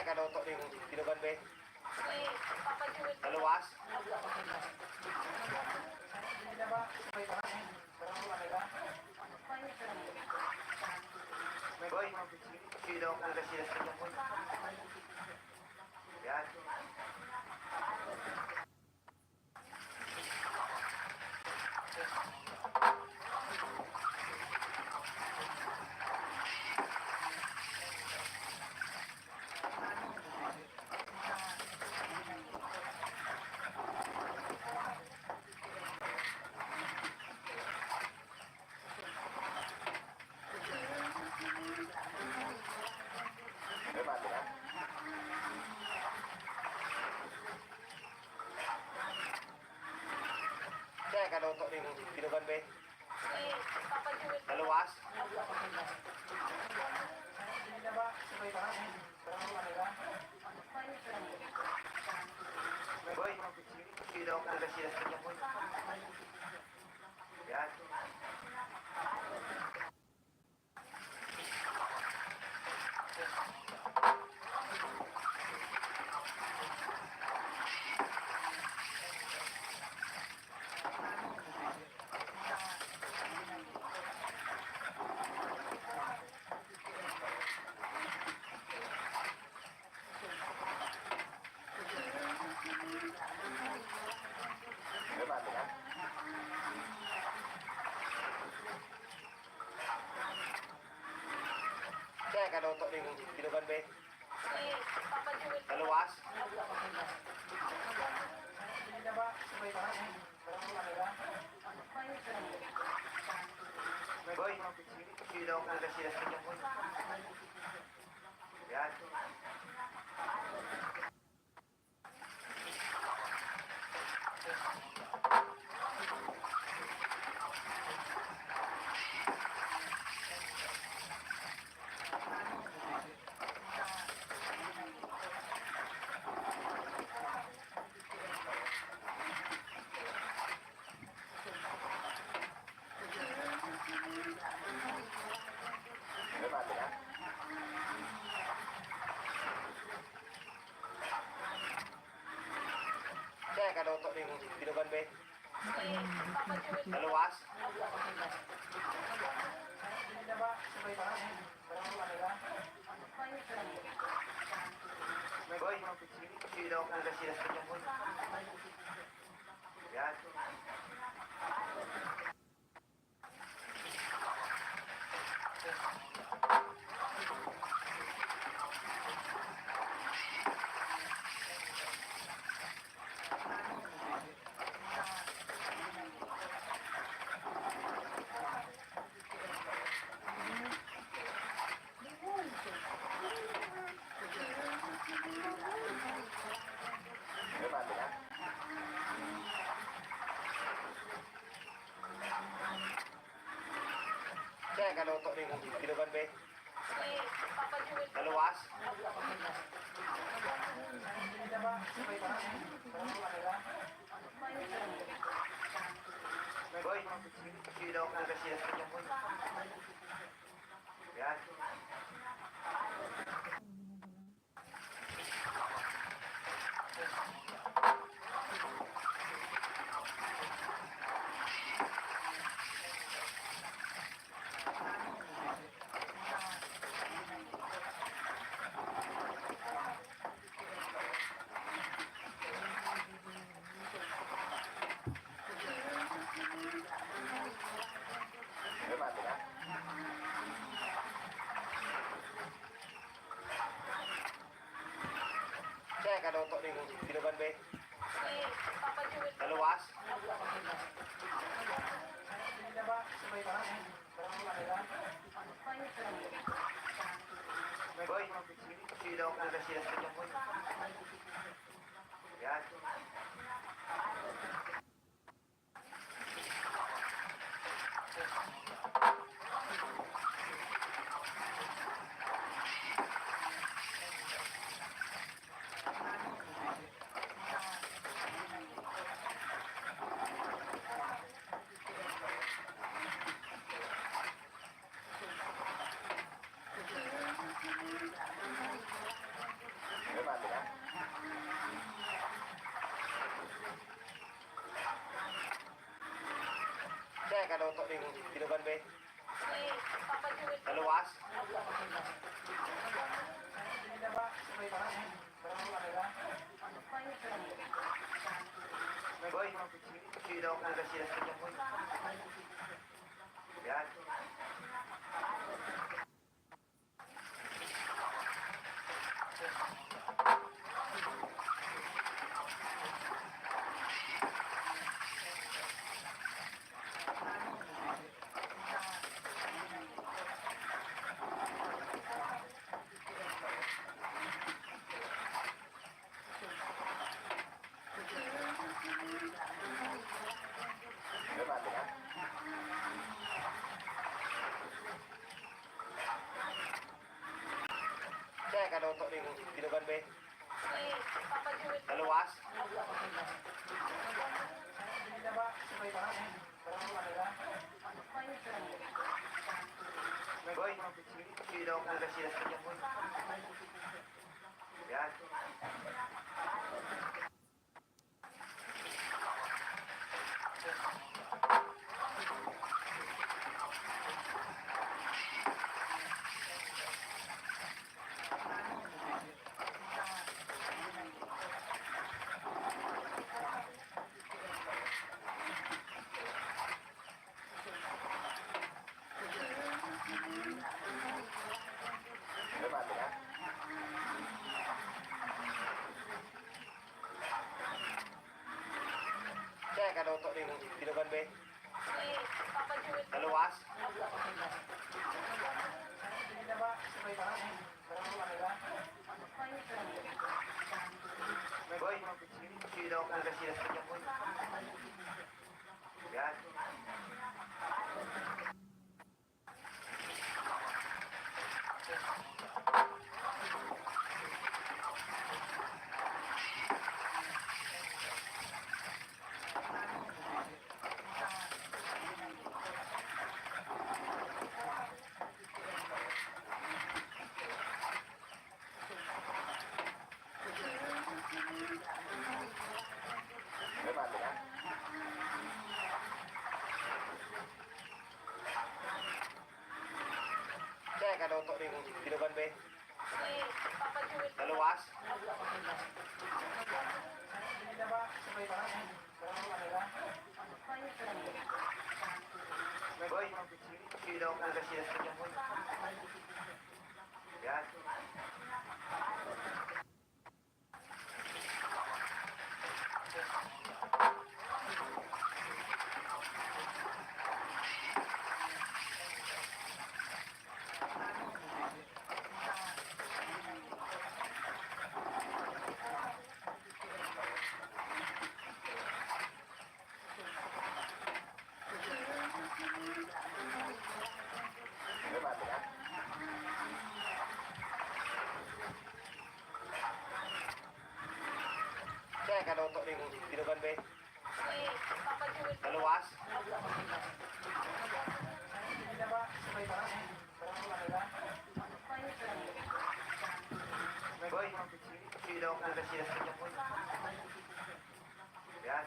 Kaluto rin tinugan be. Naluwas. Boy, sino ang kung sila sa inyo, boy? Yan. May mati na. Kaluto rin tinugan be. Naluwas. Boy, sino ang kung sila sa inyo, boy? Yan. May mati na. Kaluto rin tinugan be. Naluwas. Boy, sino ang kung sila sa inyo, boy? Yan. May mati na. Kaluto rin tinugan be. Naluwas. Boy, sino ang kung sila sa inyo, boy? Yan. May mati na. Kaluto rin tinugan be. Naluwas. Boy, sino ang kung sila sa inyo, boy? Yan. May mati na. Kaluto rin tinugan be. Naluwas. Boy, sino ang kung sila sa inyo, boy? Yan. Pinugan, be. Naluwas? Boy, sino ako nila siya sa kanya, boy? Yan. May mati na? Kaya kadoto rin Pinugan, be. Naluwas? Boy, sino ako nila siya sa kanya, boy? Yan. May mati na? Kaya kadoto rin Pinugan, be. Naluwas? Boy, sino ako nila siya sa kanya, boy? Yan. May mati na? Kaya kadoto rin Pinugan, be. Naluwas? Boy, sino ako nila siya sa kanya, boy? Yan. May mati na? Kaya kadoto rin Pinugan, be. Naluwas? Boy, sino ako nila siya sa kanya, boy? Yan.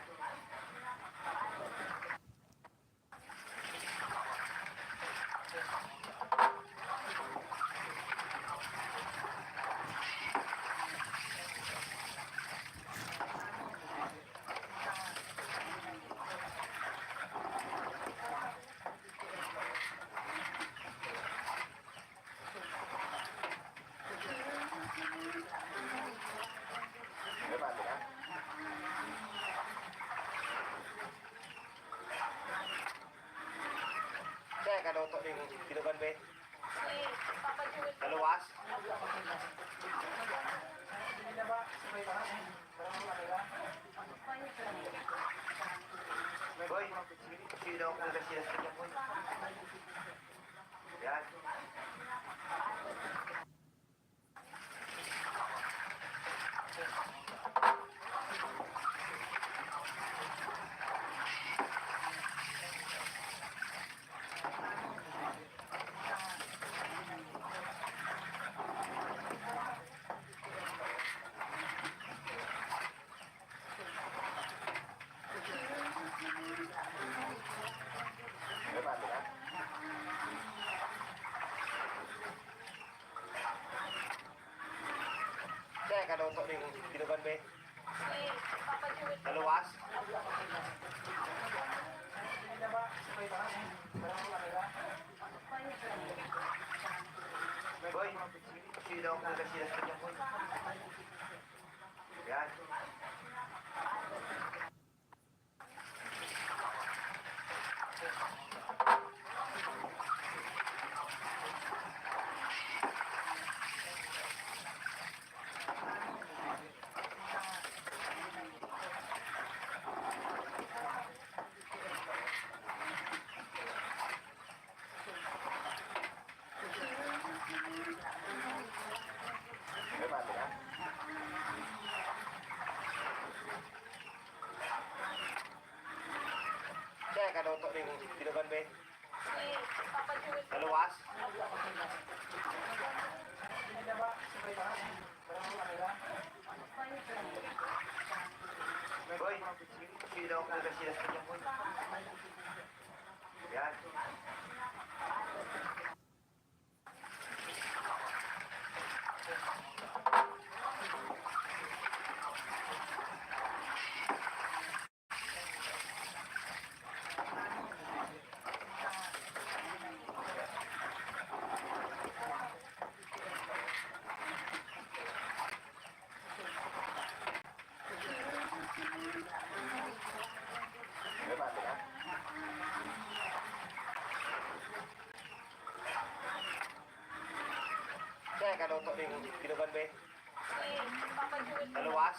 May mati na? Kaya kadoto rin Pinugan, be. Naluwas? Boy, sino ako nila siya sa kanya, boy? Yan. May mati na? Teka, luto rin tinugan be. Naluwas? Boy, sino ang nagasilas ka niya, boy? Yan. May bati na? Teka, luto rin tinugan be. Naluwas? Boy, sino ang nagasilas ka niya, boy? Yan. May bati na? Teka, luto rin tinugan be. Naluwas?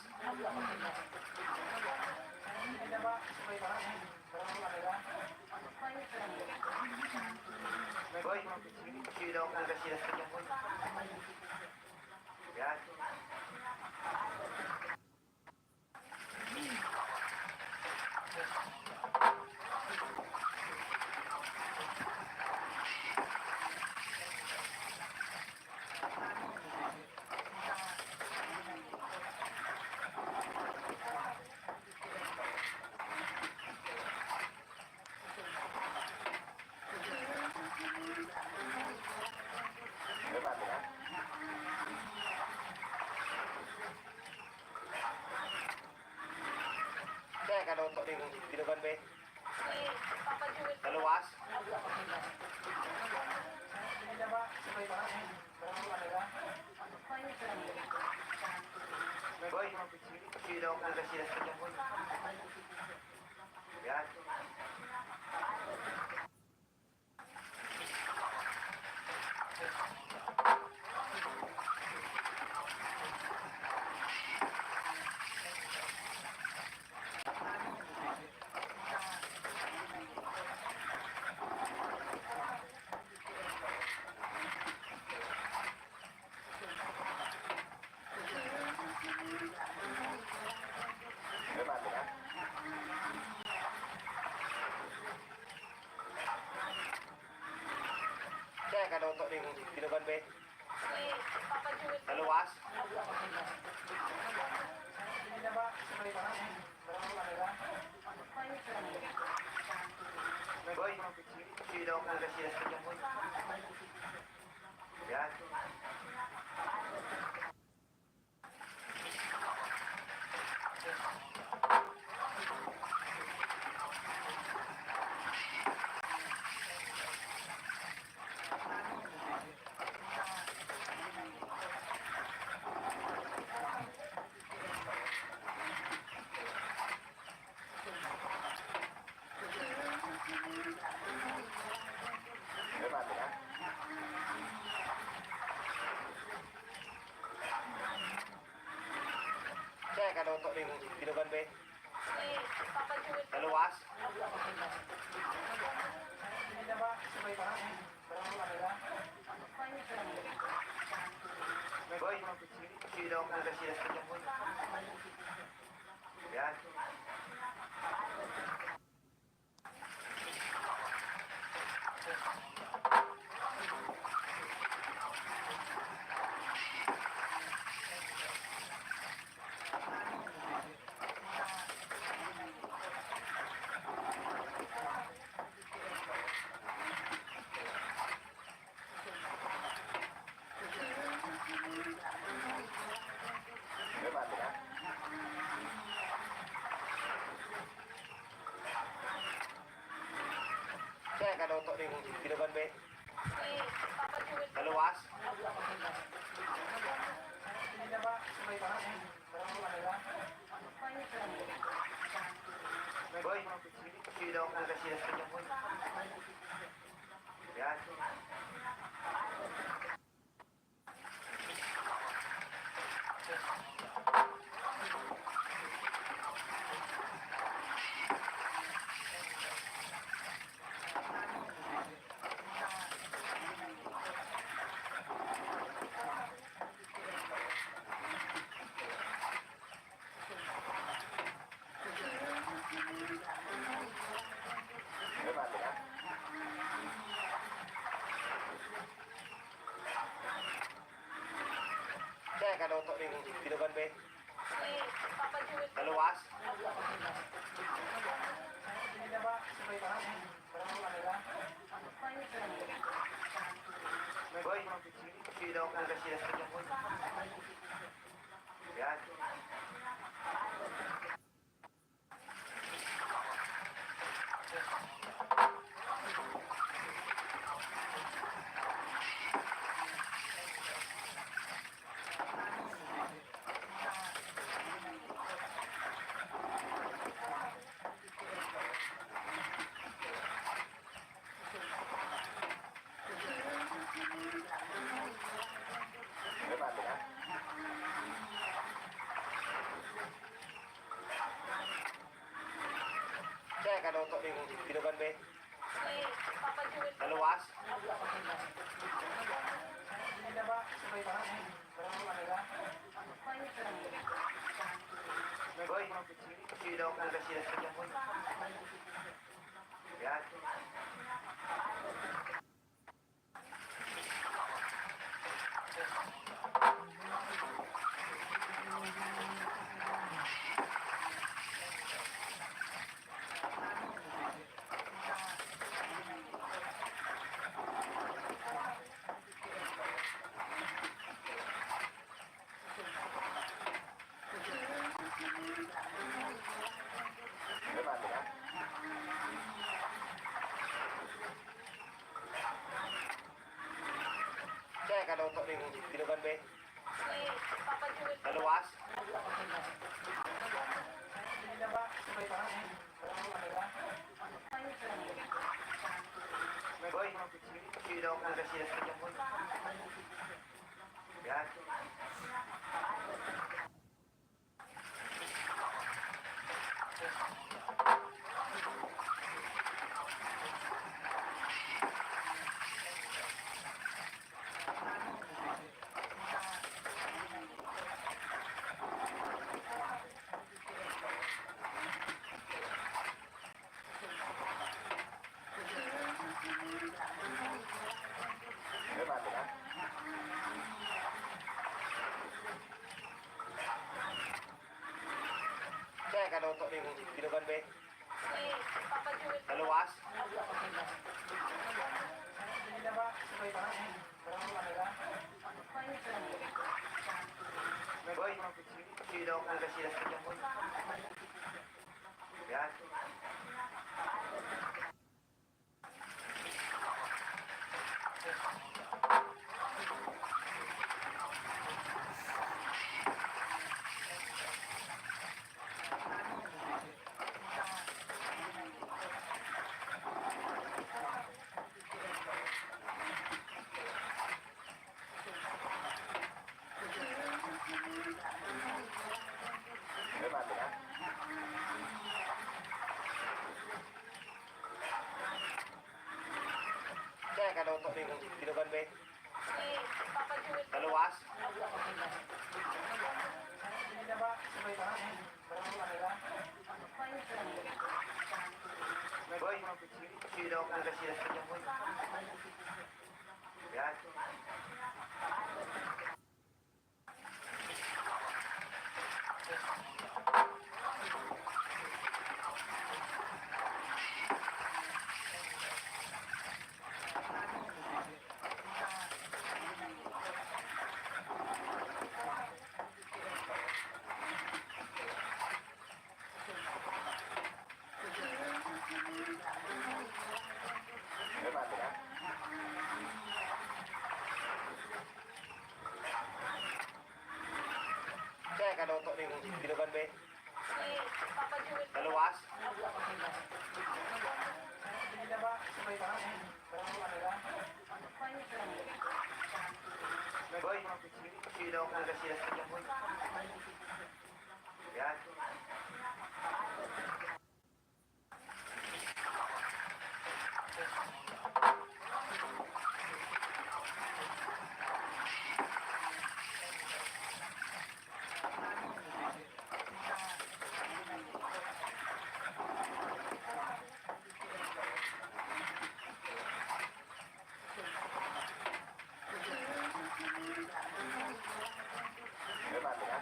Boy, sino ang nagasilas ka niya, boy? Yan. May bati na? Teka, luto rin tinugan be. Naluwas? Boy, sino ang nagasilas ka niya, boy? Yan. May bati na? Teka, luto rin tinugan be. Naluwas? Boy, sino ang nagasilas ka niya, boy? Yan. May bati na? Teka, luto rin tinugan be. Naluwas? Boy, sino ang nagasilas ka niya, boy? Yan. kaluto ning binugan be. Kaluwas. Boy, sino ako nagkasilas ka dyan, boy? Yan. May mati na. Kaya kaluto ning binugan be. Kaluwas. Boy, sino ako nagkasilas ka dyan, boy? Yan. May mati na. Kaya kaluto ning binugan be. Kaluwas. Boy, sino ako nagkasilas ka dyan, boy? Yan. May mati na. Kaya kaluto ning binugan be. Kaluwas. Boy, sino ako nagkasilas ka dyan, boy? Yan. May mati na. Kaya kaluto ning binugan be. Kaluwas. Boy, sino ako nagkasilas ka dyan, boy? Yan. May mati na. Kaya kaluto ning binugan be. Kaluwas. Boy, sino ako nagkasilas ka dyan, boy? Yan. kaluto ni Binugan be. Naluwas. Boy, sino ang nagasilas ka dyan, boy? Yan. May mati na.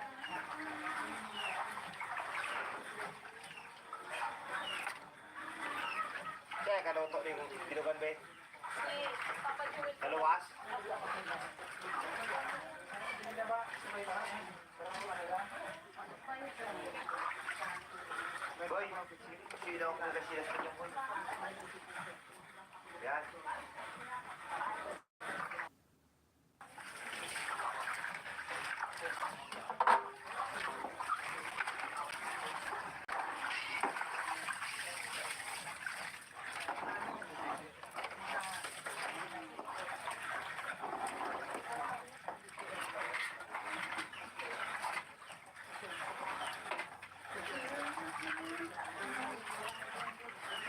Kaya kaluto ni Binugan be. Naluwas. Boy, sino ang nagasilas ka dyan, boy? Yan.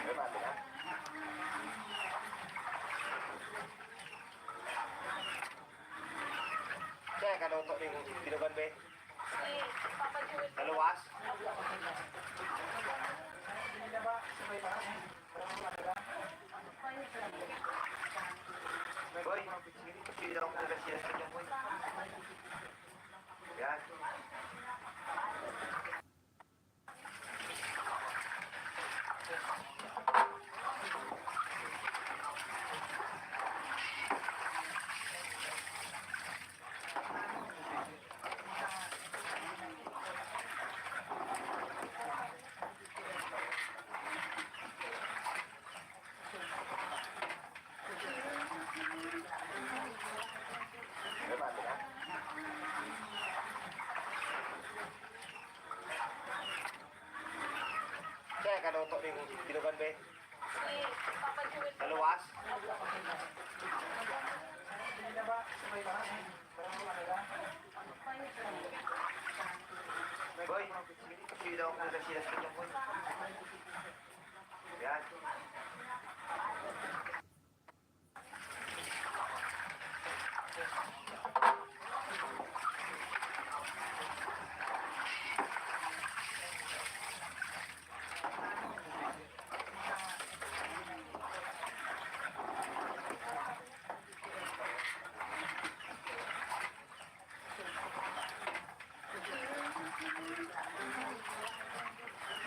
May mati na. Kaya kaluto ni Binugan be. Naluwas. Boy, sino ang nagasilas ka dyan, boy? Yan. May mati na. Kaya kaluto ni Binugan be. Naluwas. Boy, sino ang nagasilas ka dyan, boy? Yan.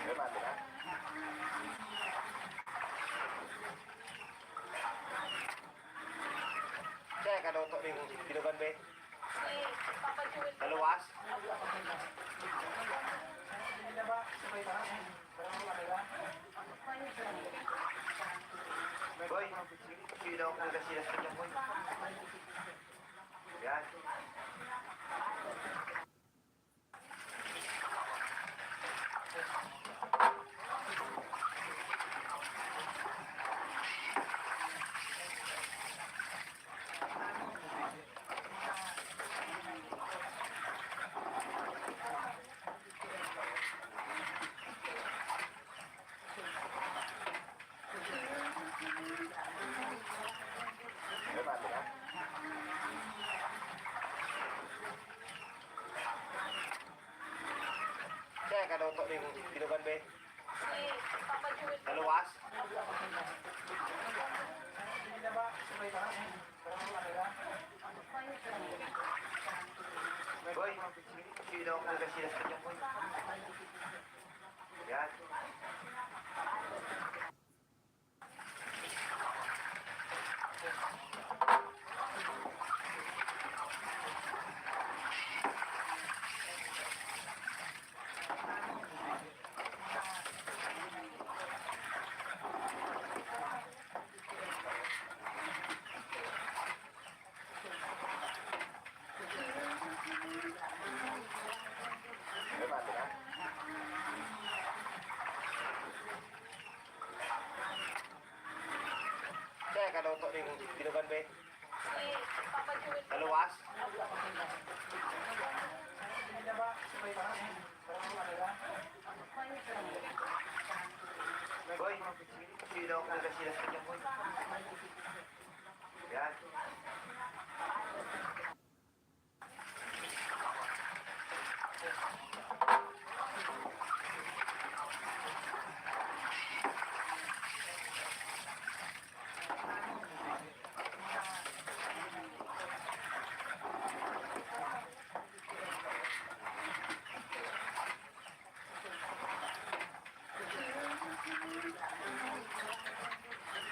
May mati na. Kaya kaluto ni Binugan be. Naluwas. Boy, sino ang nagasilas ka dyan, boy? Yan. May mati na. Kaya kaluto ni Binugan be. Naluwas. Boy, sino ang nagasilas ka dyan, boy? Yan. be. Naluwas? Boy, sino ako nagkasilas ka dyan, boy? Yan.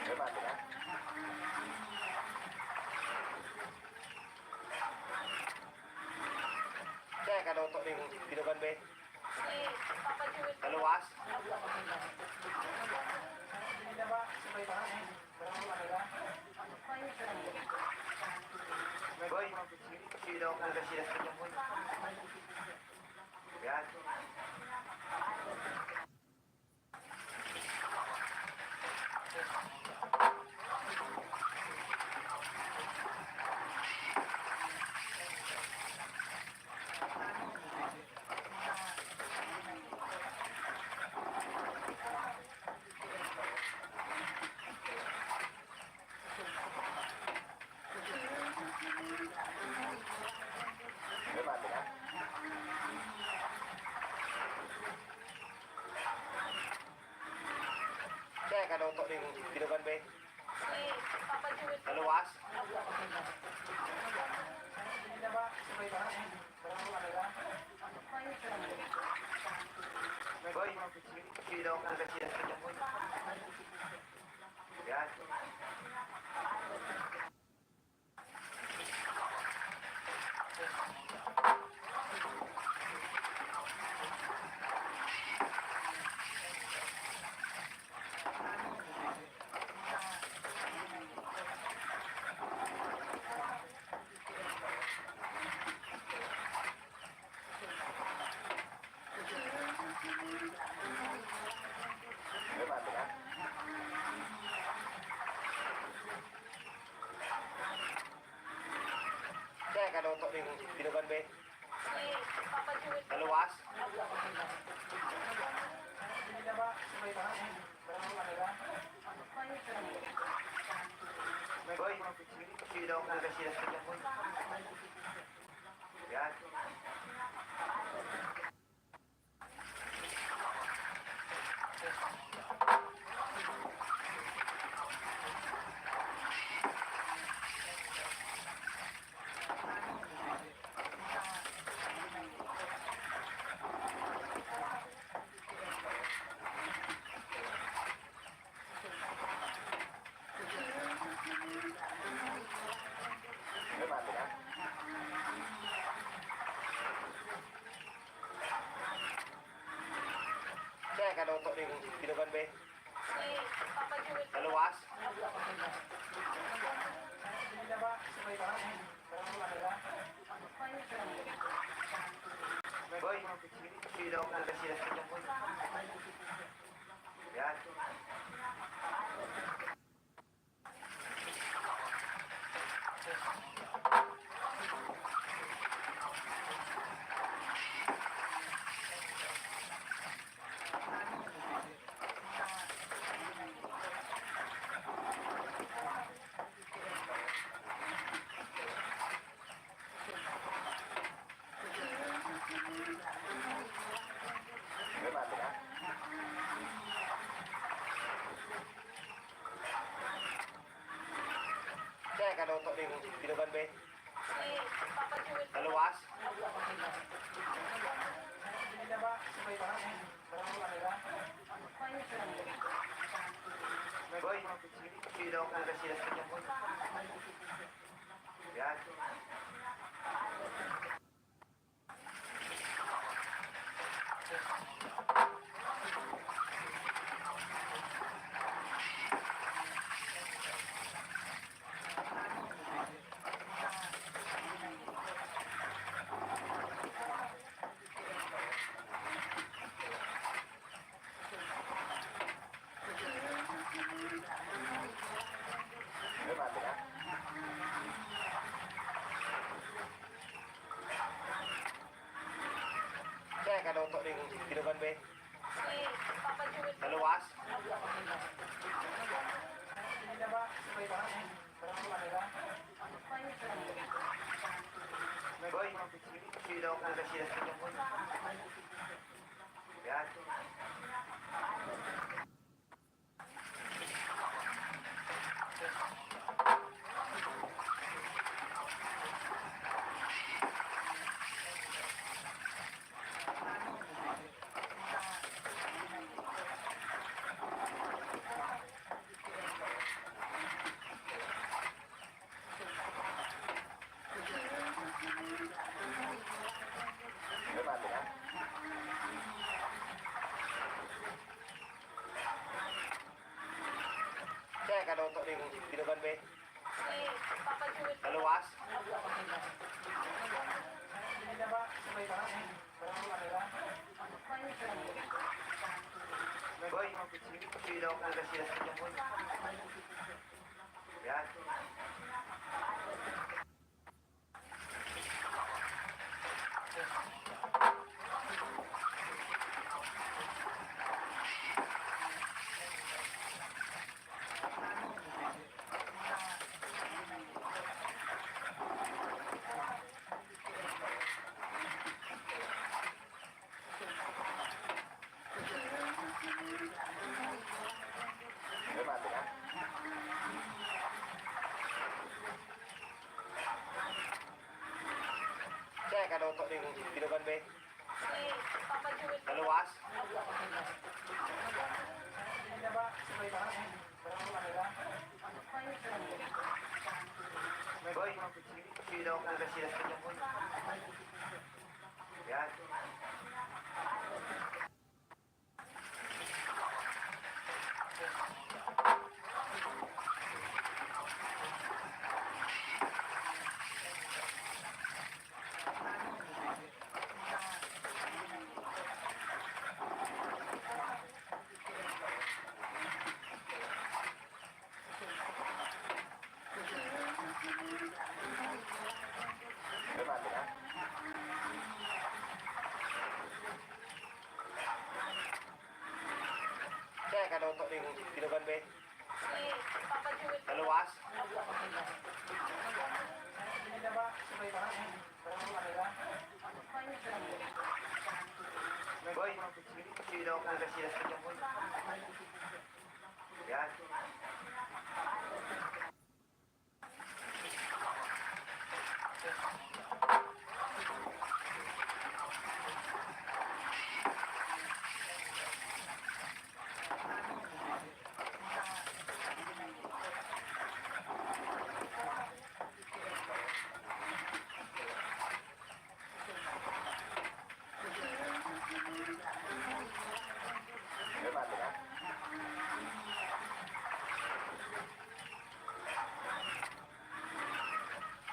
May mati na? Kaya kaluto rin binugan, be. Naluwas? Boy, sino ako nagkasilas ka dyan, boy? Yan. May mati na? Kaya kaluto rin binugan, be. Naluwas? Boy, sino ako nagkasilas ka dyan, boy? Yan. May mati na? Kaya kaluto rin binugan, be. Naluwas? Boy, sino ako nagkasilas ka dyan, boy? Yan. May mati na? Kaya kaluto rin binugan, be. Naluwas? Boy, sino ako nagkasilas ka dyan, boy? Yan. May mati na? Kaya kaluto rin binugan, be. Naluwas? Boy, sino ako nagkasilas ka dyan, boy? Yan. May mati na? kaluto ning pinugan be. Naluwas. Boy, sino ako na sila sa kanya, boy? Yan. Mati na. Kaya kaluto ning pinugan be. Naluwas. Boy, sino ako na sila sa kanya, boy? Yan. Mati na. Kaya kaluto ning pinugan be. Naluwas. Boy, sino ako na sila sa kanya, boy? Yan. Mati na. Kaya kaluto ning pinugan be. Naluwas. Boy, sino ako na sila sa kanya, boy? Yan. Mati na.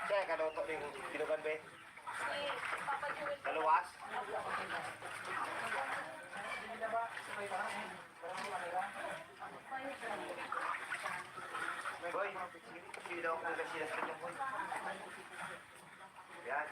Kaya kaluto ning pinugan be. Naluwas. Boy, sino ako na sila sa kanya, boy? Yan.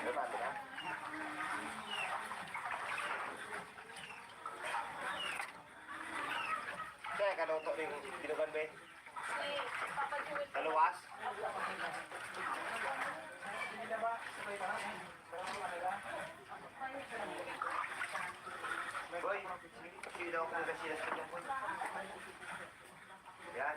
Mati na. Kaya kaluto ning pinugan be. Naluwas. Boy, sino ako na sila sa kanya, boy? Yan.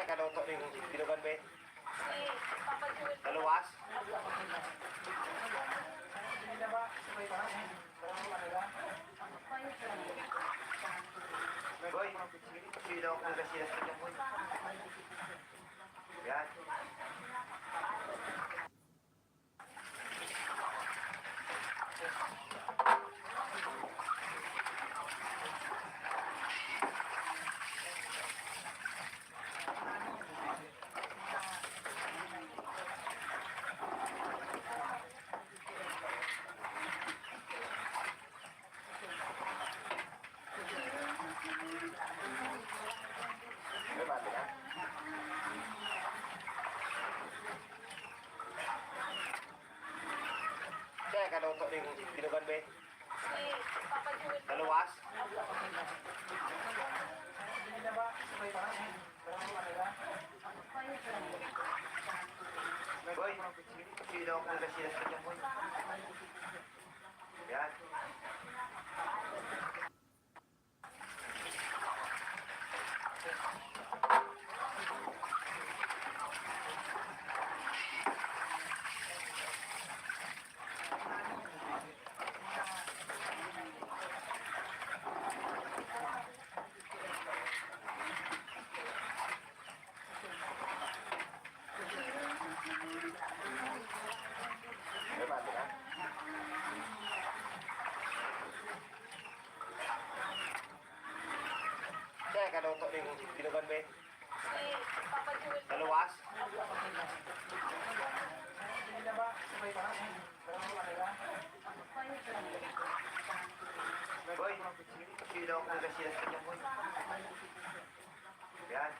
kaluto rin dinugan be. Naluwas. Boy, sino kung kasilas ka dyan, boy? Yan. May mati na. Kaya kaluto rin dinugan be. Naluwas. Boy, sino kung kasilas ka dyan, boy? Yan. May mati na. Kaya kaluto rin dinugan be. Naluwas. Boy, sino kung kasilas ka dyan, boy? Yan.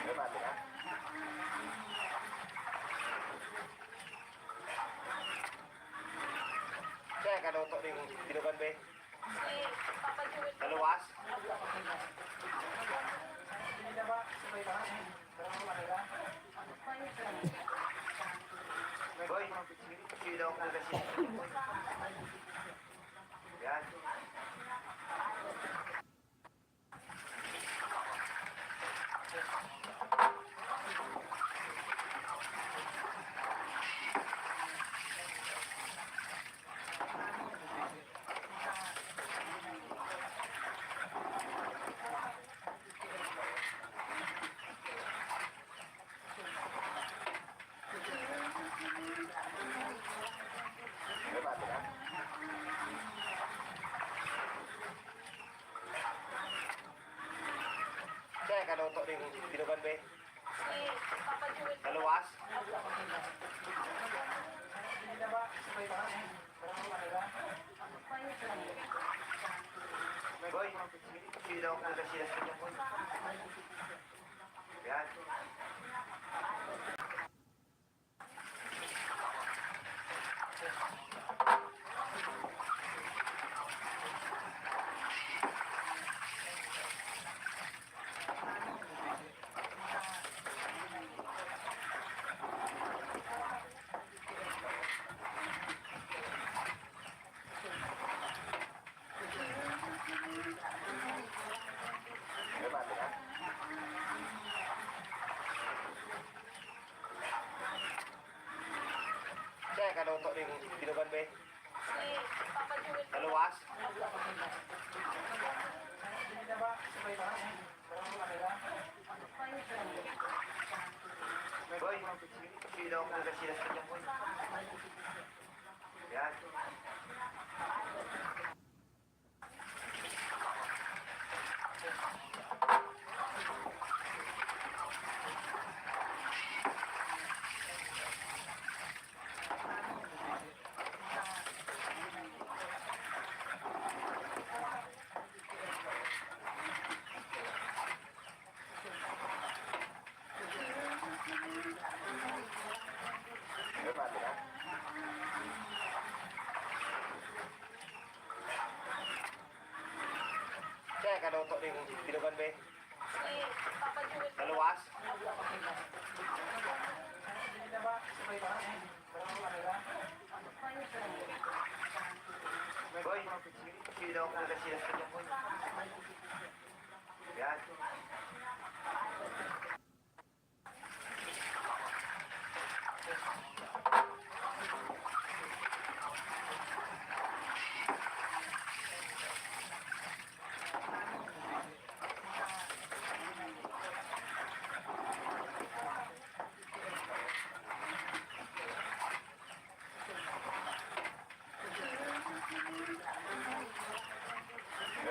May mati na. Kaya kaluto rin dinugan be. Naluwas. Boy, sino kung kasilas ka dyan, boy? Yan. May mati na. Kaya kaluto rin dinugan be. Naluwas. Boy, sino kung kasilas ka dyan, boy? Yan. May mati na. Kaya kaluto rin dinugan be. Naluwas. Boy, sino kung kasilas ka dyan, boy? Yan. Kaya kaluto rin binugan be. Naluwas. Boy, sino ako nagkasilas ka dyan, boy? Yan.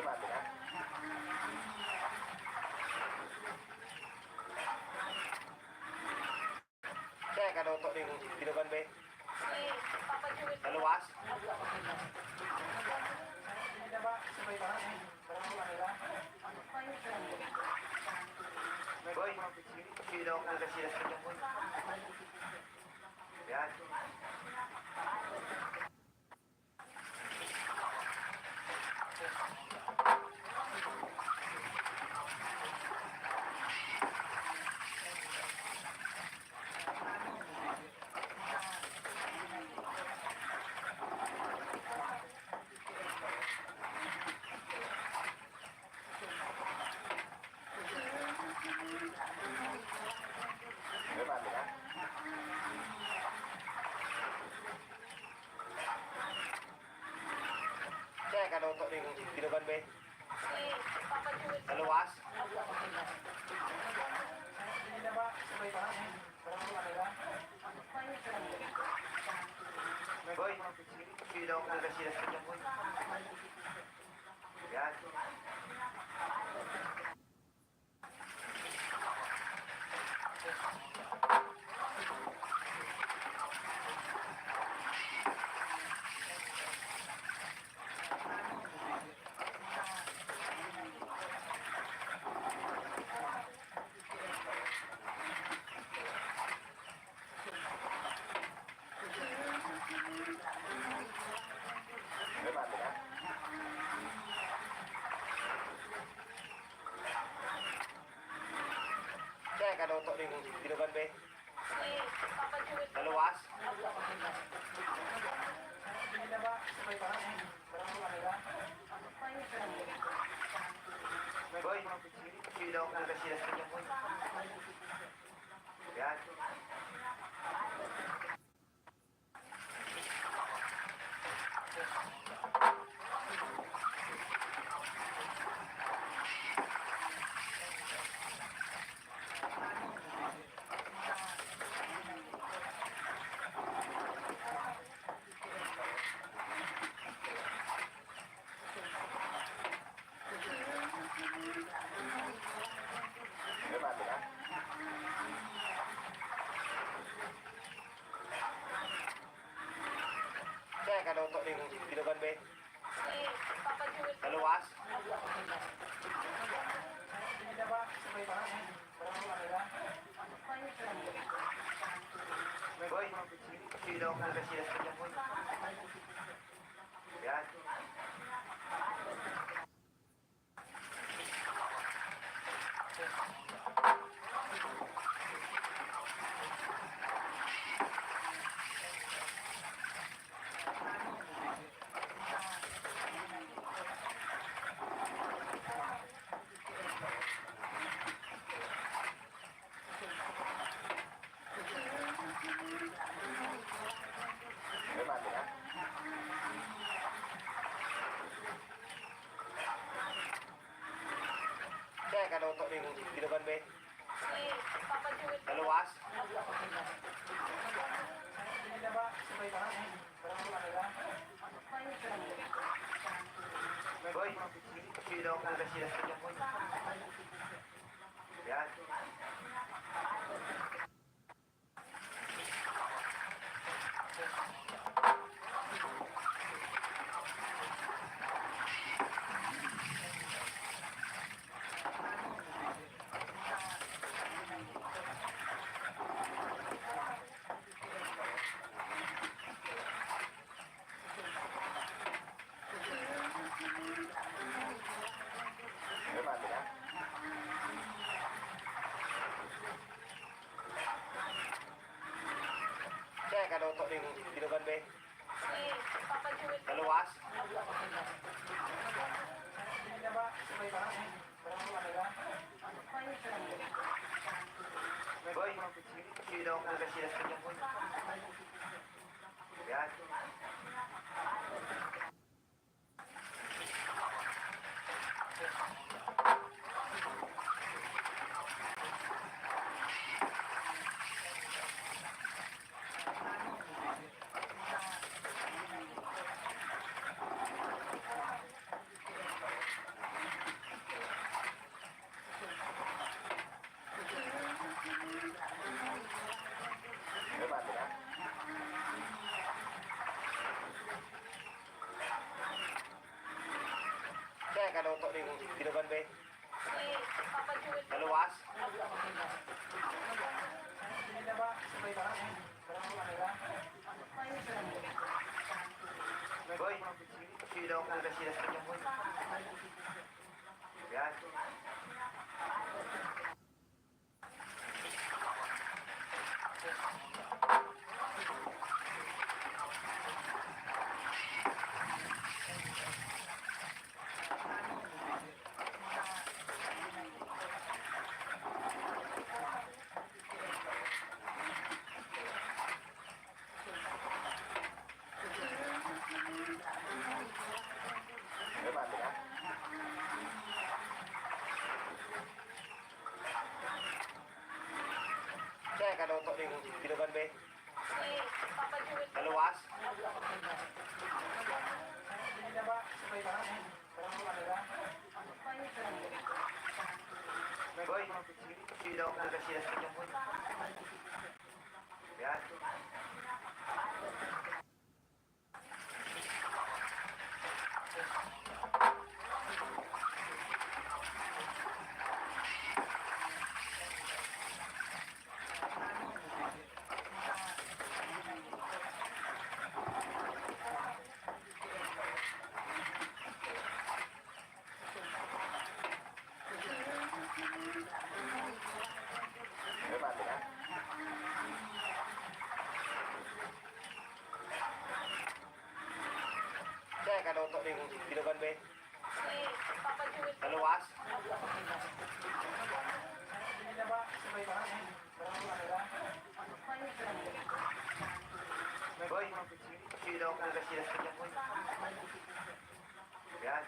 Mati na. Kaya kaluto rin binugan be. Naluwas. Boy, sino ako nagkasilas ka dyan, boy? Yan. Mati na. Kaya kaluto rin binugan be. Naluwas. Boy, sino ako nagkasilas ka dyan, boy? Yan. Mati na. Kaya kaluto rin binugan be. Naluwas. Boy, sino ako nagkasilas ka dyan, boy? Yan. Mati na. Kaya kaluto rin binugan be. Naluwas. Boy, sino ako nagkasilas ka dyan, boy? Yan. Mati na. Kaya kaluto rin binugan be. Naluwas. Boy, sino ako nagkasilas ka dyan, boy? Yan. ning binugan be. Si Papa Jewel. Naluwas. Boy, sino daw kung nagkasilas ka dyan, boy? Yan. May mati na. Kaya ka daw to ning binugan be. Si Papa Jewel. Naluwas. Boy, sino daw kung nagkasilas ka dyan, boy? Yan. May mati na. Kaya ka daw to ning binugan be. Si Papa Jewel. Naluwas. Boy, sino daw kung nagkasilas ka dyan, boy? Yan. May mati na. Kaya ka daw to ning binugan be. Si Papa Jewel. Naluwas. Boy, sino daw kung nagkasilas ka dyan, boy? Yan.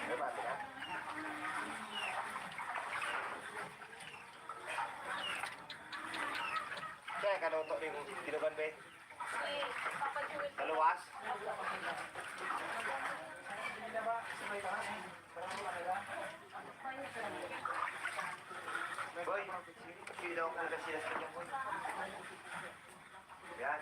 May mati na. Kaya ka daw to ning binugan be. Si Papa Jewel. Naluwas. Boy, sino daw kung nagkasilas ka dyan, boy? Yan.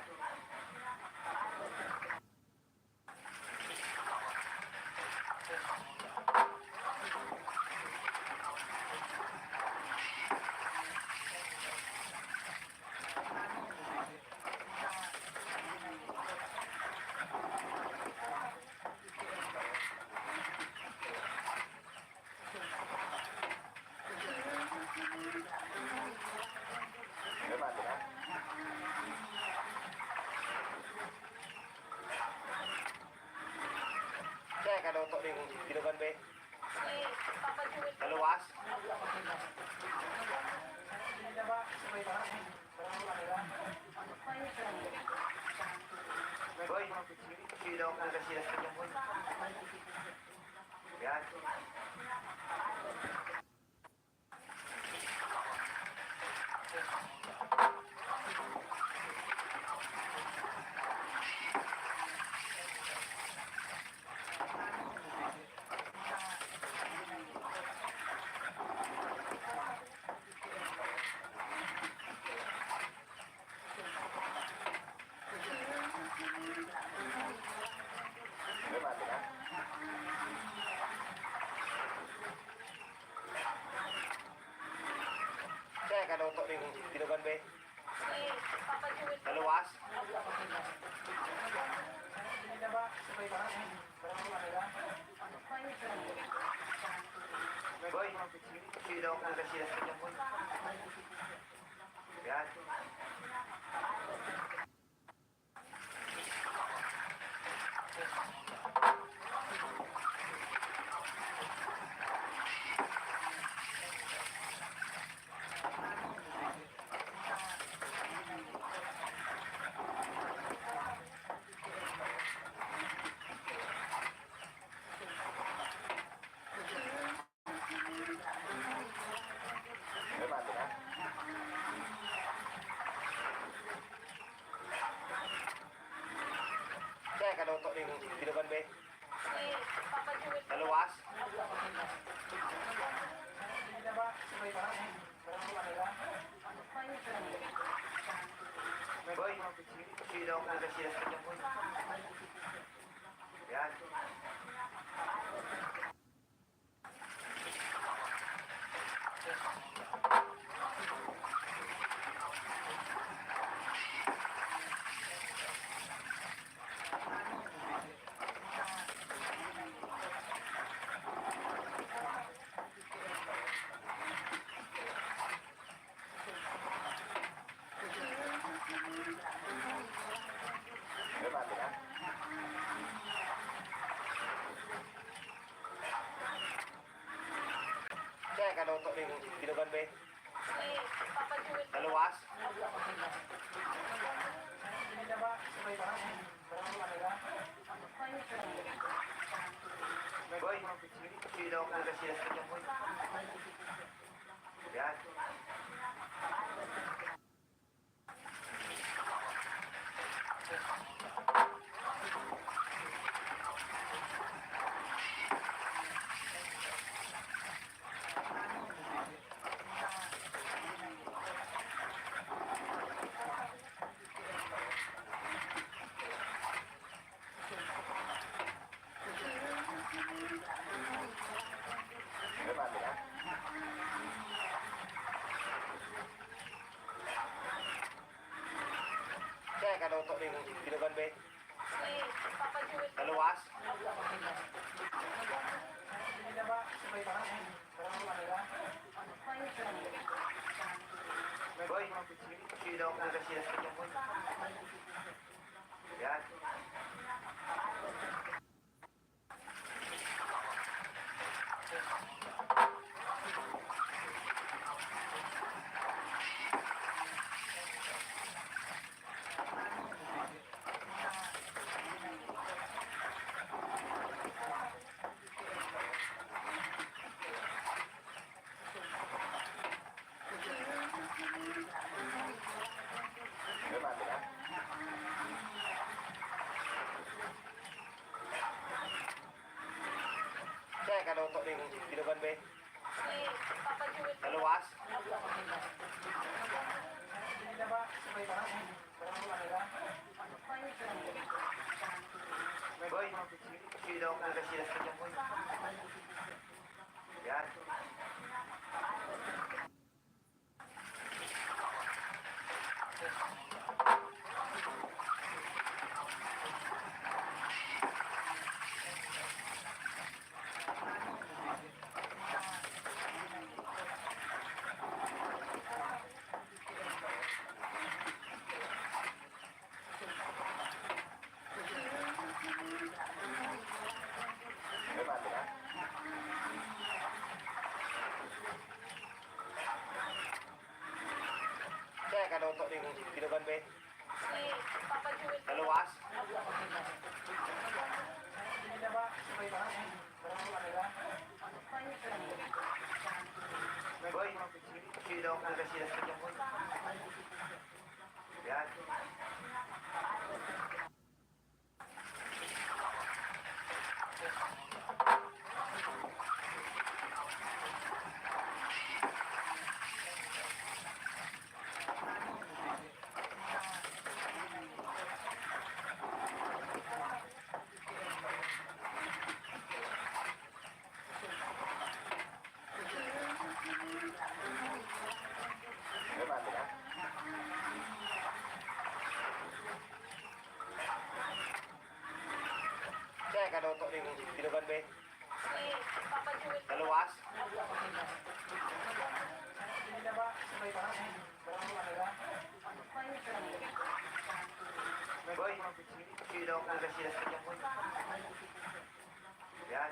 May mati na. Kaya ka daw to ning binugan be. Si Papa Jewel. Naluwas. Boy, sino daw kung nagkasilas ka dyan, boy? Yan. May mati kaluto ning tinugan be. Si Papa Jewel po. Naluwas. Boy, sino kung kasilas ka dyan, boy? Yan. May mati na. Kaya kaluto ning tinugan be. Si Papa Jewel po. Naluwas. Boy, sino kung kasilas ka dyan, boy? Yan. May mati na. Kaya kaluto ning tinugan be. Si Papa Jewel po. Naluwas. Boy, sino kung kasilas ka dyan, boy? Yan. May mati na. Kaya kaluto ning tinugan be. Si Papa Jewel po. Naluwas. Boy, sino kung kasilas ka dyan, boy? Yan. May mati na. Kaya kaluto ning tinugan be. Si Papa Jewel po. Naluwas. Boy, sino kung kasilas ka dyan, boy? Yan. May mati na. Kaya kaluto ning tinugan be. Si Papa Jewel po. Naluwas. Boy, sino kung kasilas ka dyan, boy? Yan. ning pinugan be. Si Papa Jewel. Naluwas. Boy, sino kung kasilas ka dyan, boy? Yan.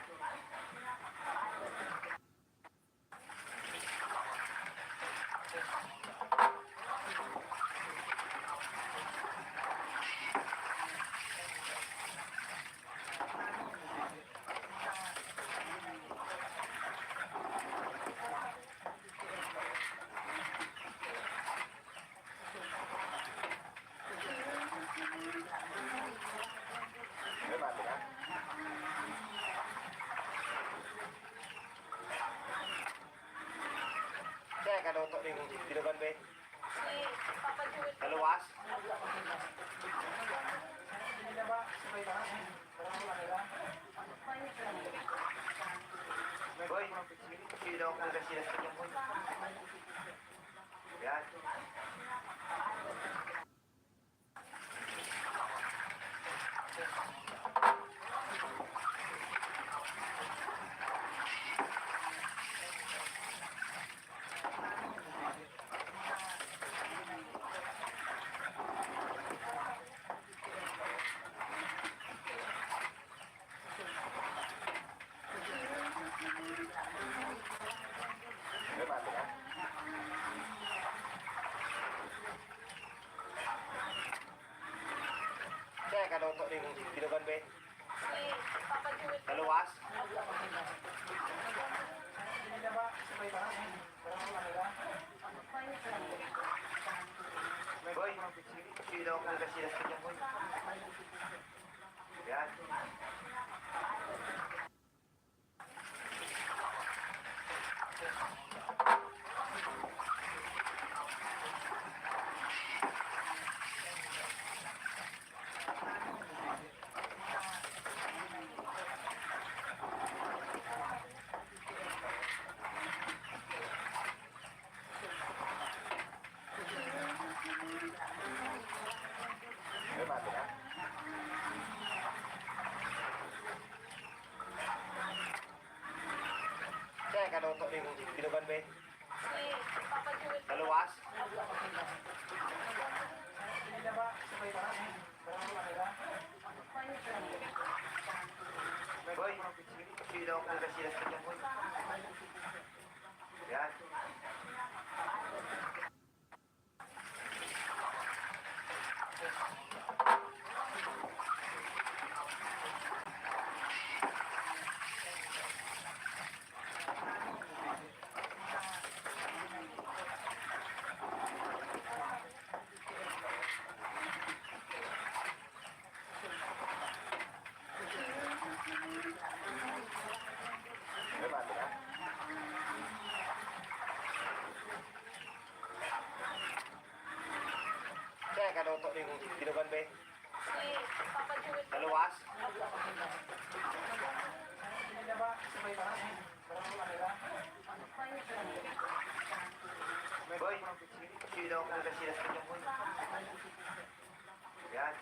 May mati na. Kaya kaluto ning pinugan be. Si Papa Jewel. Naluwas. Boy, sino kung kasilas ka dyan, boy? Yan. May mati na. Kaya kaluto ning pinugan be. Si Papa Jewel. Naluwas. Boy, sino kung kasilas ka dyan, boy? Yan. May mati na. Kaya kaluto ning pinugan be. Si Papa Jewel. Naluwas. Boy, sino kung kasilas ka dyan, boy? Yan. May mati na. Kaya kaluto ning pinugan be. Si Papa Jewel. Naluwas. Boy, sino kung kasilas ka dyan, boy? Yan.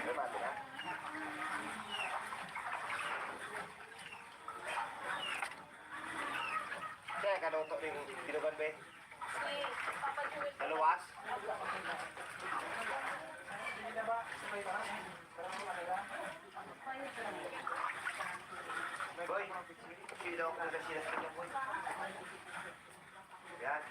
May mati na. Kaya kaluto ning pinugan be. Si Papa Jewel. Naluwas. Boy, sino kung kasilas ka dyan, boy? Yan.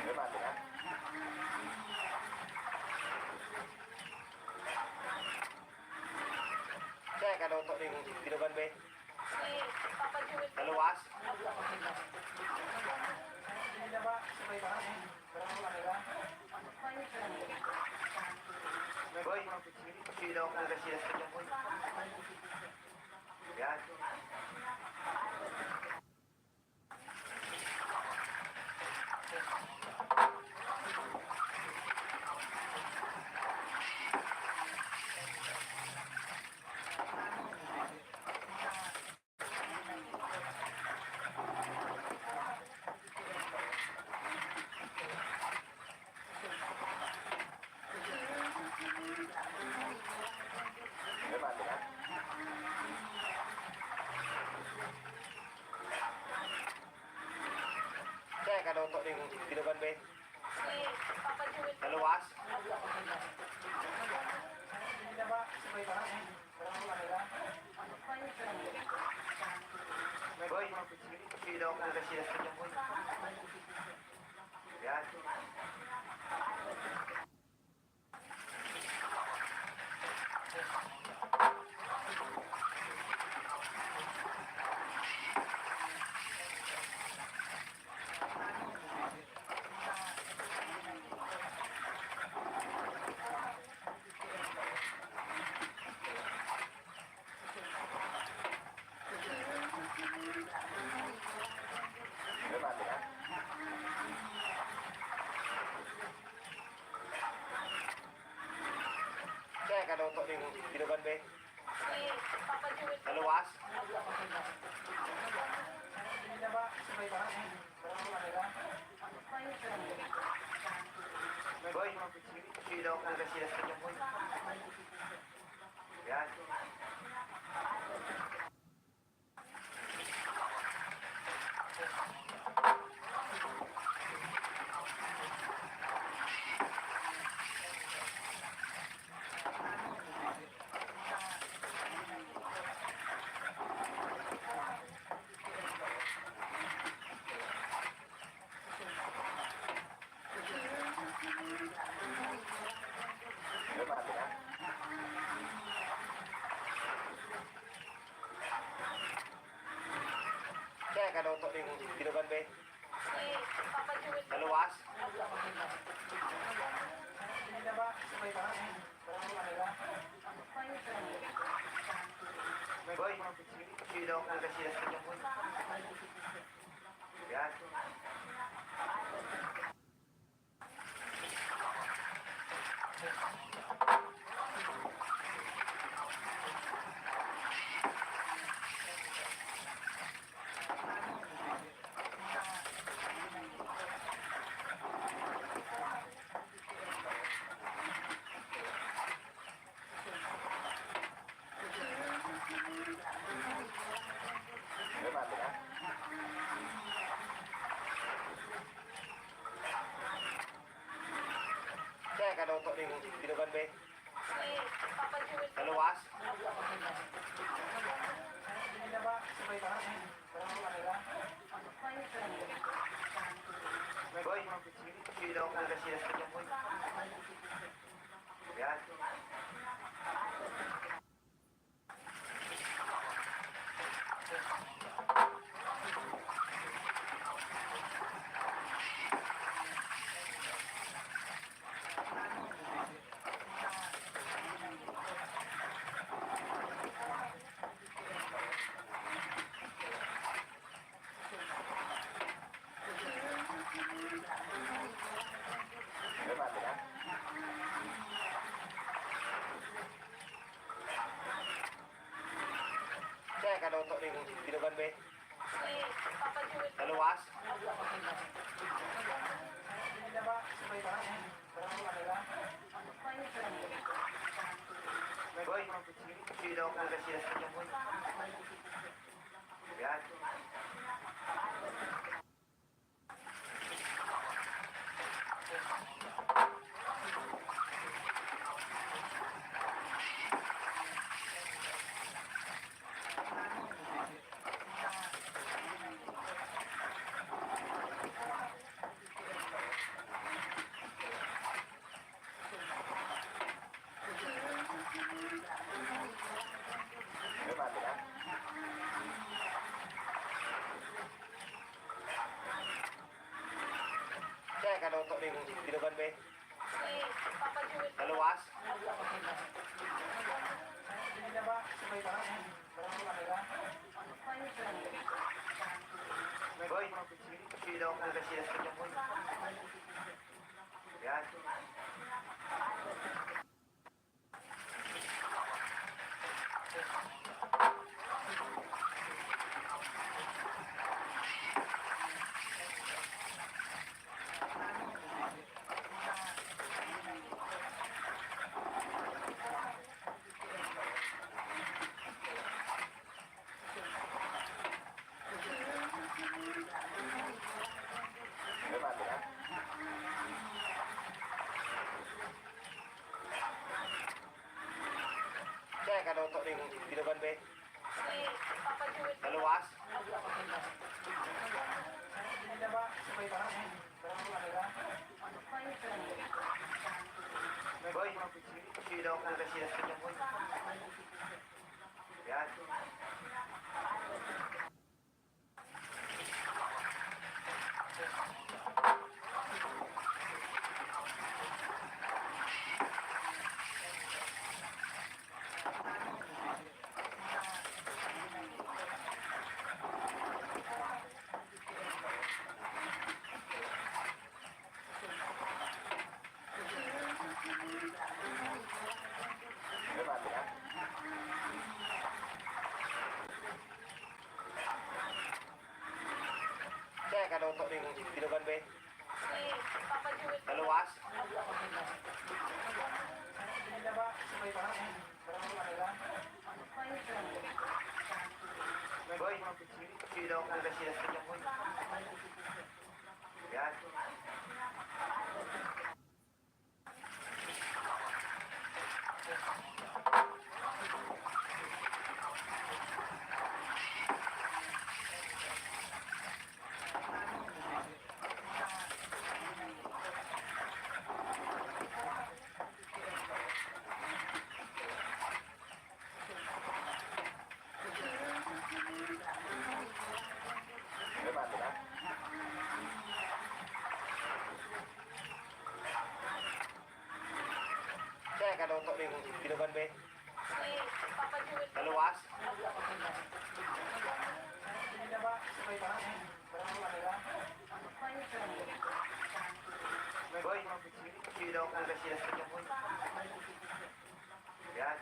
May mati Teka, luto rin dinugan be. Si Papa Jewel. Naluwas? Boy, sino ako nagasilas ka dyan, boy? Yan. May mati na? Teka, luto rin dinugan be. Si Papa Jewel. Naluwas? Boy, sino ako nagasilas ka dyan, boy? Yan. May mati na? Teka, luto rin dinugan be. Si Papa Jewel. Naluwas? Boy, sino ako nagasilas ka dyan, boy? Yan. May mati na? Teka, luto rin dinugan be. Si Papa Jewel. Naluwas? Boy, sino ako nagasilas ka dyan, boy? Yan. May mati na? Teka, luto rin dinugan be. Si Papa Jewel. Naluwas? Boy, sino ako nagasilas ka dyan, boy? Yan. May mati na? Teka, luto rin dinugan be. Si Papa Jewel. Naluwas? Boy, sino ako nagasilas ka dyan, boy? Yan. kaloto ning binugan be. Si Papa Jewel. Naluwas. Boy, sino ang nagsilas ka dyan, boy? Yan. May mati na. Kaya kaloto ning binugan be. Si Papa Jewel. Naluwas. Boy, sino ang nagsilas ka dyan, boy? Yan. May mati na. Kaya kaloto ning binugan be. Si Papa Jewel. Naluwas. Boy, sino ang nagsilas ka dyan, boy? Yan. May mati na. Kaya kaloto ning binugan be. Si Papa Jewel. Naluwas. Boy, sino ang nagsilas ka dyan, boy? Yan.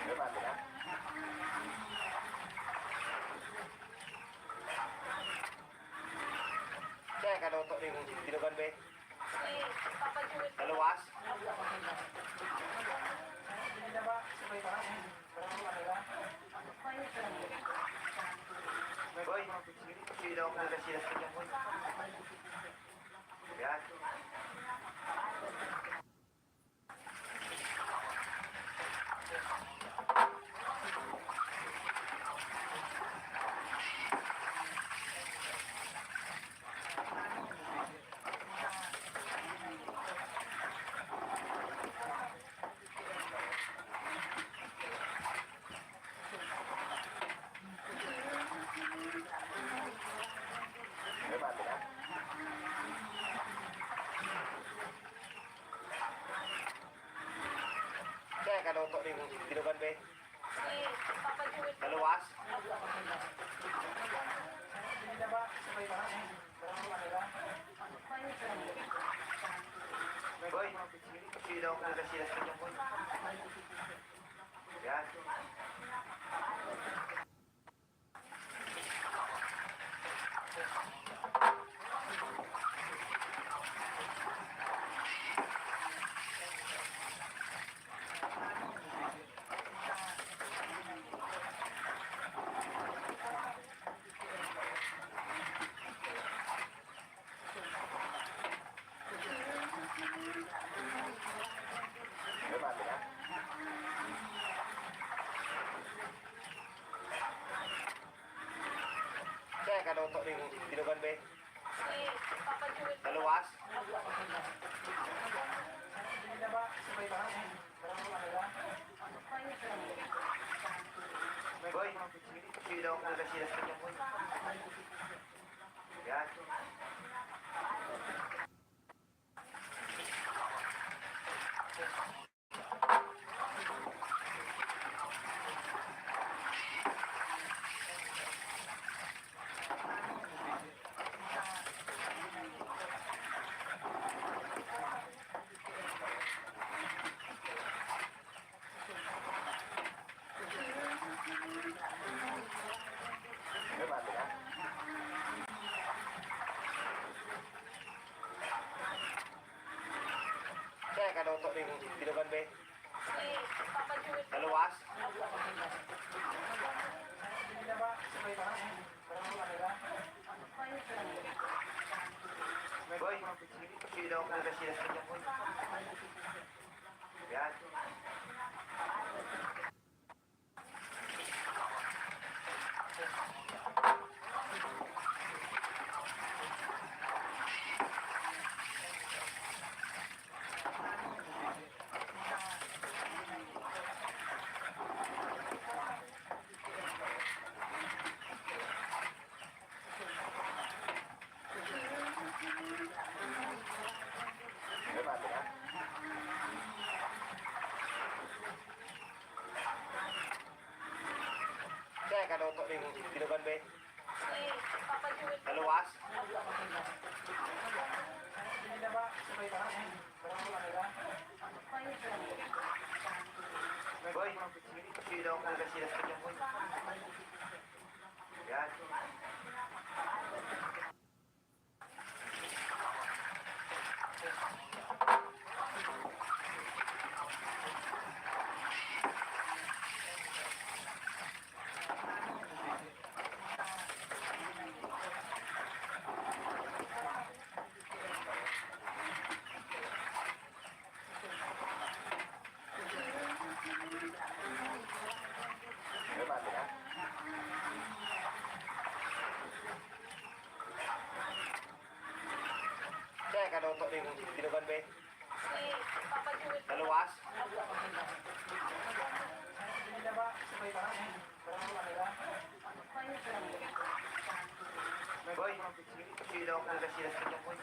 May mati na. Kaya kaloto ning binugan be. Si Papa Jewel. Naluwas. Boy, sino ang nagsilas ka dyan, boy? Yan. May mati na. Kaya kaloto ning binugan be. Si Papa Jewel. Naluwas. Boy, sino ang nagsilas ka dyan, boy? Yan. Kaya kaluto rin dinugan be. Si Papa Joel. Naluwas. Boy, sino ako nagasilas ka niya, boy? Yan. May mati na. Kaya kaluto rin dinugan be. Si Papa Joel. Naluwas. Boy, sino ako nagasilas ka niya, boy? Yan. May mati na. Kaya kaluto rin dinugan be. Si Papa Joel. Naluwas. Boy, sino ako nagasilas ka niya, boy? Yan. May mati na. Kaya kaluto rin dinugan be. Si Papa Joel. Naluwas. Boy, sino ako nagasilas ka niya, boy?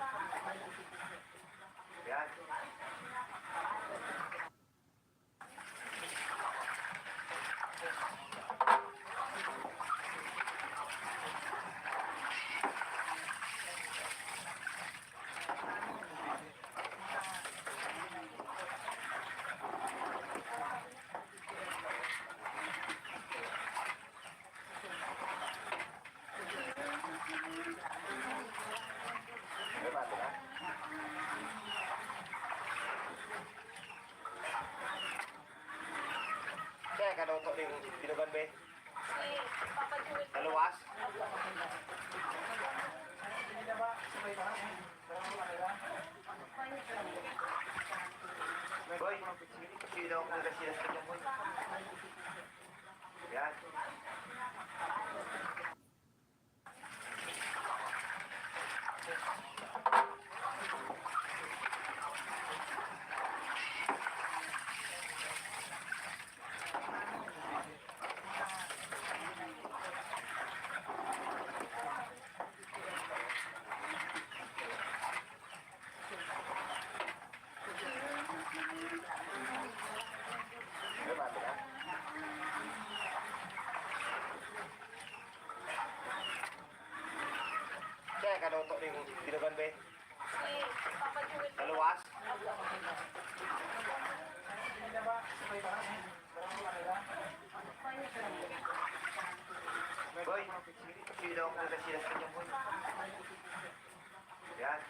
Yan. May mati na. Kaya kaluto rin dinugan be. Si Papa Joel. Naluwas. Boy, sino ako nagasilas ka niya, boy? Yan. May mati na. Kaya kaluto rin dinugan be. Si Papa Joel. Naluwas. Boy, sino ako nagasilas ka niya, boy? Yan.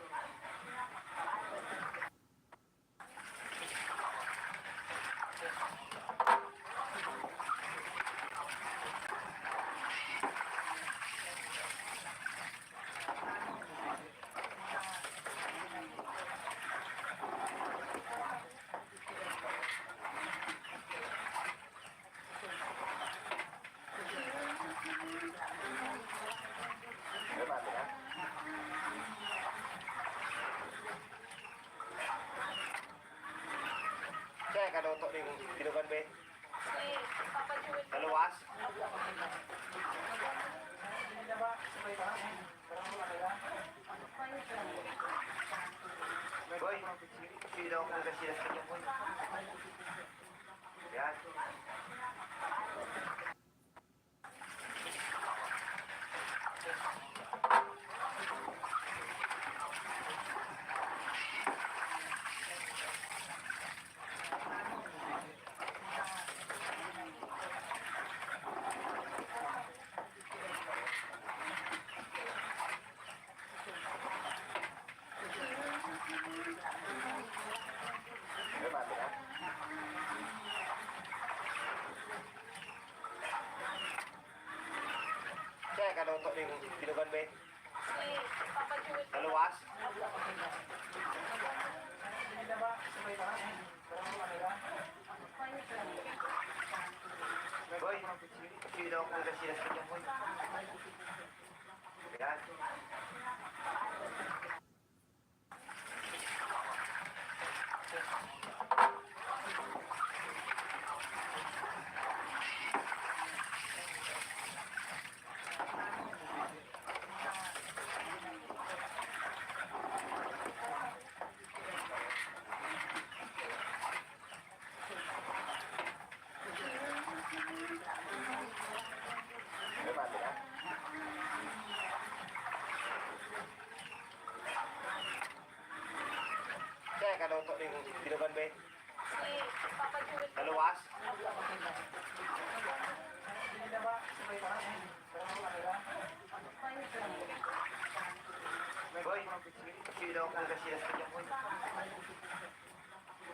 kaluto ning tinugan be. Uy, papajuin ko. Naluwas. Boy, sino ako ng kasilas ka dyan, boy? Yan. May mati na. Kaya kaluto ning tinugan be. Uy, papajuin ko. Naluwas. Boy, sino ako ng kasilas ka dyan, boy? Yan. May mati na. Kaya kaluto ning tinugan be. Uy, papajuin ko. Naluwas. Boy, sino ako ng kasilas ka dyan, boy?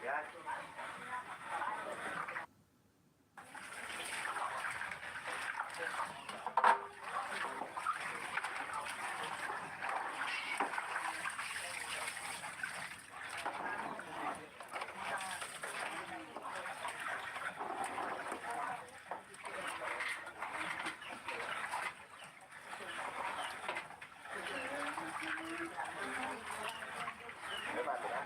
Yan. May mati na.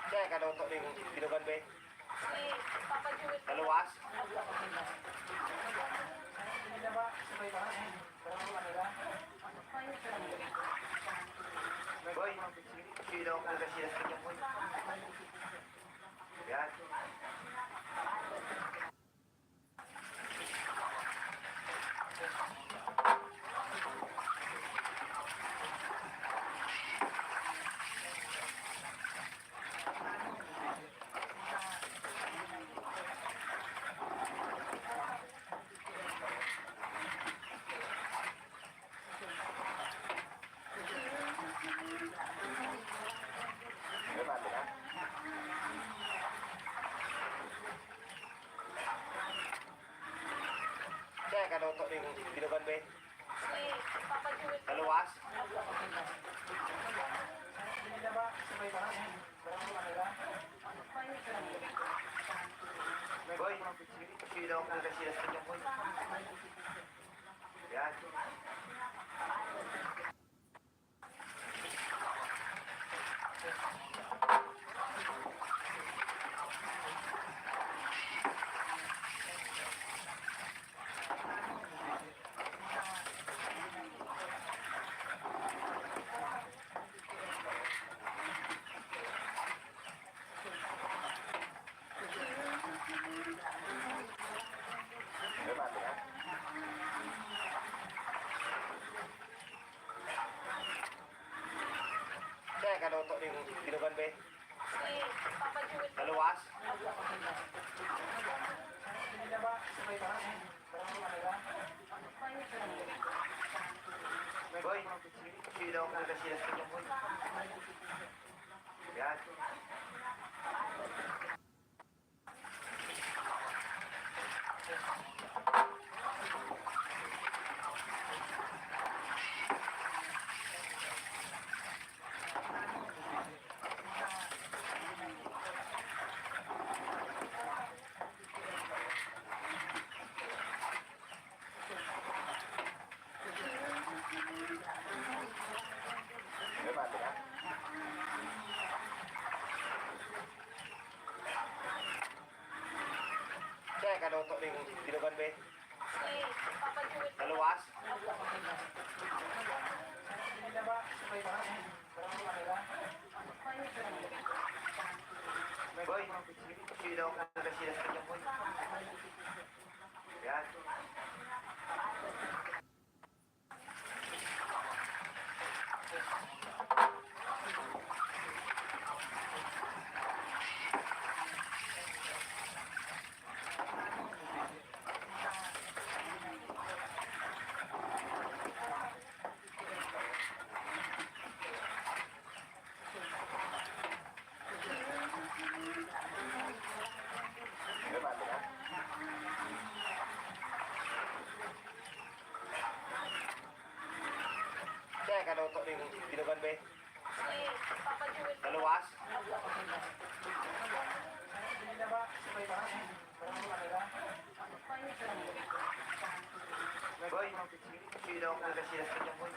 Kaya kaluto ning tinugan be. Uy, papajuin ko. Naluwas. Boy, sino ako ng kasilas ka dyan, boy? Yan. May mati na. Kaya kaluto ning tinugan be. Uy, papajuin ko. Naluwas. Boy, sino ako ng kasilas ka dyan, boy? Yan. May mati na. Kaya kaluto ning tinugan be. Uy, papajuin ko. Naluwas. Boy, sino ako ng kasilas ka dyan, boy? Yan. kaluto ning dinugan be. Si Papa Jewel. Naluwas. Boy, sino ko na sila sa kanya, boy. Yan. May bago na. Kaya kaluto ning dinugan be. Si Papa Jewel. Naluwas. Boy, sino ko na sila sa kanya, boy.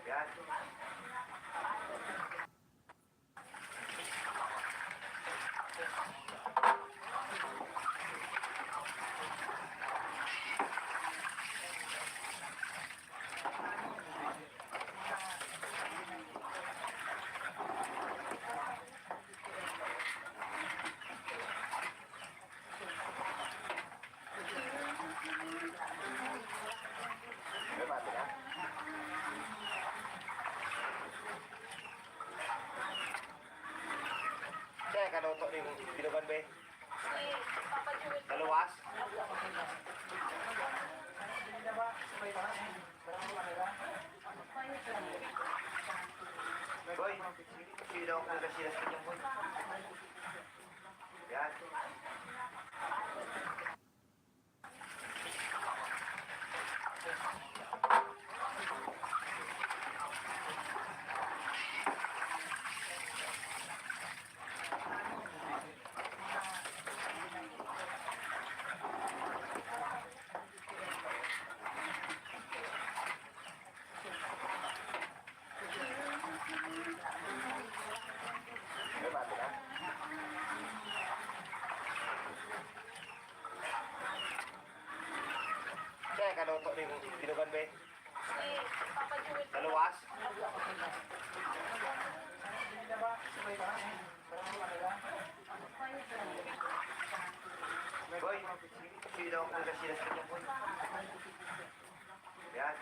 Yan. May bago na. Kaya kaluto ning dinugan be. Si Papa Jewel. Naluwas. Boy, sino ko na sila sa kanya, boy. Yan. May bago na. Kaya kaluto ning dinugan be. Si Papa Jewel. Naluwas. Boy, sino ko na sila sa kanya, boy. Yan.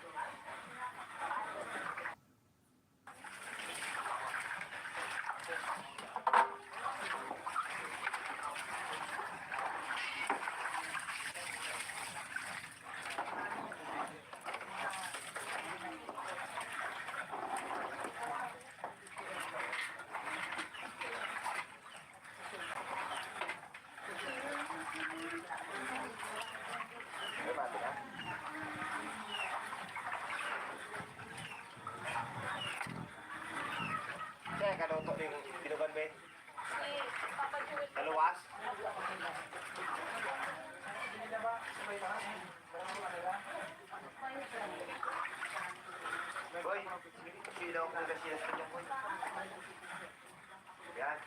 May bago na. Kaya kaluto ning dinugan be. Si Papa Jewel. Naluwas. Boy, sino ko na sila sa kanya, boy. Yan.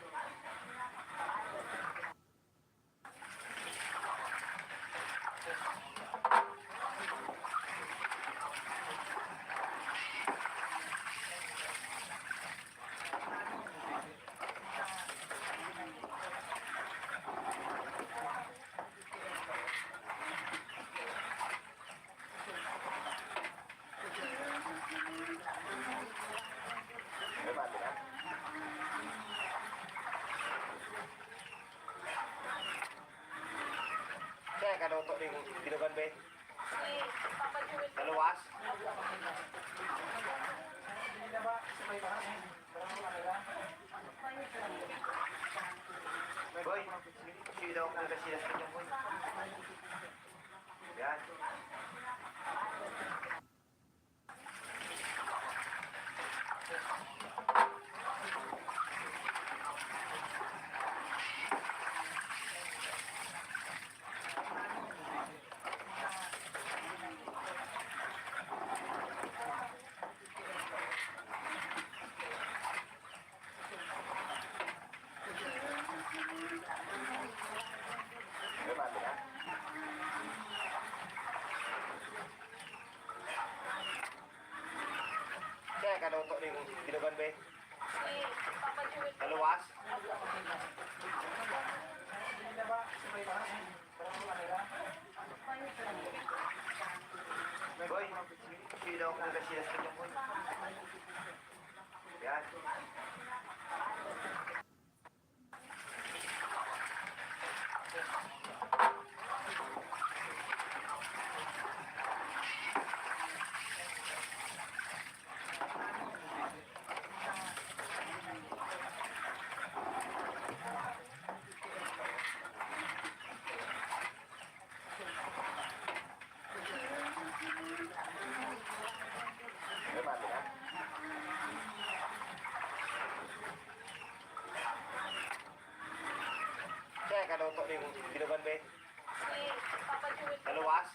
May bago na. Kaya kaluto ning dinugan be. Si Papa Jewel. Naluwas. Boy, sino ko na sila sa kanya, boy. Yan. Silaw kung kasilas ka dyan, boy. Yan. May mati na. Kaya kaluto yung binugan, be. Si Papa Jewel. Naluwas.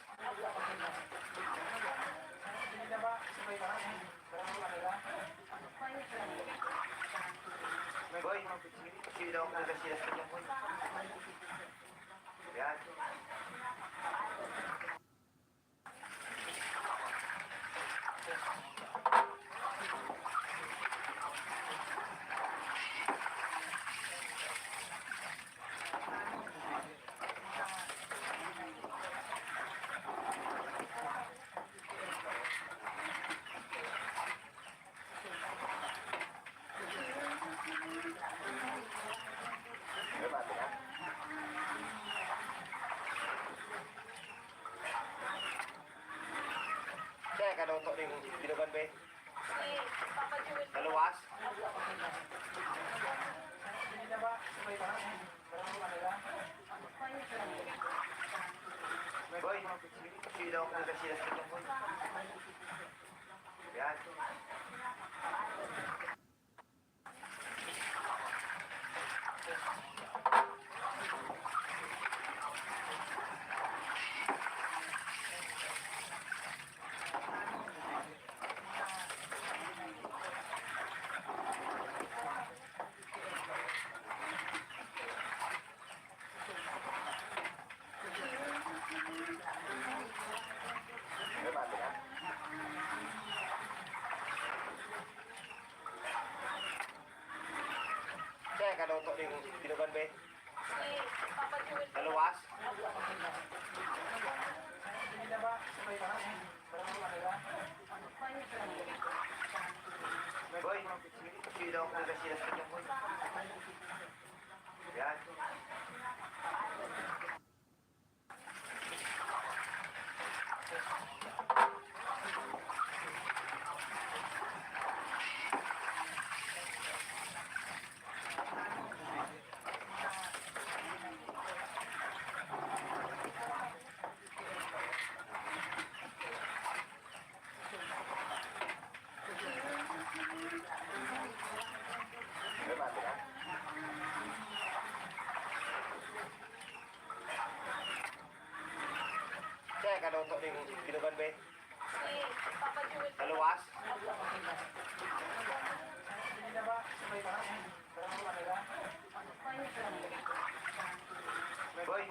Boy, silaw kung kasilas ka dyan, boy. Yan. May mati na. Kaya kaluto yung binugan, be. Si Papa Jewel. Naluwas. Boy, silaw kung kasilas ka dyan, boy. Yan. May mati na. Kaya kaluto yung binugan, be. Si Papa Jewel. Naluwas. Boy, silaw kung kasilas ka dyan, boy. Yan. May mati na. Kaya kaluto yung binugan, be. Si Papa Jewel. Naluwas. Boy,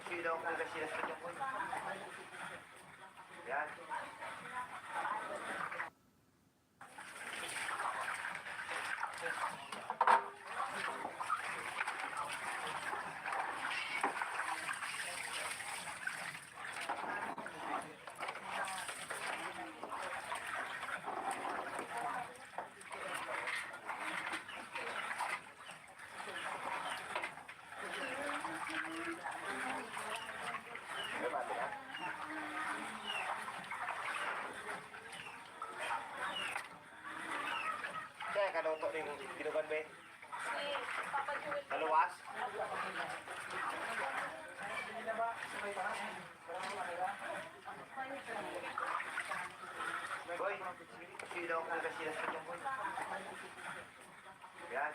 silaw kung kasilas ka dyan, boy. Yan. May mati na. Kaya kaluto yung binugan, be. Si Papa Jewel. Naluwas. Boy, silaw kung kasilas ka dyan, boy. Yan.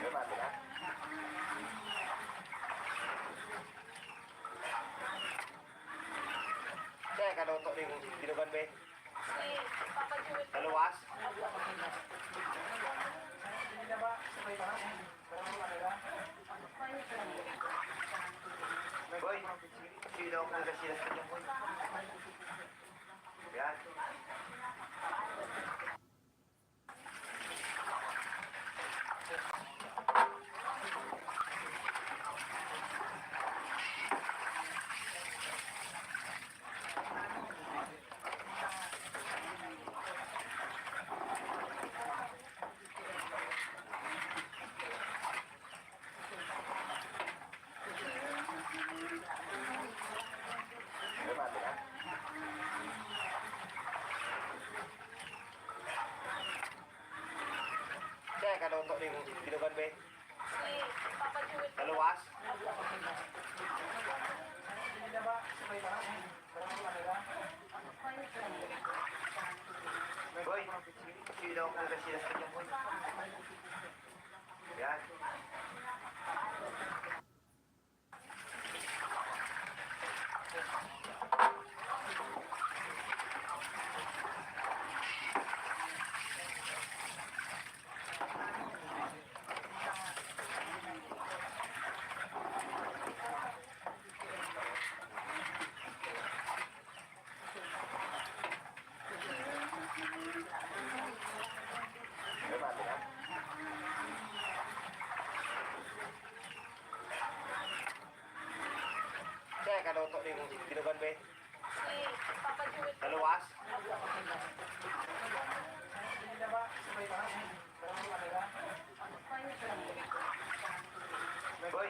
May mati na. Kaya kaluto yung binugan, be. Si Papa Jewel. Naluwas? Boy, sino ako nagkasilas ka dyan, boy? Yan. May mati na? Kaya kaluto ni Binugan, be? Si Papa Jewel. Naluwas? Boy, sino ako nagkasilas ka dyan, boy? Yan. May mati na? Kaya kaluto ni Binugan, be? Si Papa Jewel. Naluwas? Boy,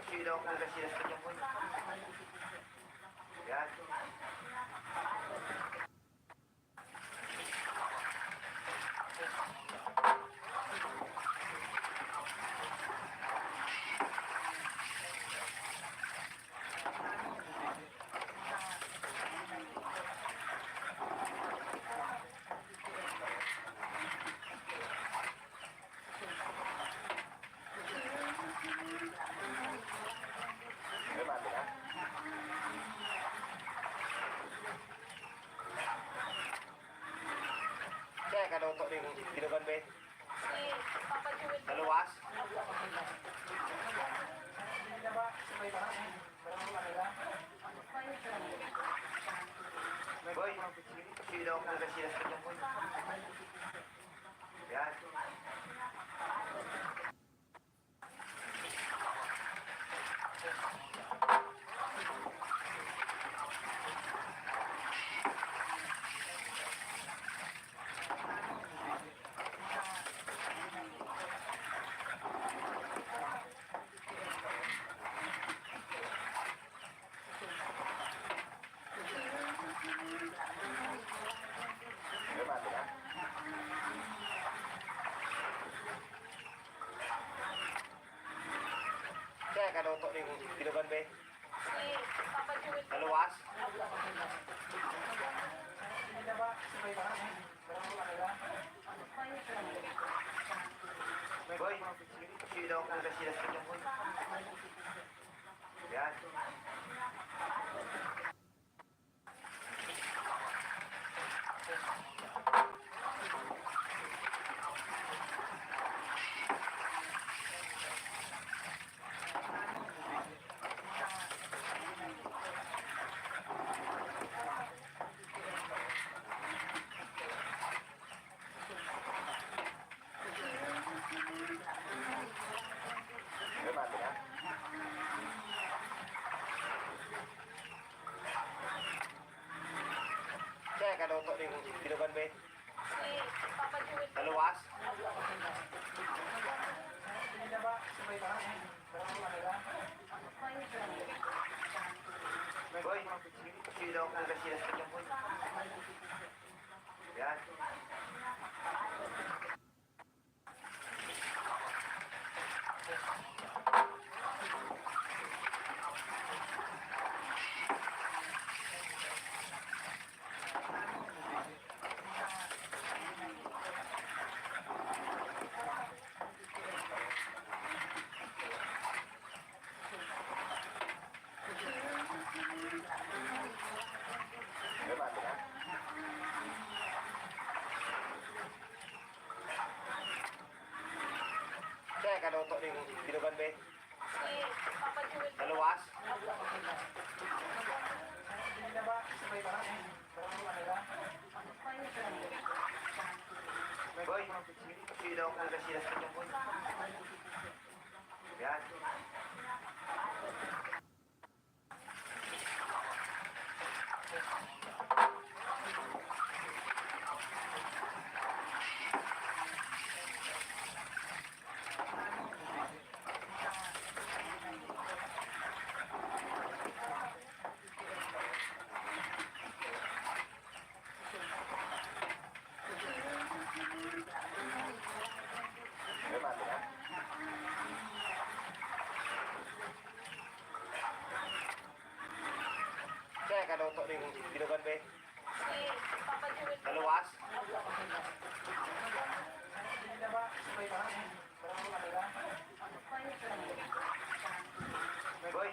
sino ako nagkasilas ka dyan, boy? Yan. May mati na? Kaya kaluto ni Binugan, be? Si Papa Jewel. Naluwas? Boy, sino ako nagkasilas ka dyan, boy? Yan. May mati na? Kaya kaluto ni Binugan, be? Si Papa Jewel. Naluwas? Boy, sino ako nagkasilas ka dyan, boy? Yan. May mati na? Kaya kaluto ni Binugan, be? Si Papa Jewel. Naluwas? Boy, sino ako nagkasilas ka dyan, boy? Yan. May mati na? Ilaw ko kasi nasa kanyang boy. Yan. May mati na. Kaya kaluto rin binugan be. Si Papa Jewel. Naluwas. Boy,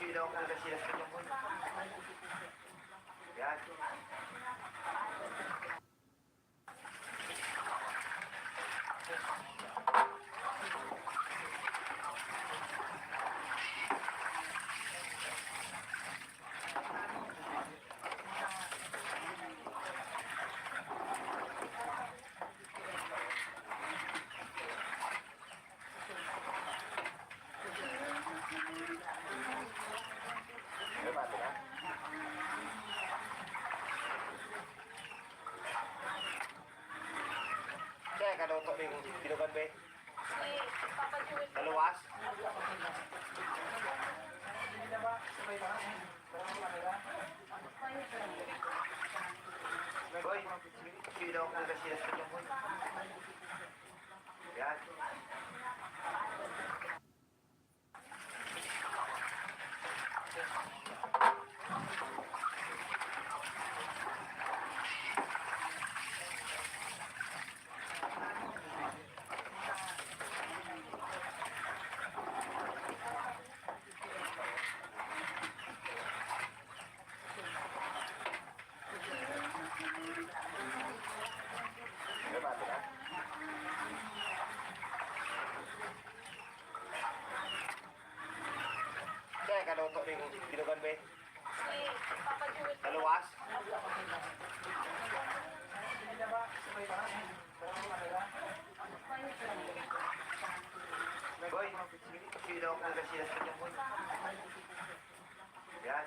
ilaw ko kasi nasa kanyang boy. Yan. May mati na. Kaya kaluto rin binugan be. Si Papa Jewel. Naluwas. Boy, ilaw ko kasi nasa kanyang boy. Yan. May mati na. Kaya kaluto rin binugan be. Si Papa Jewel. Naluwas. Boy, ilaw ko kasi nasa kanyang boy. Yan.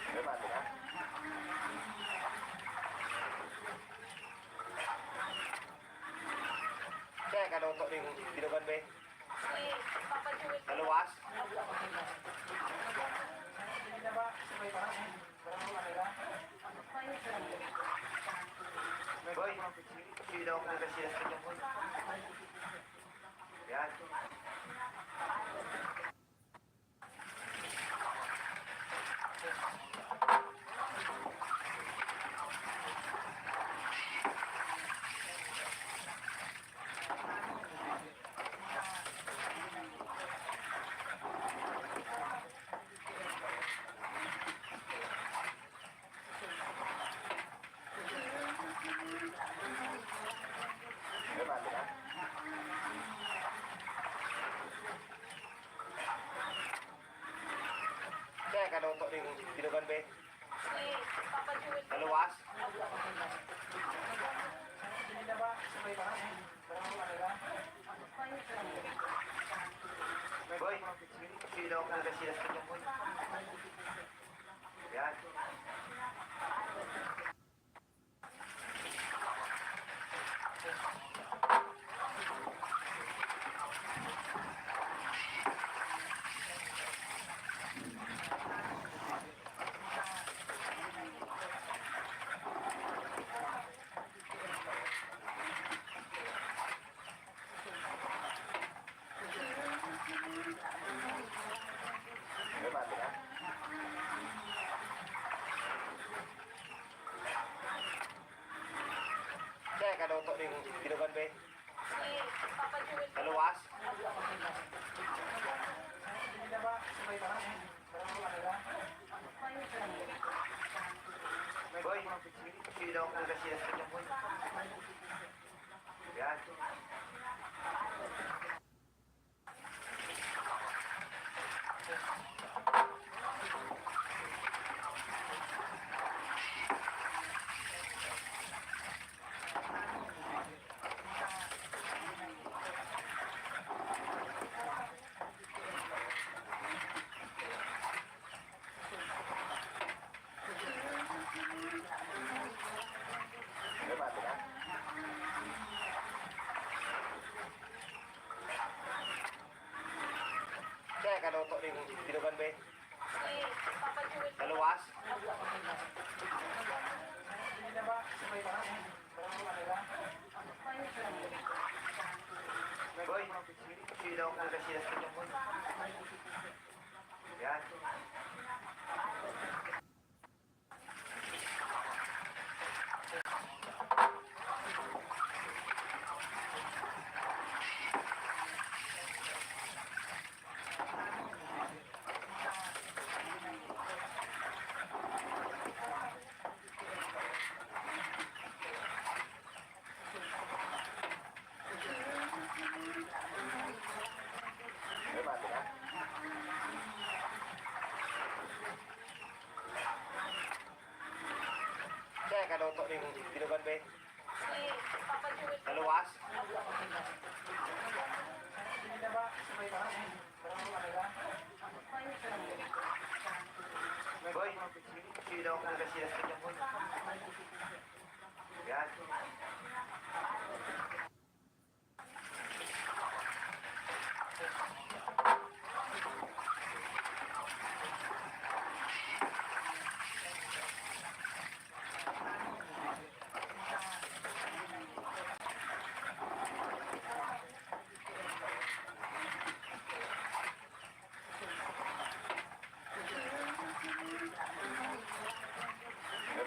May mati na. Kaya kaluto rin binugan be. Si Papa Jewel. Naluwas. Boy, ilaw ko kasi nasa kanyang boy. Yan. May mati na. Kaya kaluto rin binugan be. Si Papa Jewel. Naluwas. Boy, ilaw ko kasi nasa kanyang boy. Yan. May mati na. Kaya kaluto rin binugan be. Si Papa Jewel. Sa luwas. Boy, sino ang nagasilas ka dyan, boy? Yan. Mati na. Kaya kaluto rin tinugan, be? Si Papa Jewel. Sa luwas. Boy, sino ang nagasilas ka dyan, boy? Yan. Mati na. Kaya kaluto rin tinugan, be? Si Papa Jewel. Sa luwas. Boy, sino ang nagasilas ka dyan, boy? Yan.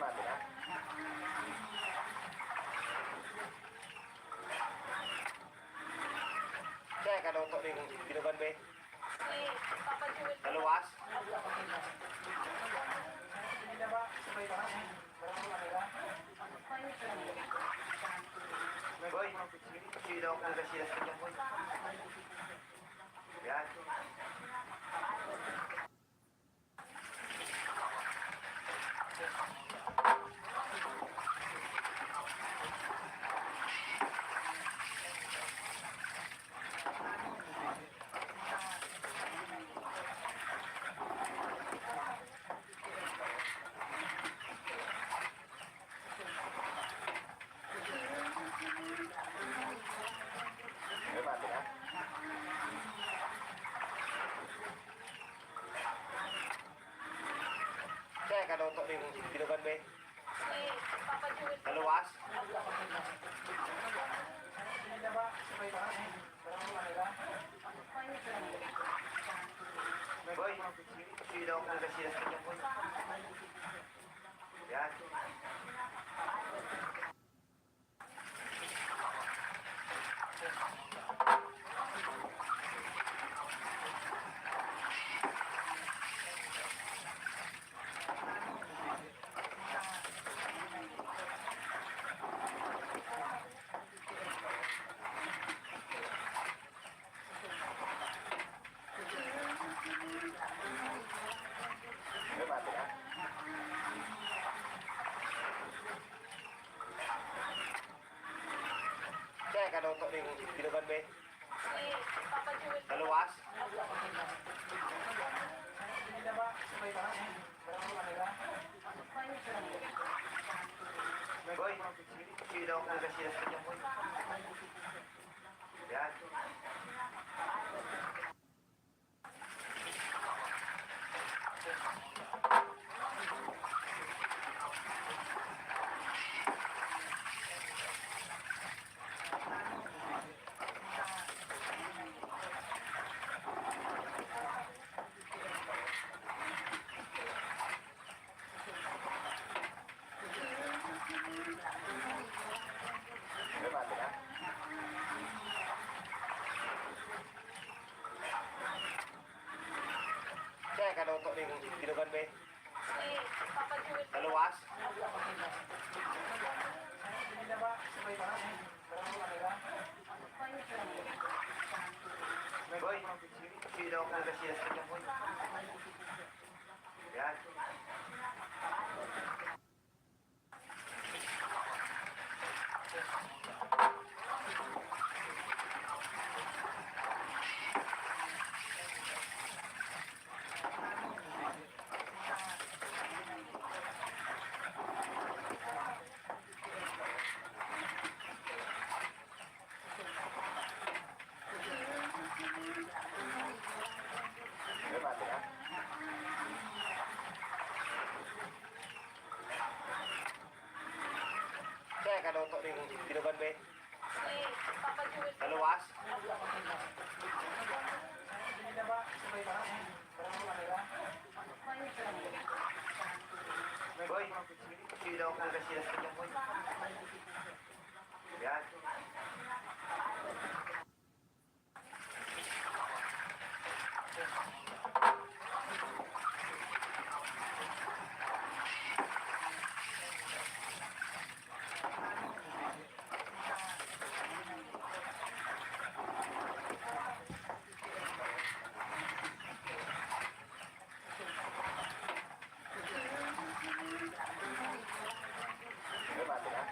Mati na. Kaya kaluto rin tinugan, be? Si Papa Jewel. Sa luwas. Boy, sino ang nagasilas ka dyan, boy? Yan. Mati na. Kaya kaluto rin tinugan, be? Si Papa Jewel. Sa luwas. Boy, sino ang nagasilas ka dyan, boy? Yan. Mati na. Kaya kaluto rin tinugan, be? Si Papa Jewel. Sa luwas. Boy, sino ang nagasilas ka dyan, boy? Yan. Mati na. Maluwas? Boy, sino ako nagkasilas ka dyan, boy? Yan. May bati ka? Kaya ka daw ito rin tinugan, be? Si Papa Jewel. Maluwas? Boy, sino ako nagkasilas ka dyan, boy? Yan. May bati ka?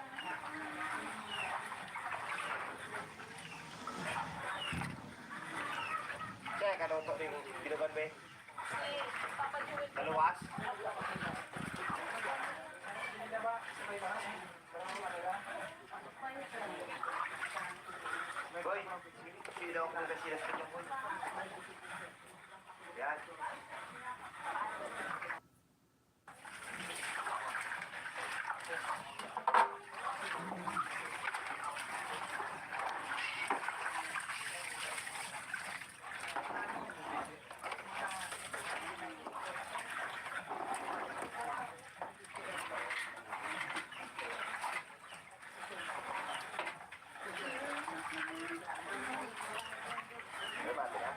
Kaya ka daw ito rin tinugan, be? Si Papa Jewel. Maluwas? Boy, sino ako nagkasilas ka dyan, boy? Yan. May bati ka?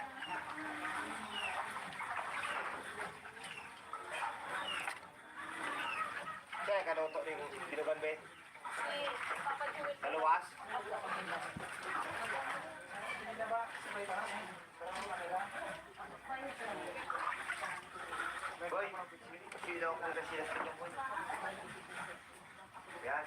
Kaya ka daw ito rin tinugan, be? Si Papa Jewel. Maluwas? Boy, sino ako nagkasilas ka dyan, boy? Yan.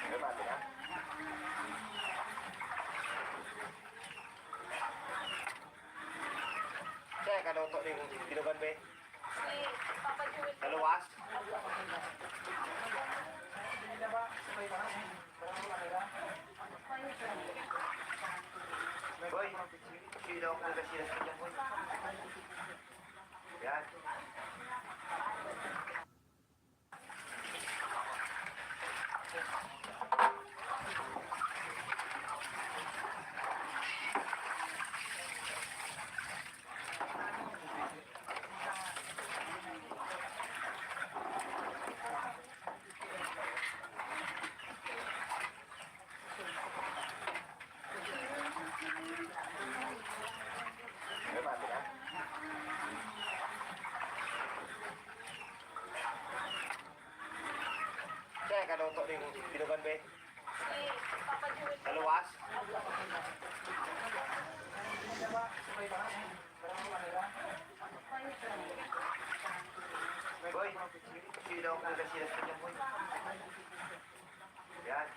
May bati ka? Kaya ka daw ito rin tinugan, be? Si Papa Jewel. Maluwas? Boy, sino ako nagkasilas ka dyan, boy? Yan. May bati ka? Kaya ka daw ito rin tinugan, be? Si Papa Jewel. Maluwas? Boy, sino ako nagkasilas ka dyan, boy? Yan.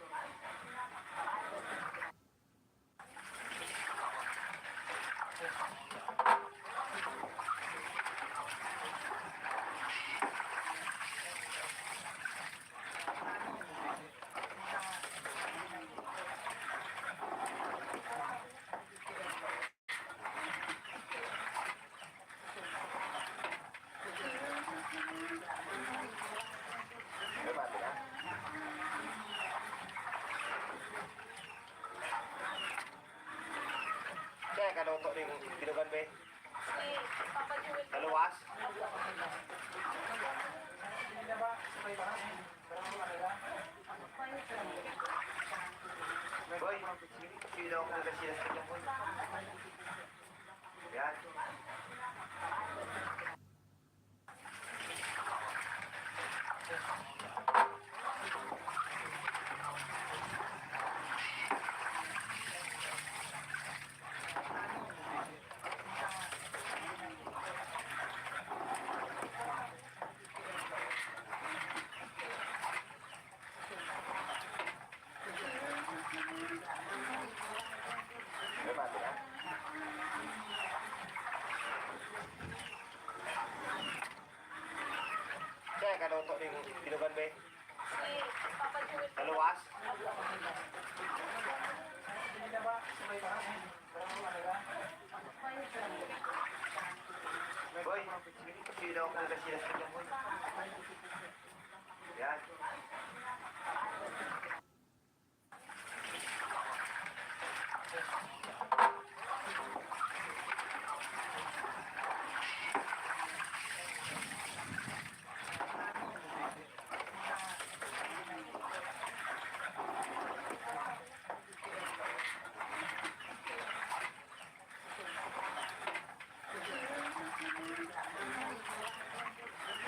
May bati kaluto ning binugan be. Si Papa Jewel. Naluwas. Boy, sino ko na sila sa kanya boy. Yan. May mati na. Kaya kaluto ning binugan be. Si Papa Jewel. Naluwas. Boy, sino ko na sila sa kanya boy. Yan.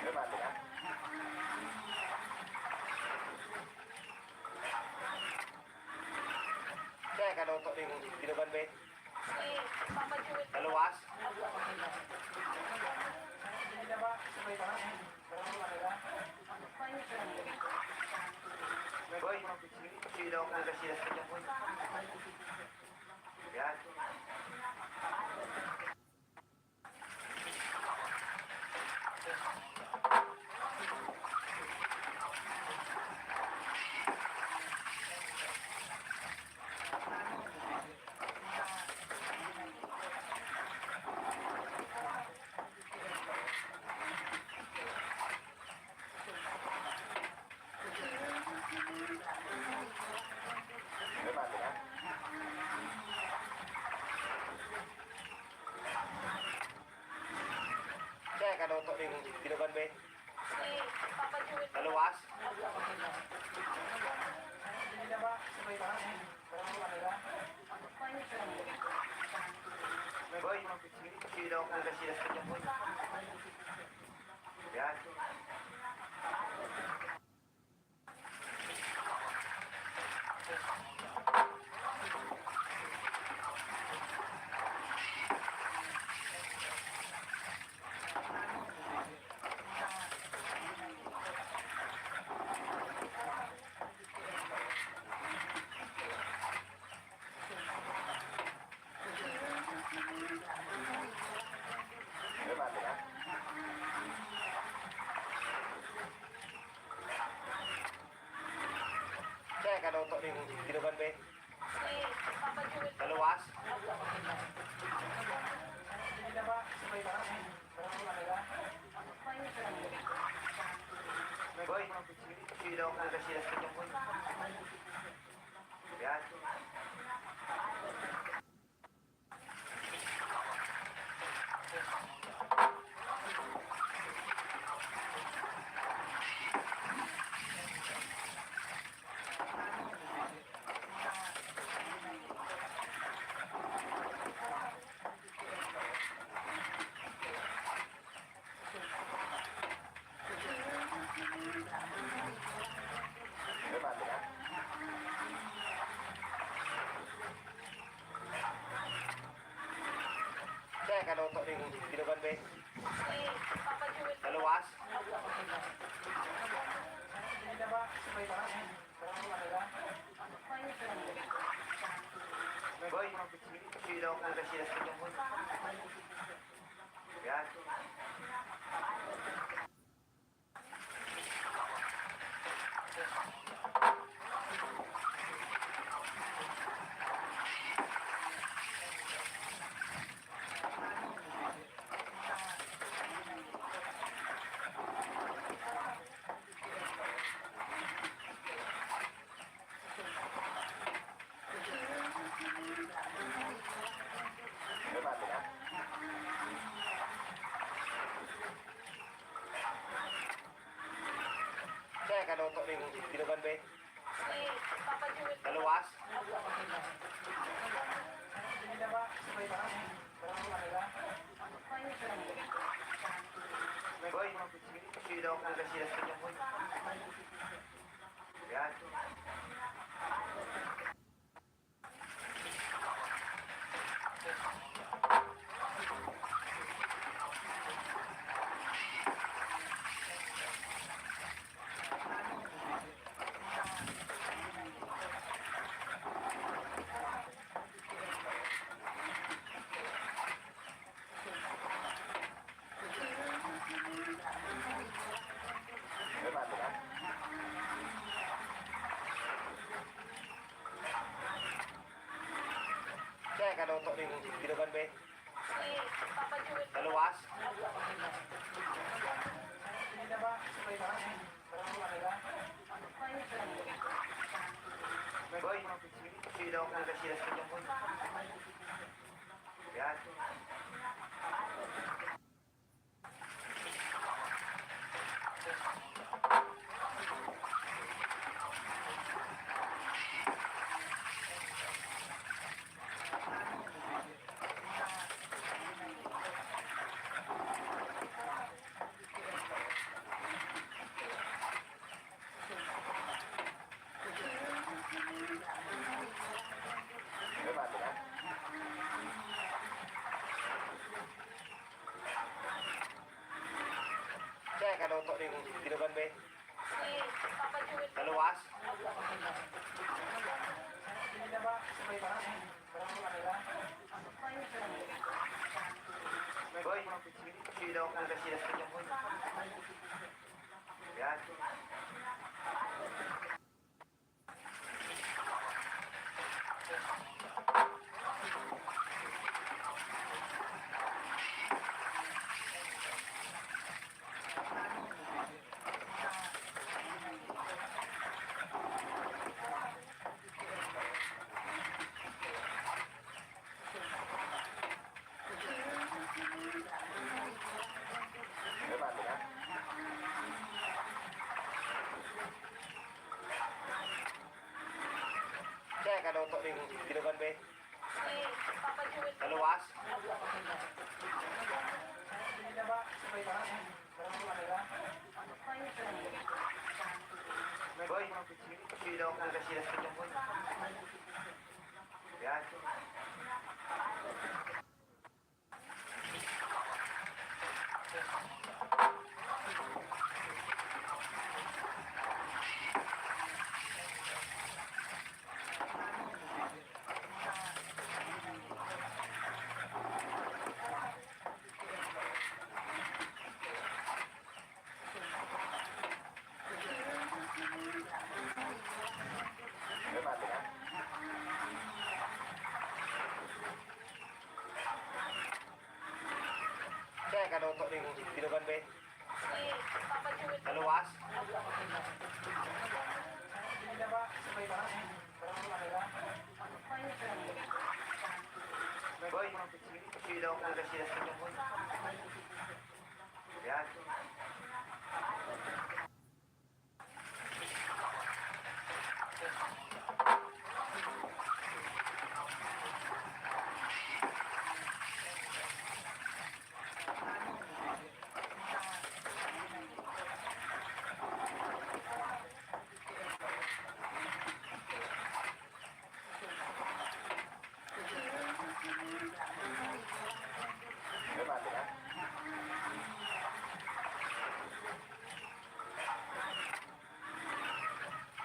May mati na. Kaya kaluto ning binugan be. Si Papa Jewel. Naluwas. Boy, sino ko na sila sa kanya boy. Yan. May mati na. Kaya kaluto ning binugan be. Si Papa Jewel. Naluwas. Boy, sino ko na sila sa kanya boy. Yan. May mati na. Kaya kaluto ning binugan be. Si Papa Jewel. Naluwas. Boy, sino ko na sila sa kanya boy. Yan. May mati na. Kaya kaluto ning binugan be. Si Papa Jewel. Naluwas. Boy, sino ko na sila sa kanya boy. Yan. ring binugan be? Si Papa Joel. Naluwas? Boy, sino kung nasilas ka niya, boy? Yan. May bato na? Kaya kaloto ring binugan be? Si Papa Joel. Naluwas? Boy, sino kung nasilas ka niya, boy? Yan. May bato na? Kaya kaloto ring binugan be? Si Papa Joel. Naluwas? Boy, sino kung nasilas ka niya, boy? Yan. May bato na? Kaya kaloto ring binugan be? Si Papa Joel. Naluwas? Boy, sino kung nasilas ka niya, boy? Yan. May bato na? Kaya kaloto ring binugan be? Si Papa Joel. Naluwas? Boy, sino kung nasilas ka niya, boy? Yan. May bato na?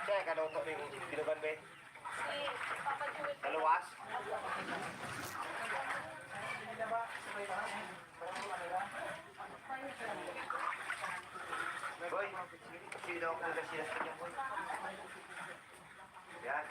Kaya kaloto ring binugan be? Si Papa Joel. Naluwas? Boy, sino kung nasilas ka niya, boy? Yan.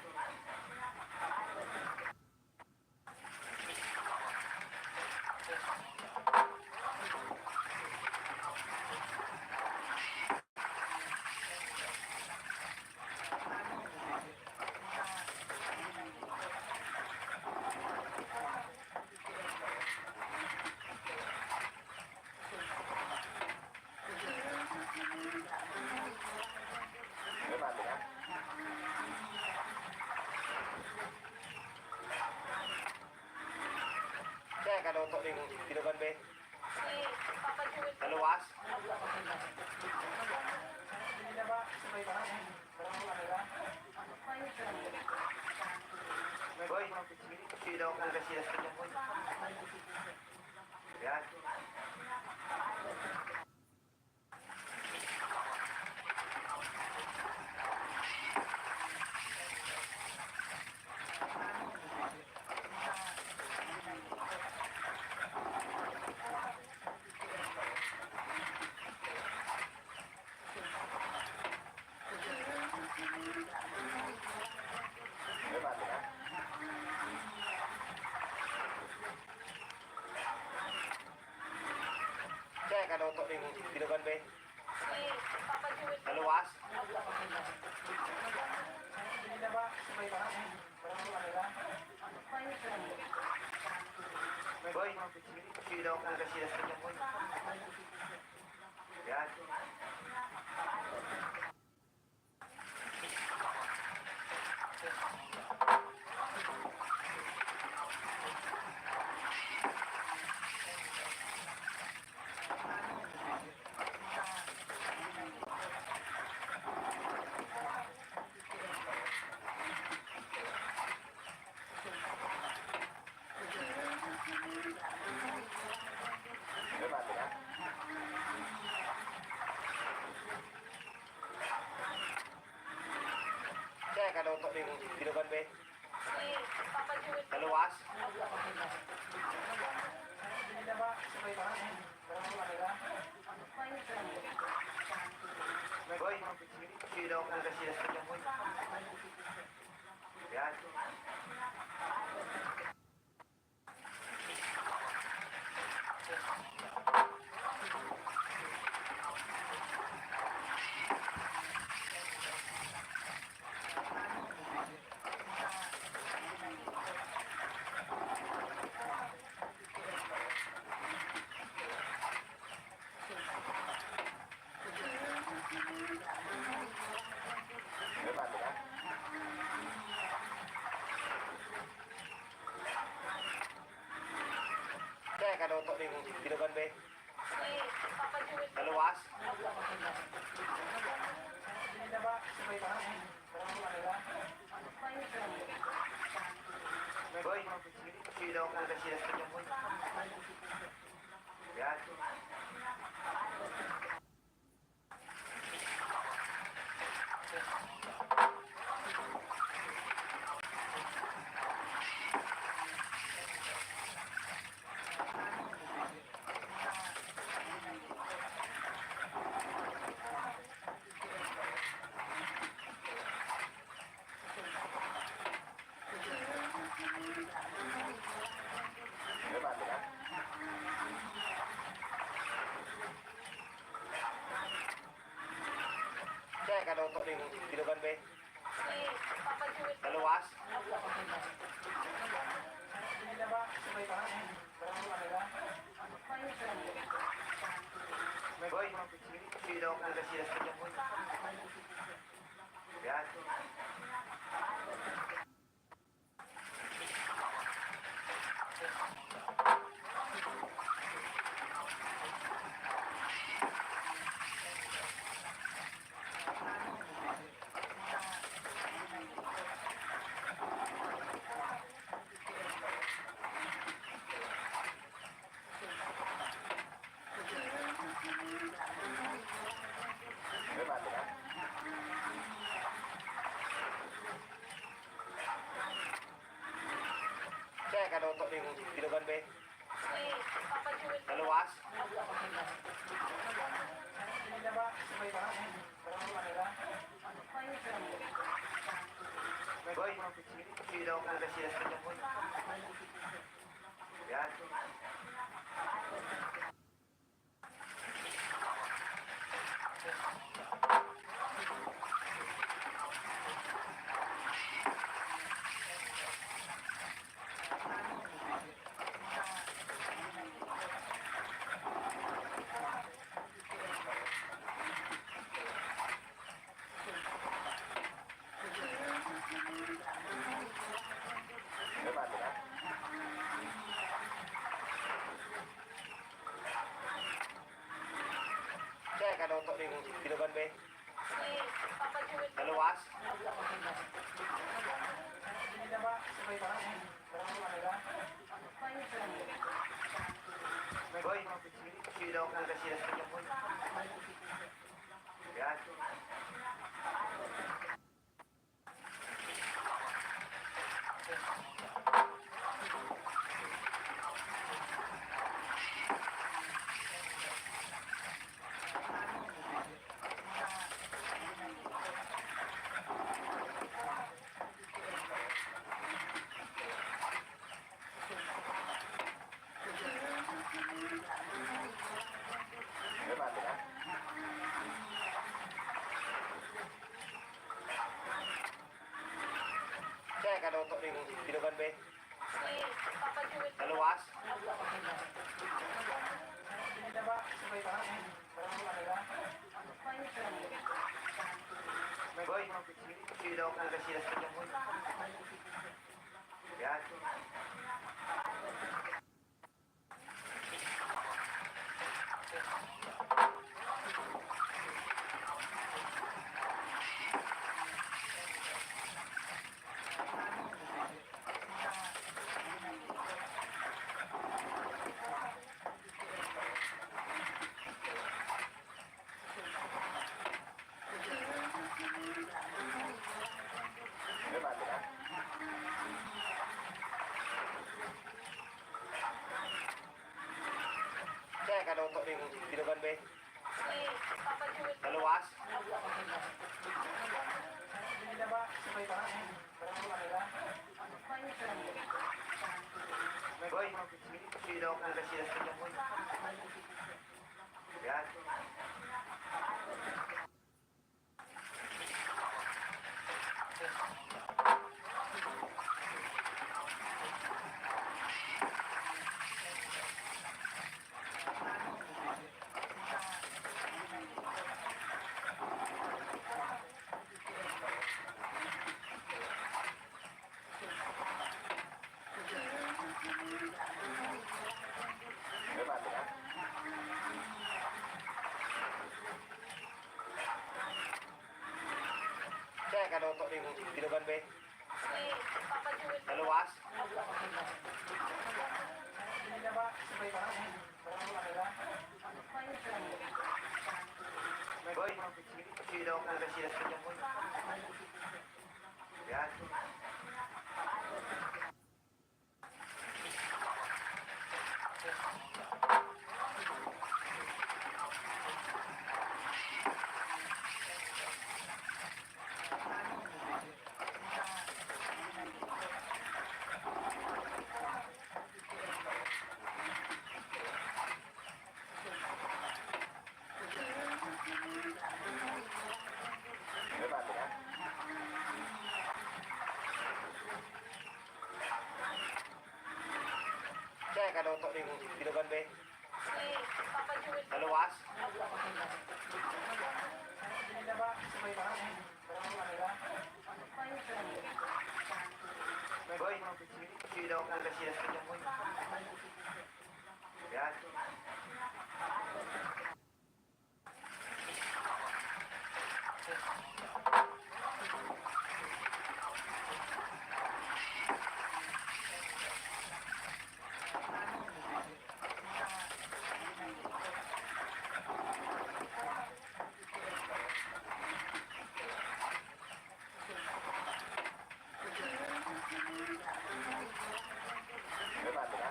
kaluto ning tinugan be. Si Papa Jewel. Naluwas. Boy, sino ako nila siesta niya, boy? Yan. May mati na. Kaya kaluto ning tinugan be. Si Papa Jewel. Naluwas. Boy, sino ako nila siesta niya, boy? Yan. May mati na. Kaya kaluto ning tinugan be. Si Papa Jewel. Naluwas. Boy, sino ako nila siesta niya, boy? Yan. May mati na. Kaya kaluto ning tinugan be. Si Papa Jewel. Naluwas. Boy, sino ako nila siesta niya, boy? Yan. May mati na. Kaya kaluto ning tinugan be. Si Papa Jewel. Naluwas. Boy, sino ako nila siesta niya, boy? Yan. May mati na. Kaya kaluto ning tinugan be. Si Papa Jewel. Naluwas. Boy, sino ako nila siesta niya, boy? Yan. May mati na. kaluto ng pinugan be. Uy, papajuit kita. Naluwas. Boy, sino ako ng kasilas ka dyan, boy? Yan. May mati na. Kaya kaluto ng pinugan be. Uy, papajuit kita. Naluwas. Boy, sino ako ng kasilas ka dyan, boy? Yan. May mati na. Kaya kaluto ng pinugan be. Uy, papajuit kita. Naluwas. Boy, sino ako ng kasilas ka dyan, boy? Yan. May mati na. Kaya kaluto ng pinugan be. Uy, papajuit kita. Naluwas. Boy, sino ako ng kasilas ka dyan, boy? Yan. May mati na. Kaya kaluto ng pinugan be. Uy, papajuit kita. Naluwas. Boy, sino ako ng kasilas ka dyan, boy? Yan. May mati na.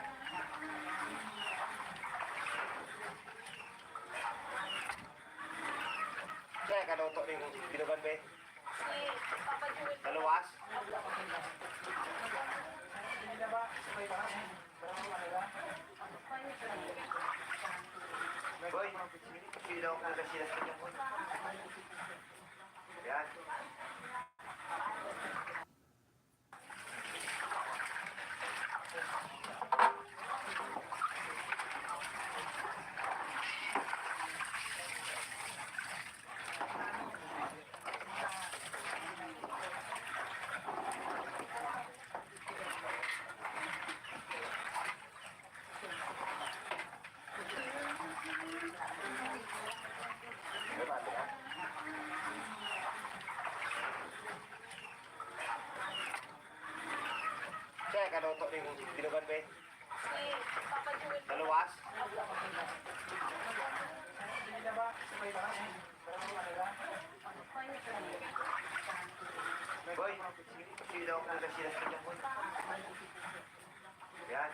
Kaya kaluto ng pinugan be. Uy, papajuit kita. Naluwas. Boy, sino ako ng kasilas ka dyan, boy? Yan. kaluto ng binugan be. Si Papa Joel. Naluwas. Boy, sino daw kung sila sa kanya, boy? Yan.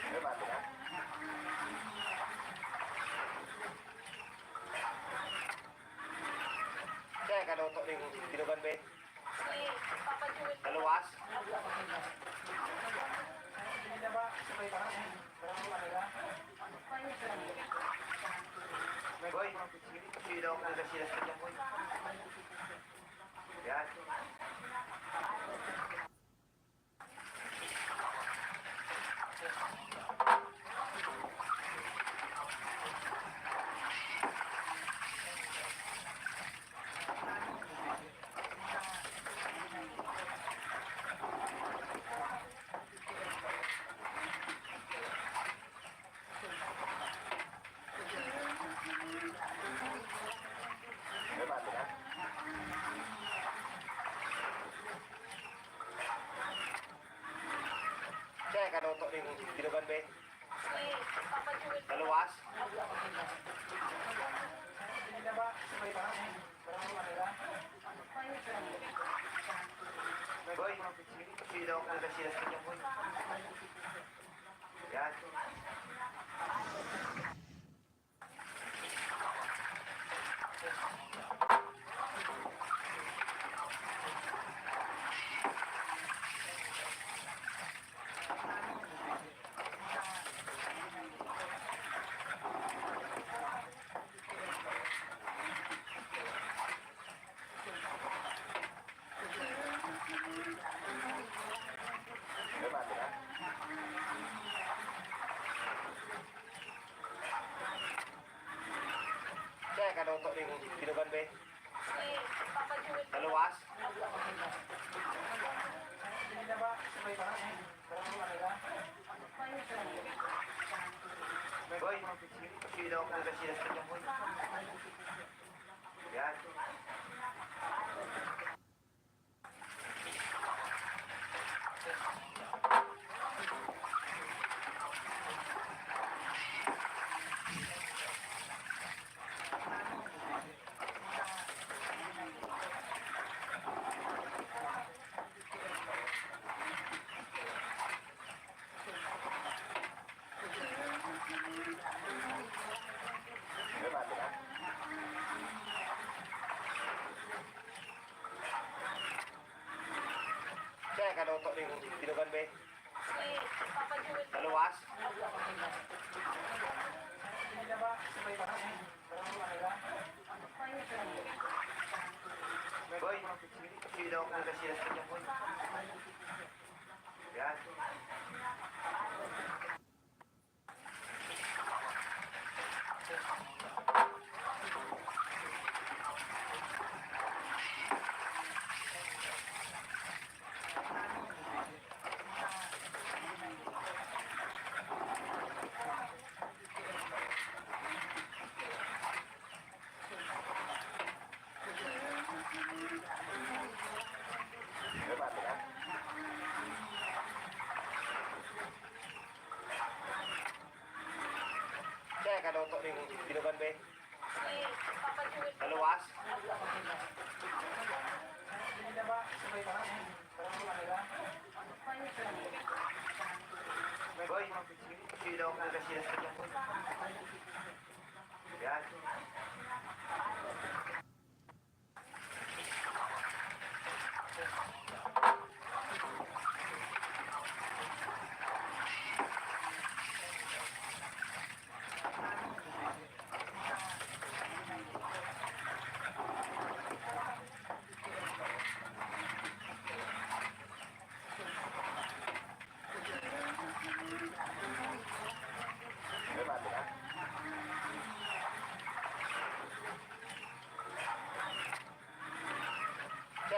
May bato na. Kaya kaluto ng binugan be. Si Papa Joel. Naluwas. Boy, sino daw kung sila sa kanya, boy? Yan. May bato na. Kaya kaluto ng binugan be. Si Papa Joel. Naluwas. Boy, sino daw kung sila sa kanya, boy? Yan. May bato na. Kaya kaluto ng binugan be. Si Papa Joel. Naluwas. Boy, sino daw kung sila sa kanya, boy? Yan. May bato na. Kaya kaluto ng binugan be. Si Papa Joel. Naluwas. Boy, sino daw kung sila sa kanya, boy? Yan. May bato na. Kaya kaluto ng binugan be. Si Papa Joel. Naluwas. Boy, sino daw kung sila sa kanya, boy? Yan.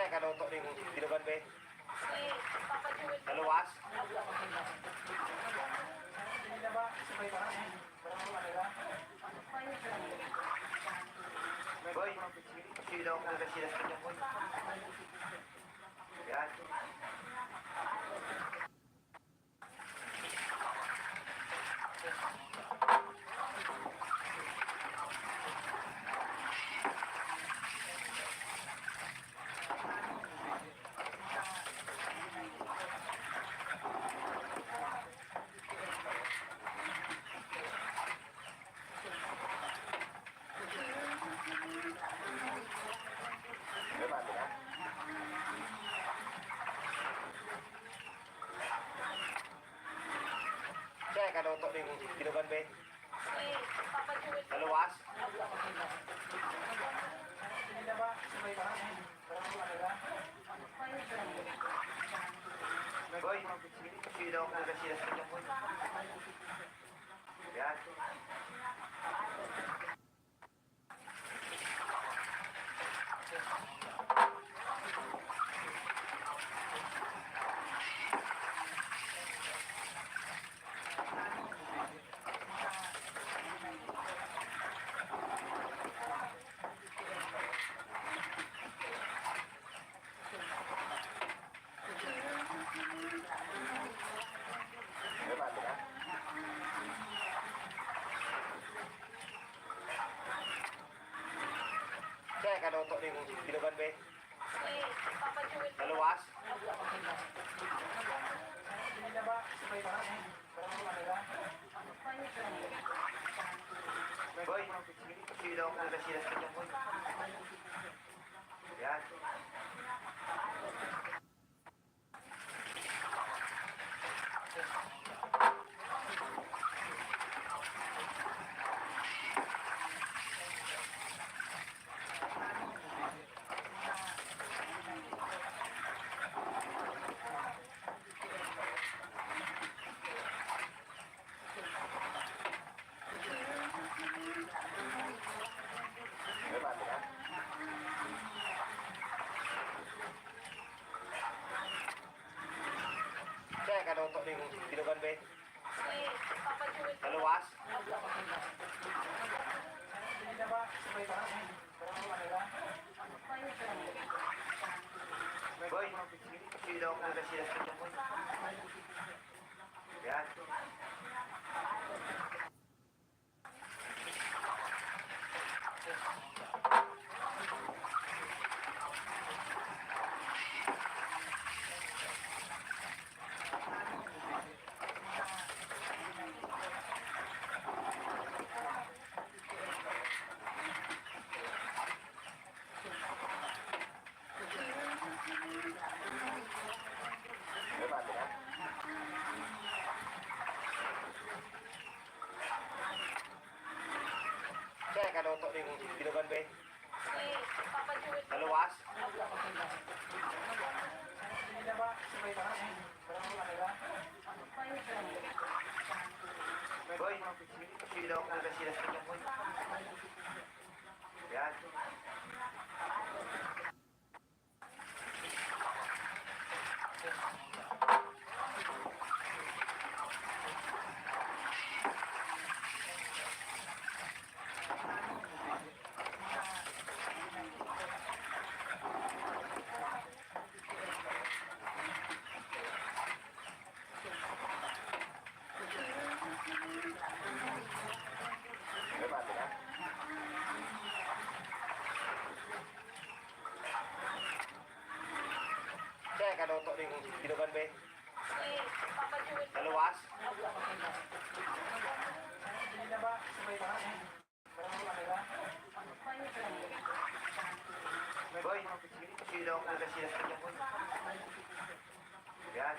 Teka, luto rin dinugan be. Si Papa Jewel. Naluwas? Boy, sino ang mga sila sa kanya, boy? Yan. Diba, diba? Teka, luto rin dinugan be. Si Papa Jewel. Naluwas? Boy, sino ang mga sila sa kanya, boy? Yan. Diba, diba? Teka, luto rin dinugan be. Si Papa Jewel. Naluwas? Boy, sino ang mga sila sa kanya, boy? Yan. Diba, diba? Teka, luto rin dinugan be. Si Papa Jewel. Naluwas? Boy, sino ang mga sila sa kanya, boy? Yan. Diba, diba? Teka, luto rin dinugan be. Si Papa Jewel. Naluwas? Boy, sino ang mga sila sa kanya, boy? Yan. Diba, diba? Teka, luto rin dinugan be. Si Papa Jewel. Naluwas? Boy, sino ang mga sila sa kanya, boy? Yan.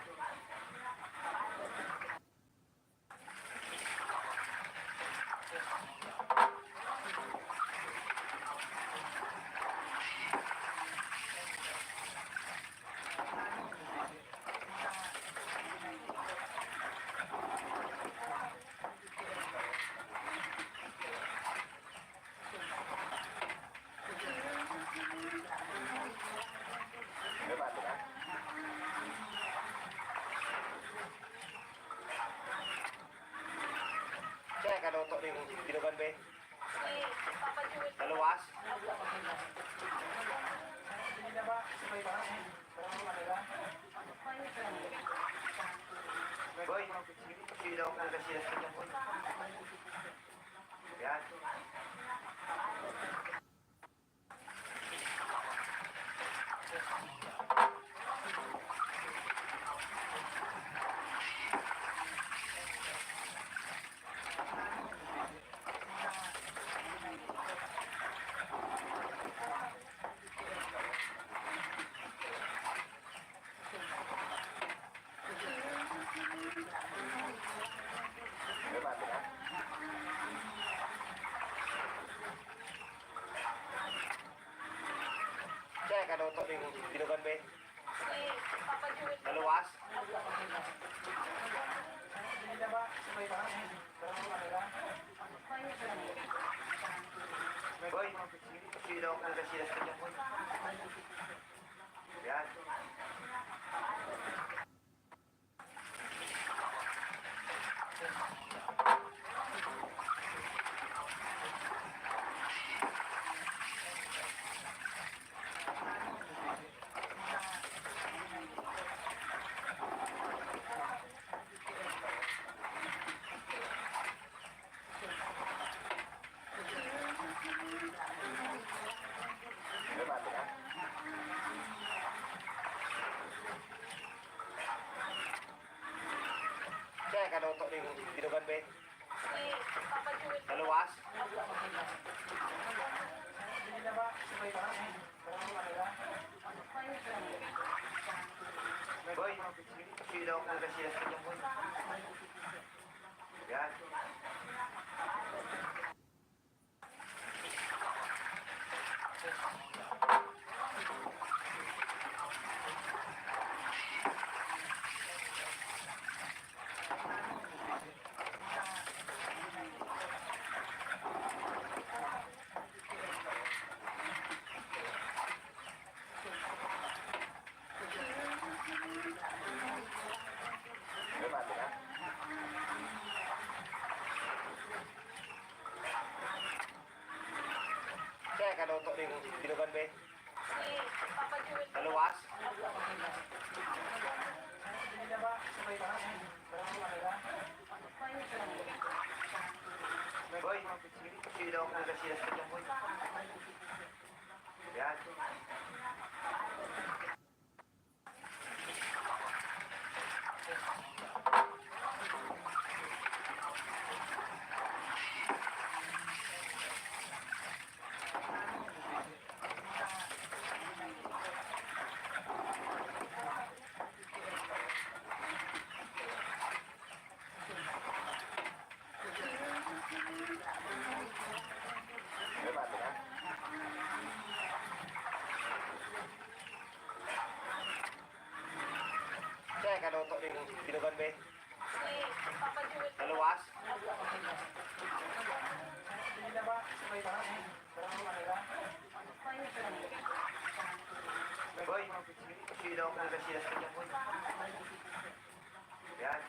yung tinugan, be? Si Papa Jewel. Naluwas? Boy, sino ako ng kasilas ka dyan, boy? Yan. May bati na? Siya, kanuto yung tinugan, be? Si Papa Jewel. Naluwas? Boy, sino ako ng kasilas ka dyan, boy? Yan. May bati na? Siya, kanuto yung tinugan, be? Si Papa Jewel. Naluwas? Boy, sino ako ng kasilas ka dyan, boy? Yan. May bati na? Siya, kanuto yung tinugan, be? Si Papa Jewel. Naluwas? Boy, sino ako ng kasilas ka dyan, boy? Yan. May bati na? Siya, kanuto yung tinugan, be? Si Papa Jewel. Naluwas? Boy, sino ako ng kasilas ka dyan, boy? Yan.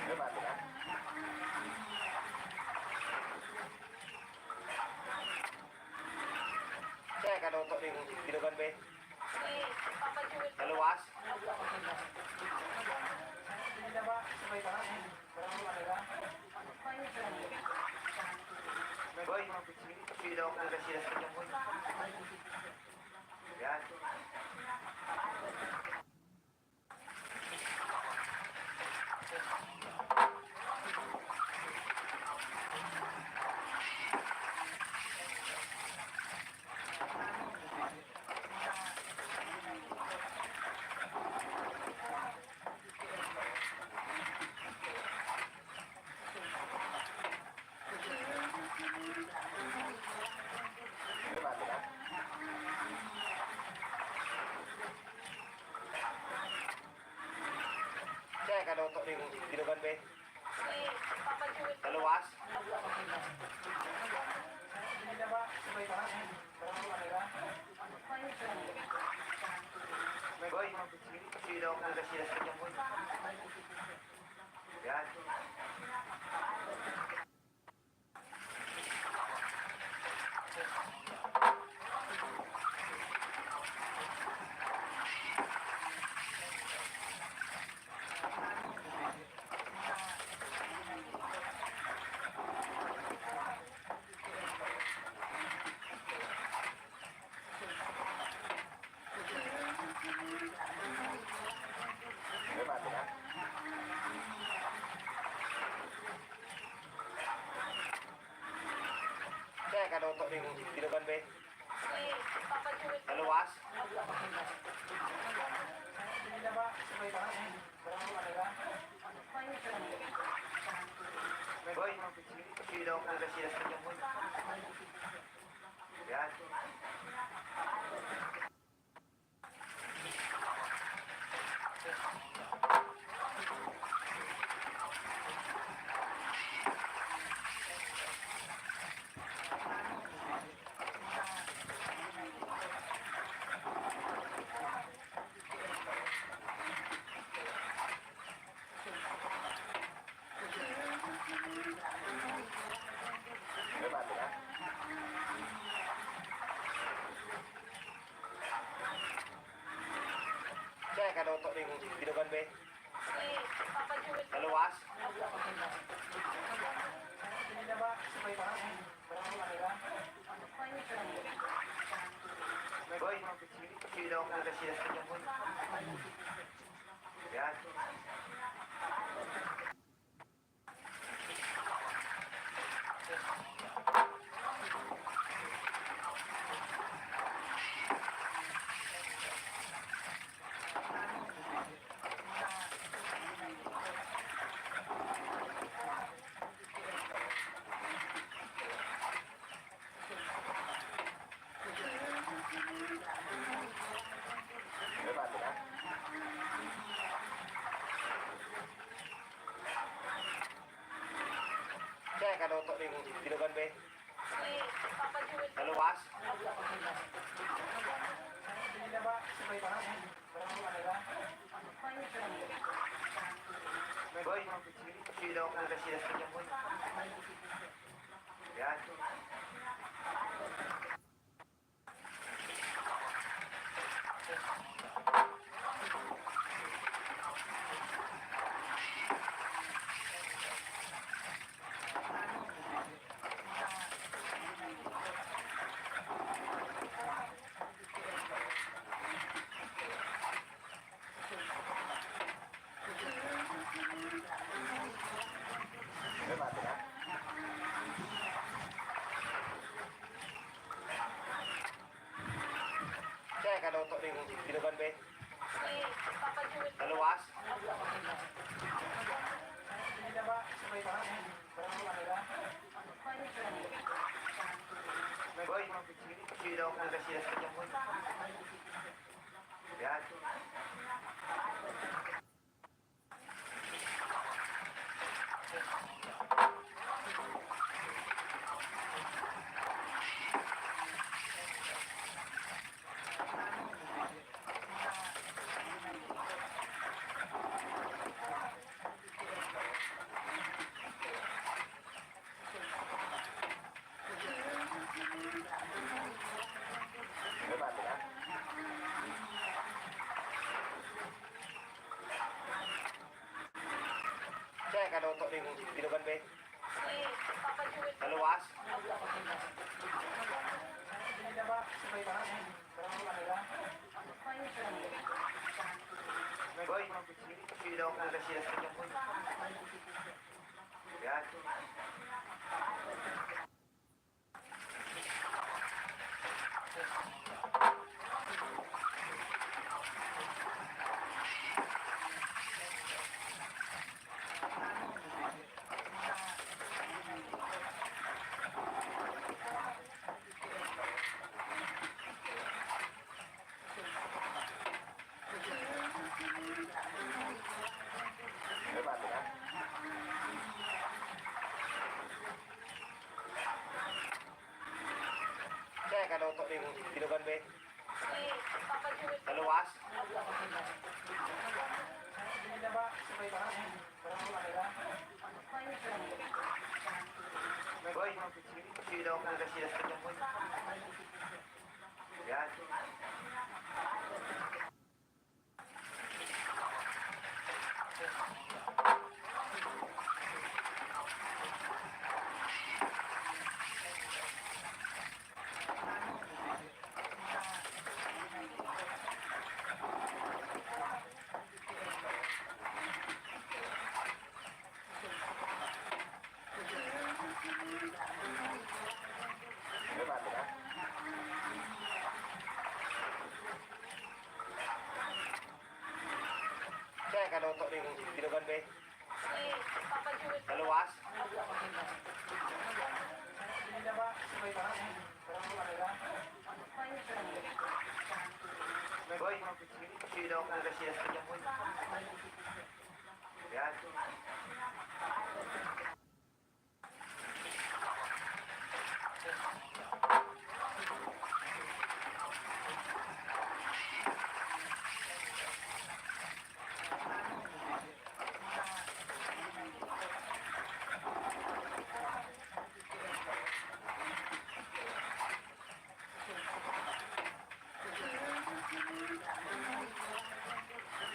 May bati na? Siya, kanuto yung tinugan, be? Si Papa Jewel. Naluwas? Boy, sino ako ng kasilas ka dyan, boy? Yan. May bati kaloto ning dinugan be. Si Papa Jewel. Taluwas. Boy, sino ako nila sila sa kanya boy? Yan. May mati na. Kaya kaloto ning dinugan be. Si Papa Jewel. Taluwas. Boy, sino ako nila sila sa kanya boy? Yan. May mati na. Kaya kaloto ning dinugan be. Si Papa Jewel. Taluwas. Boy, sino ako nila sila sa kanya boy? Yan. May mati na. Kaya kaloto ning dinugan be. Si Papa Jewel. Taluwas. Boy, sino ako nila sila sa kanya boy? Yan. May mati na. Kaya kaloto ning dinugan be. Si Papa Jewel. Taluwas. Boy, sino ako nila sila sa kanya boy? Yan. May mati na. Kaya kaloto ning dinugan be. Si Papa Jewel. Taluwas. Boy, sino ako nila sila sa kanya boy? Yan. Boy, silaw ko na siya sa kanya, boy. Yan. May bata na? Kaya kaluto rin binugan, be? Si Papa Jewel. Naluwas? Boy, silaw ko na siya sa kanya, boy. Yan.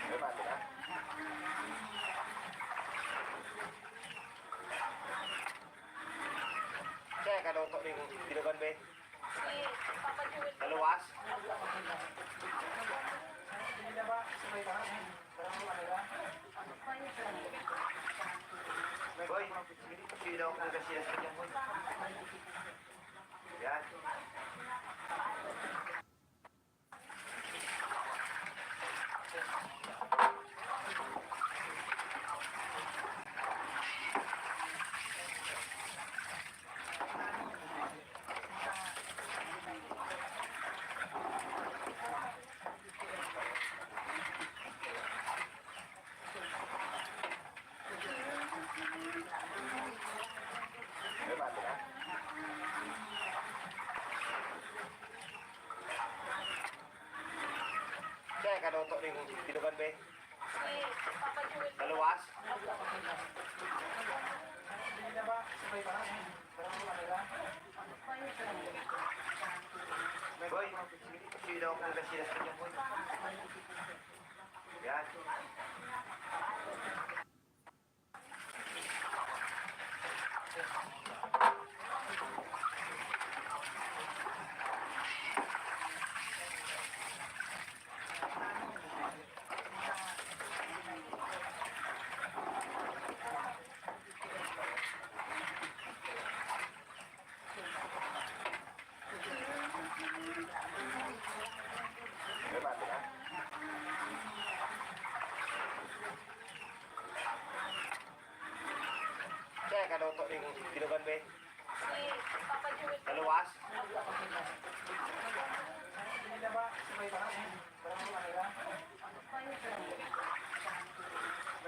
May bata na? Kaya kaluto rin binugan, be? Si Papa Jewel. Naluwas? Boy, silaw ko na siya sa kanya, boy. Yan. May bata na? Kaya kaluto rin binugan, be? Si Papa Jewel. Naluwas? Boy, silaw ko na siya sa kanya, boy. Yan. May bata na? Kaya kaluto rin binugan, be? Si Papa Jewel. Naluwas?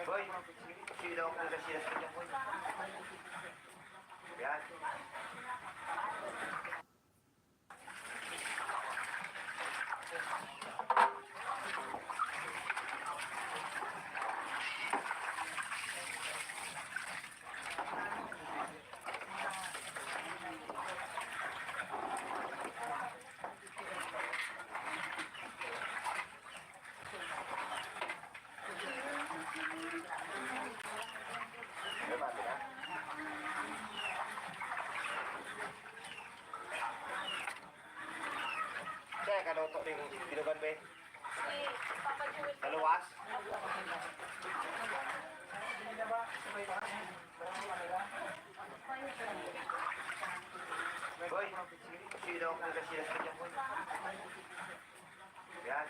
Boy, silaw ko na siya sa kanya, boy. Yan. May bata na? Kaya kaluto rin binugan, be? Si Papa Jewel. Naluwas? Boy, silaw ko na siya sa kanya, boy. Yan.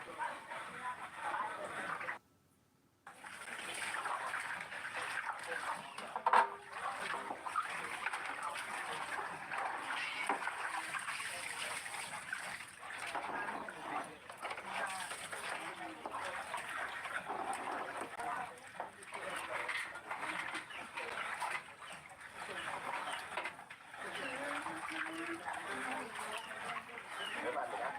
May bata na?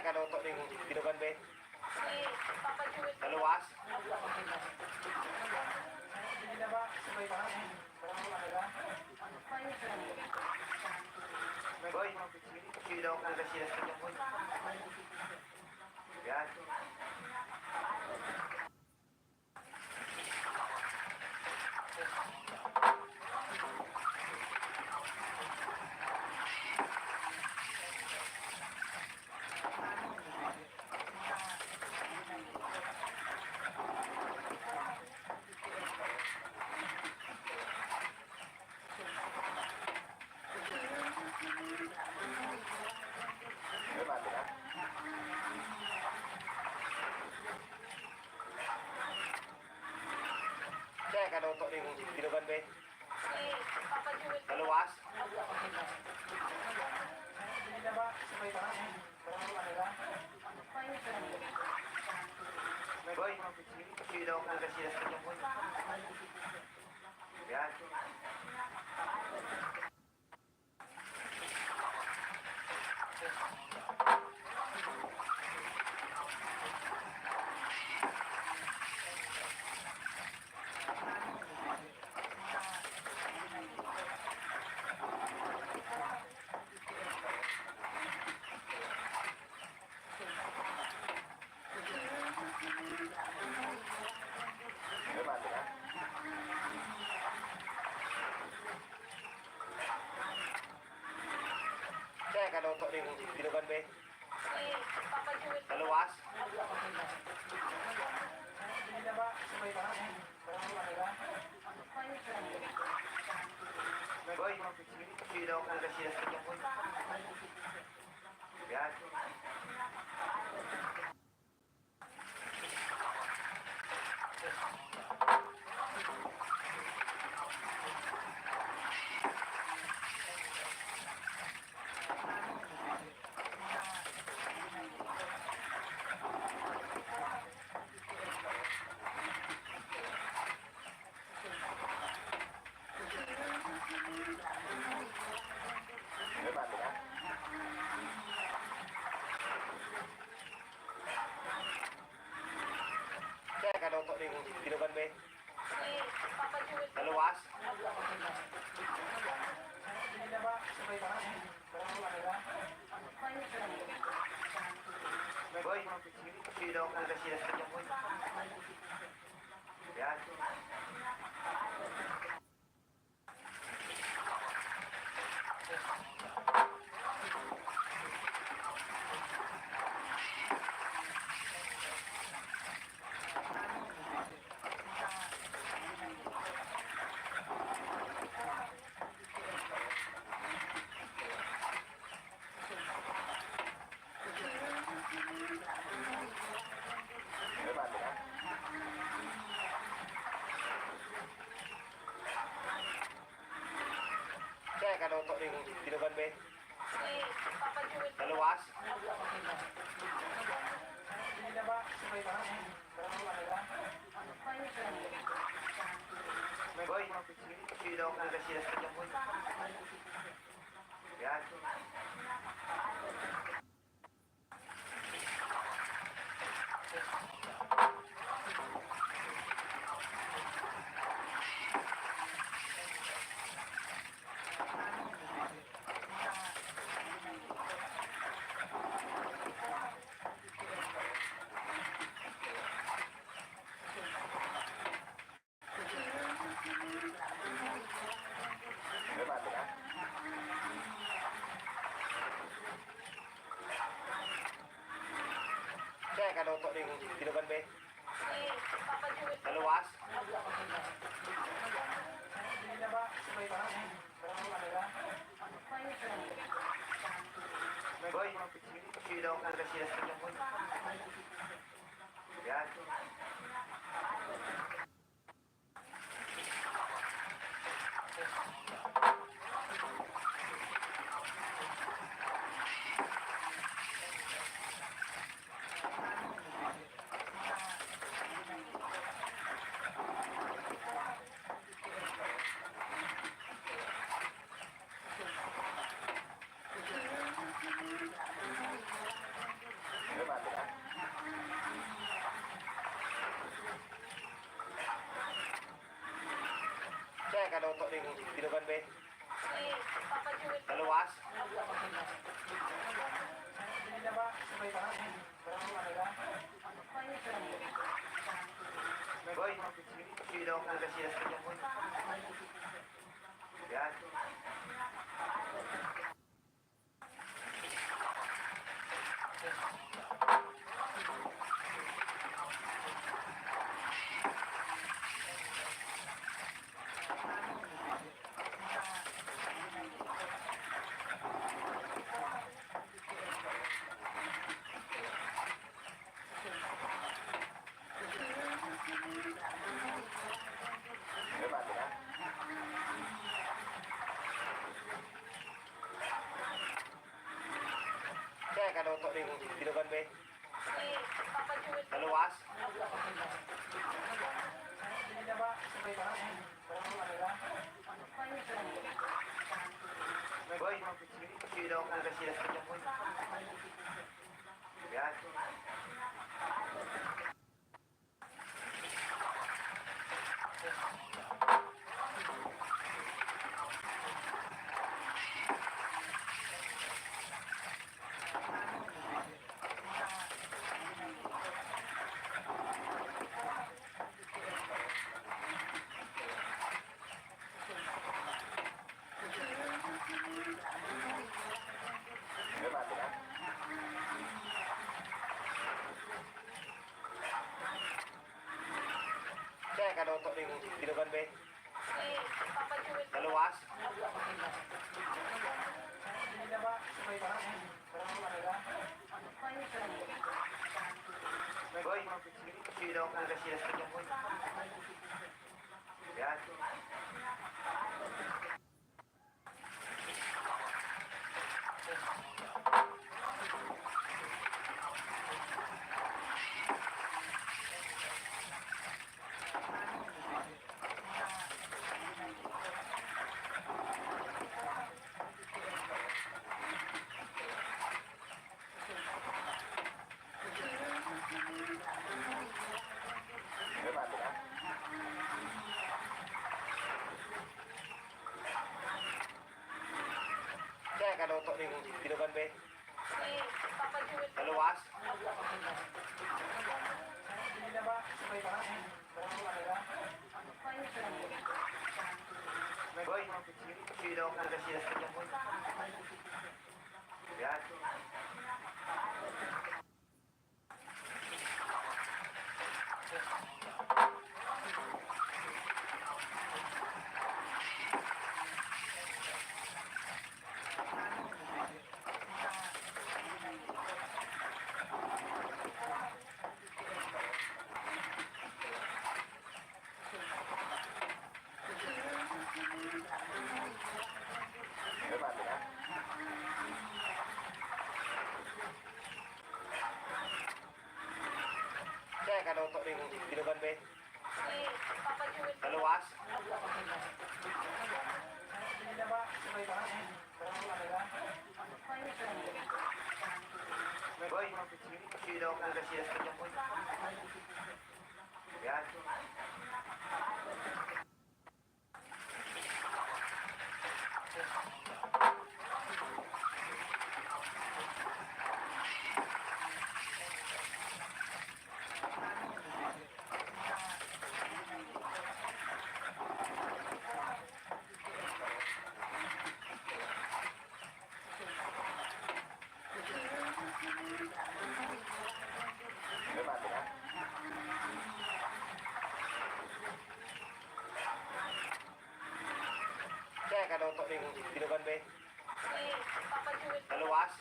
kaluto ning binugan be. Si Papa Jewel. Naluwas. Boy, sino ako na sila sa boy? Yan. May mati na. Kaya kaluto ning binugan be. Si Papa Jewel. Naluwas. Boy, sino ako na sila sa boy? Yan. May mati na. Kaya kaluto ning binugan be. Si Papa Jewel. Naluwas. Boy, sino ako na sila sa boy? Yan. May mati na. Kaya kaluto ning binugan be. Si Papa Jewel. Naluwas. Boy, sino ako na sila sa boy? Yan. May mati na. Kaya kaluto ning binugan be. Si Papa Jewel. Naluwas. Boy, sino ako na sila sa boy? Yan. May mati na. Kaya kaluto ning binugan be. Si Papa Jewel. Naluwas. Boy, sino ako na sila sa boy? Yan. ning tinugan be. Si Papa Joel. Naluwas. Boy, sino ako ng kasilas ka dyan, boy? Yan. May bago na? Kaya kanuto ning tinugan be. Si Papa Joel. Naluwas. Boy, sino ako ng kasilas ka dyan, boy? Yan. May bago na? Kaya kanuto ning tinugan be. Si Papa Joel. Naluwas. Boy, sino ako ng kasilas ka dyan, boy? Yan. May bago na? Kaya kanuto ning tinugan be. Si Papa Joel. Naluwas. Boy, sino ako ng kasilas ka dyan, boy? Yan. May bago na? Kaya kanuto ning tinugan be. Si Papa Joel. Naluwas. Boy, sino ako ng kasilas ka dyan, boy? Yan. May bago na? Kaya kanuto ning tinugan be. Si Papa Joel. Naluwas.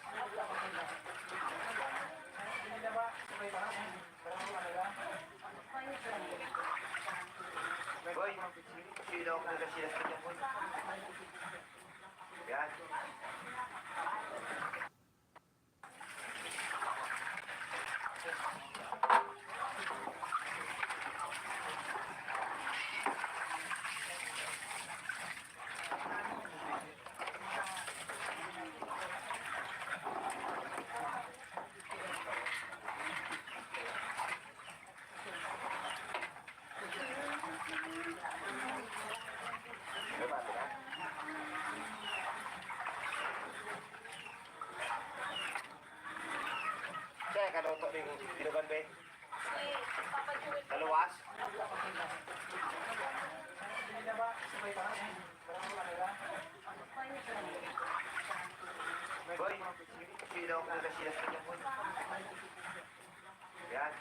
Boy, sino ako ng kasilas ka dyan, boy? Yan. May bago luto ng dinugan be? Si Papa Jewel. Naluwas? Boy, sino kung kasilas ka niya, boy? Yan.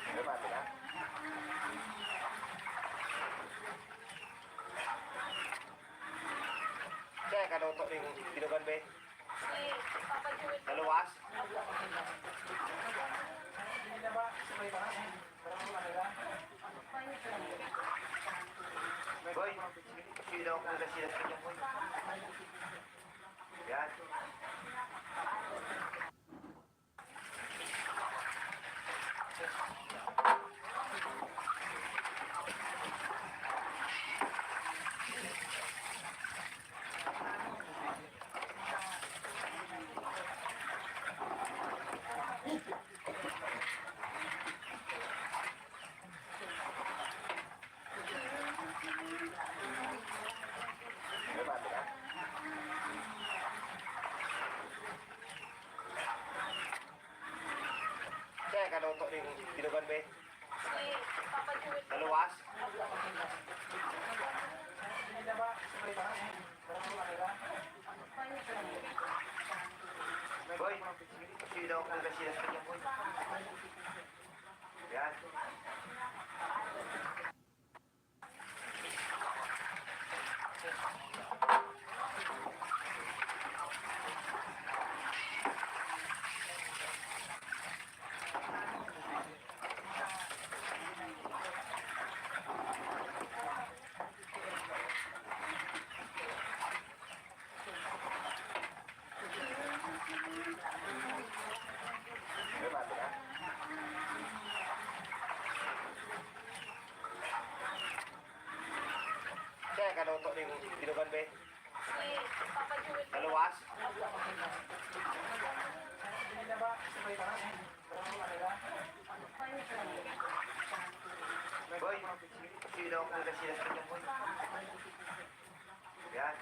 Ano ba, tila? Kaya ka luto ng dinugan be? Si Papa Jewel. Naluwas? Boy, sino kung kasilas ka niya, boy? Yan. Ano ba, tila? Kaya ka luto ng dinugan be? Si Papa Jewel. Naluwas? Boy, sino kung kasilas ka niya, boy? Yan. Ano ba, tila? Kaya ka luto ng dinugan be? Si Papa Jewel. Naluwas? Boy, sino kung kasilas ka niya, boy? Yan.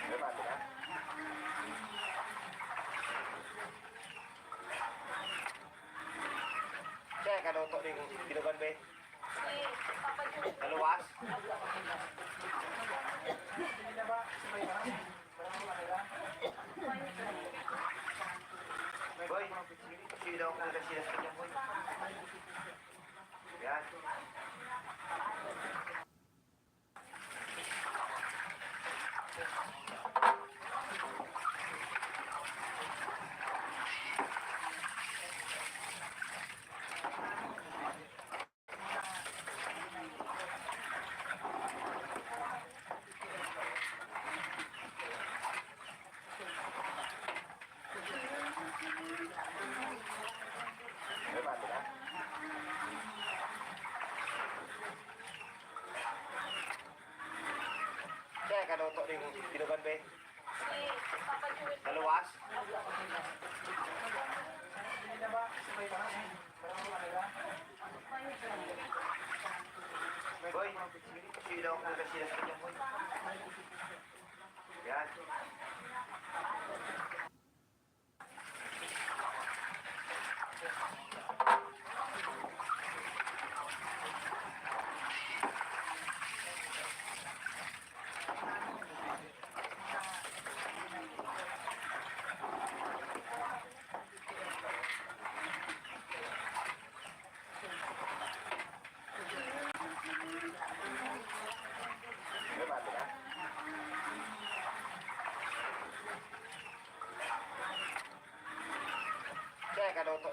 Ano ba, tila? Kaya ka luto ng dinugan be? Si Papa Jewel. Naluwas? Boy, sino kung kasilas ka niya, boy? Yan. Ano ba, tila? Kaya ka luto ng dinugan be? Si Papa Jewel. Naluwas? Boy, sino kung kasilas ka niya, boy? Yan.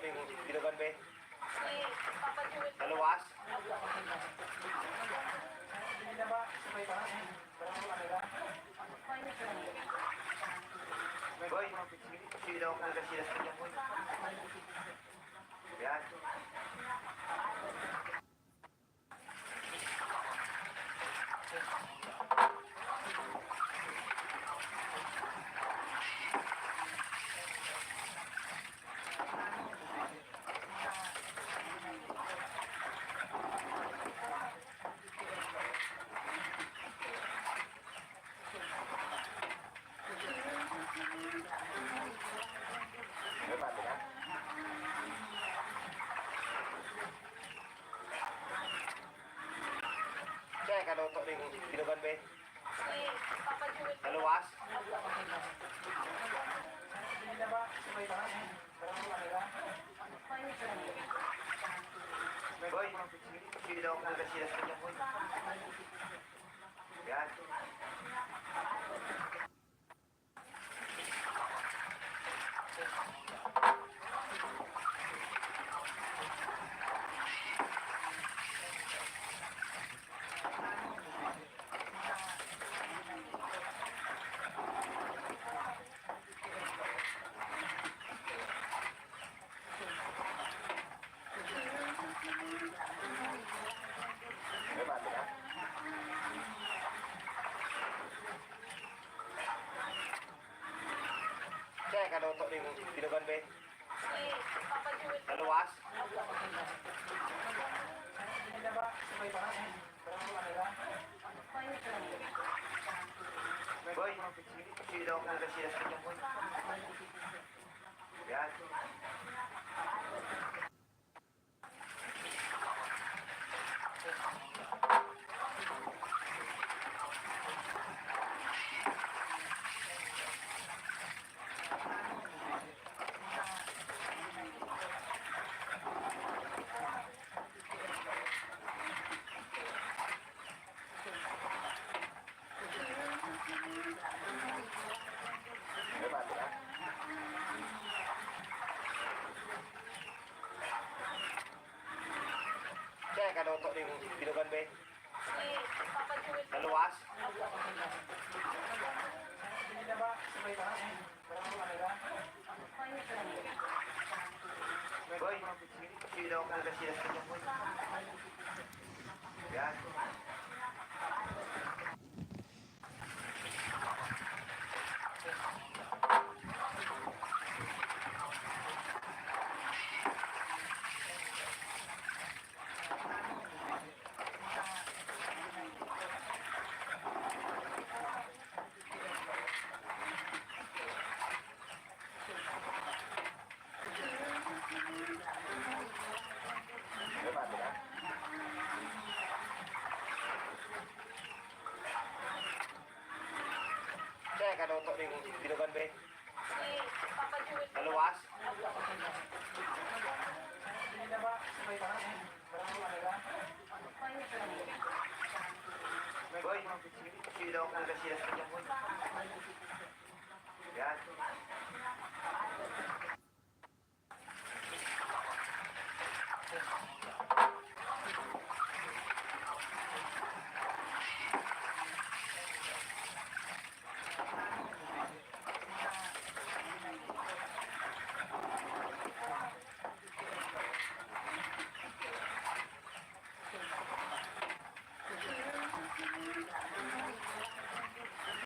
ning binugan be. Si Papa Jewel. Naluwas. Boy, silaw ko kasi sila sa kanya boy. Yan. May mati na. Kaya kaluto ning binugan be. Si Papa Jewel. Naluwas. Boy, silaw ko kasi sila sa kanya boy. Yan. May mati na. Kaya kaluto ning binugan be. Si Papa Jewel. Naluwas. Boy, silaw ko kasi sila sa kanya boy. Yan. May mati na. Kaya kaluto ning binugan be. Si Papa Jewel. Naluwas. Boy, silaw ko kasi sila sa kanya boy. Yan. May mati na. Kaya kaluto ning binugan be. Si Papa Jewel. Naluwas. Boy, silaw ko kasi sila sa kanya boy. Yan.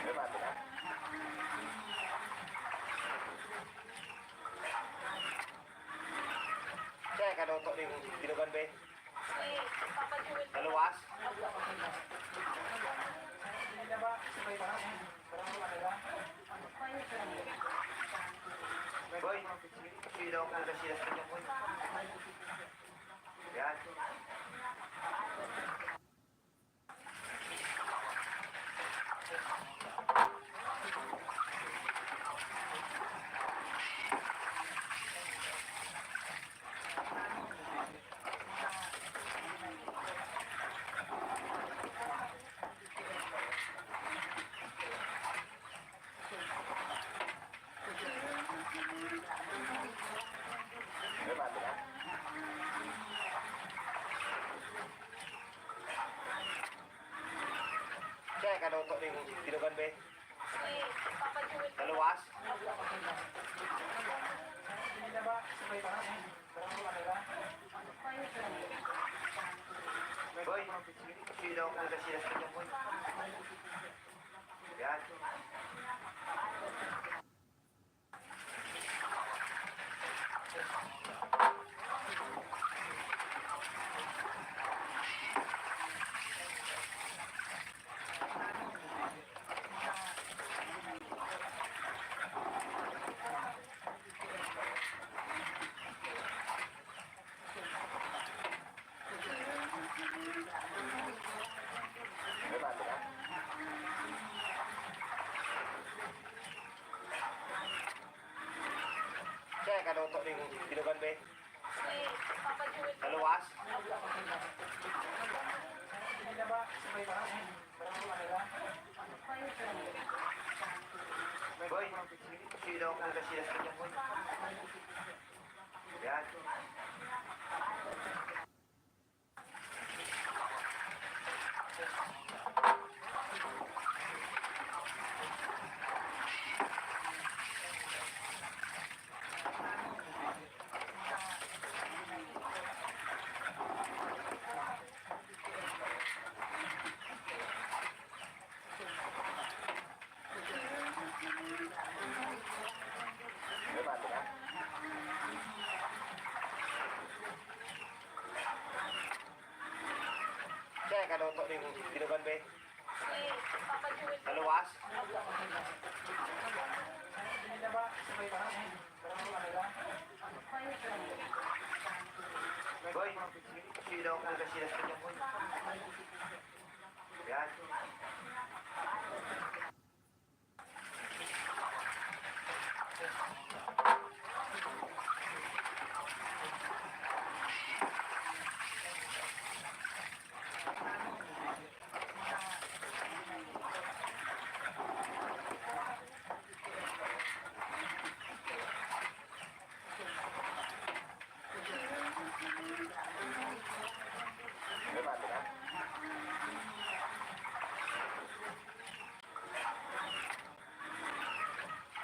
May mati na. Kaya kaluto ning binugan be. Si Papa Jewel. Naluwas. Boy, silaw ko kasi sila sa kanya boy. Yan. May mati kaluto ng tinugan be? Si Papa Joel. Naluwas? Boy, sino ang nagkasilas ka dyan, boy? Yan. May bato ka? Siya ang kaluto ng tinugan be? Si Papa Joel. Naluwas? Boy, sino ang nagkasilas ka dyan, boy? Yan. May bato ka? Siya ang kaluto ng tinugan be? Si Papa Joel. Naluwas? Boy, sino ang nagkasilas ka dyan, boy? Yan. May bato ka?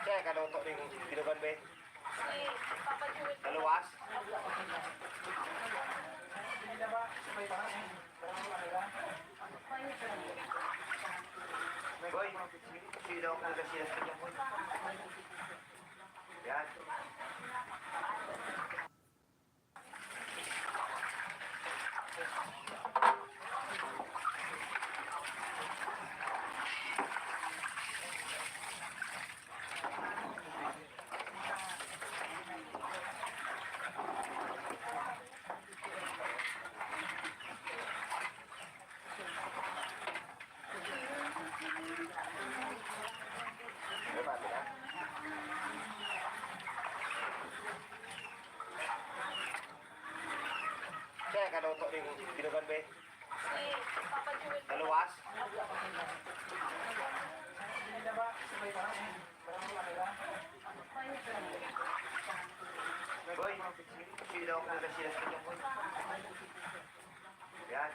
Siya ang kaluto ng tinugan be? Si Papa Joel. Naluwas? Boy, sino ang nagkasilas ka dyan, boy? Yan. May bato ka? Siya ang kaluto ng tinugan be? Si Papa Joel. Naluwas? Boy, sino ang nagkasilas ka dyan, boy? Yan.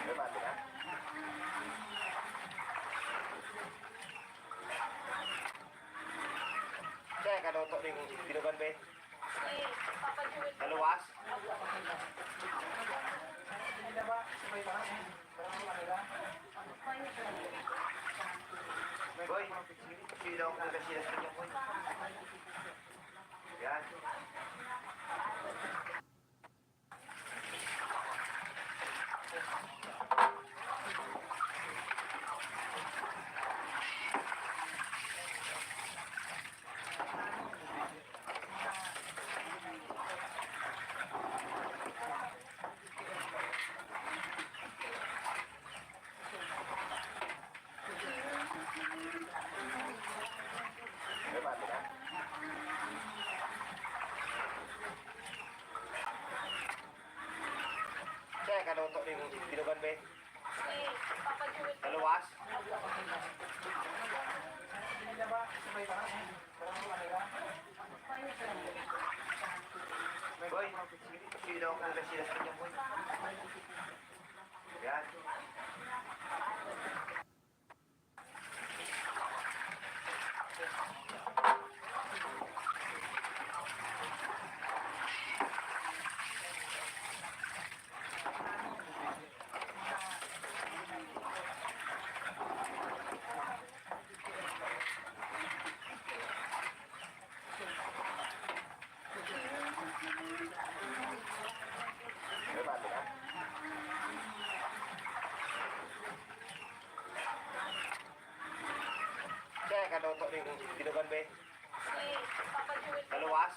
May bato ka? Siya ang kaluto ng tinugan be? Si Papa Joel. Naluwas? Boy, sino ang nagkasilas ka dyan, boy? Yan. kung kasilas ka niya mo. Yan. Grabe na. Kaya ka daw ito rin dinugan ba? Si Papa Joel. Naluwas?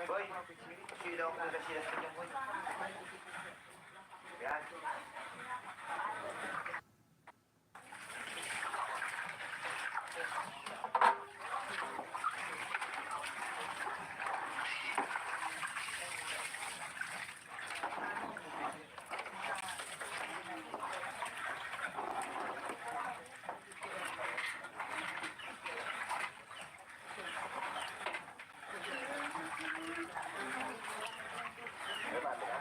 Boy, silaw kung kasilas ka niya mo. Yan. Grabe na.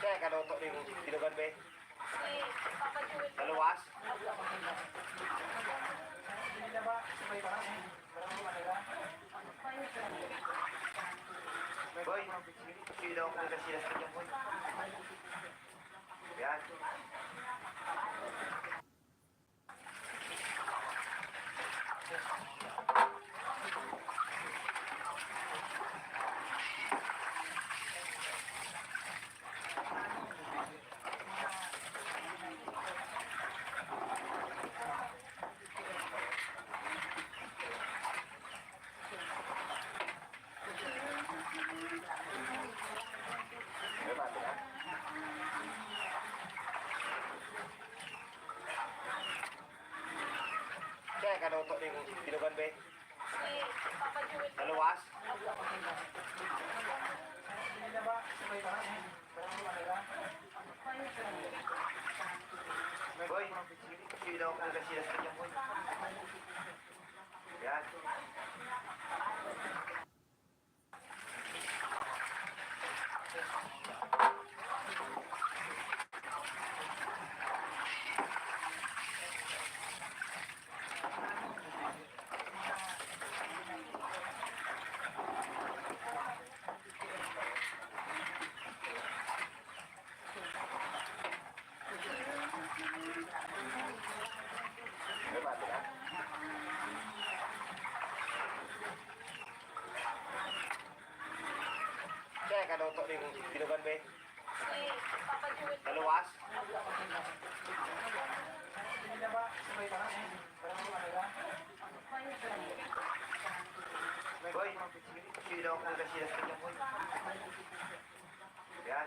Kaya ka daw ito rin dinugan ba? Si Papa Joel. Naluwas? Boy, silaw kung kasilas ka niya mo. Yan. Grabe na. Kaya ka daw ito rin dinugan ba? Si Papa Joel. Naluwas? Boy, silaw kung kasilas ka niya mo. Yan. Grabe na. Kaya ka daw ito rin dinugan ba? Si Papa Joel. Naluwas? Boy, silaw kung kasilas ka niya mo. Yan.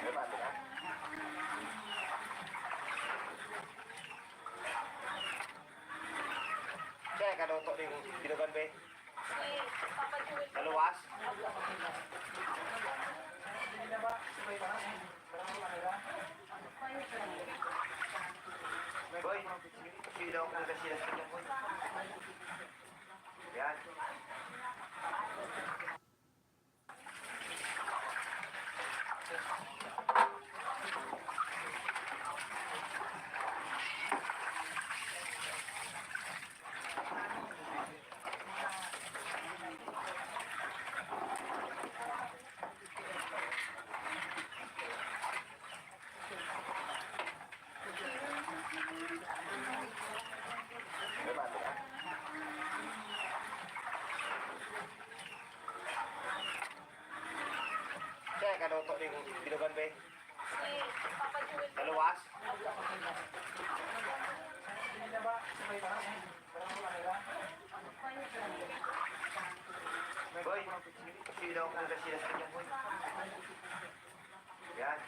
Grabe na. Kaya ka daw ito rin dinugan ba? Si Papa Joel. Naluwas? Boy, silaw kung kasilas ka niya mo. Yan. Grabe na. Kaya ka daw ito rin dinugan ba? Papa Jewel. Maluwas? Boy, sino ang sila sa kanya, boy? Yan.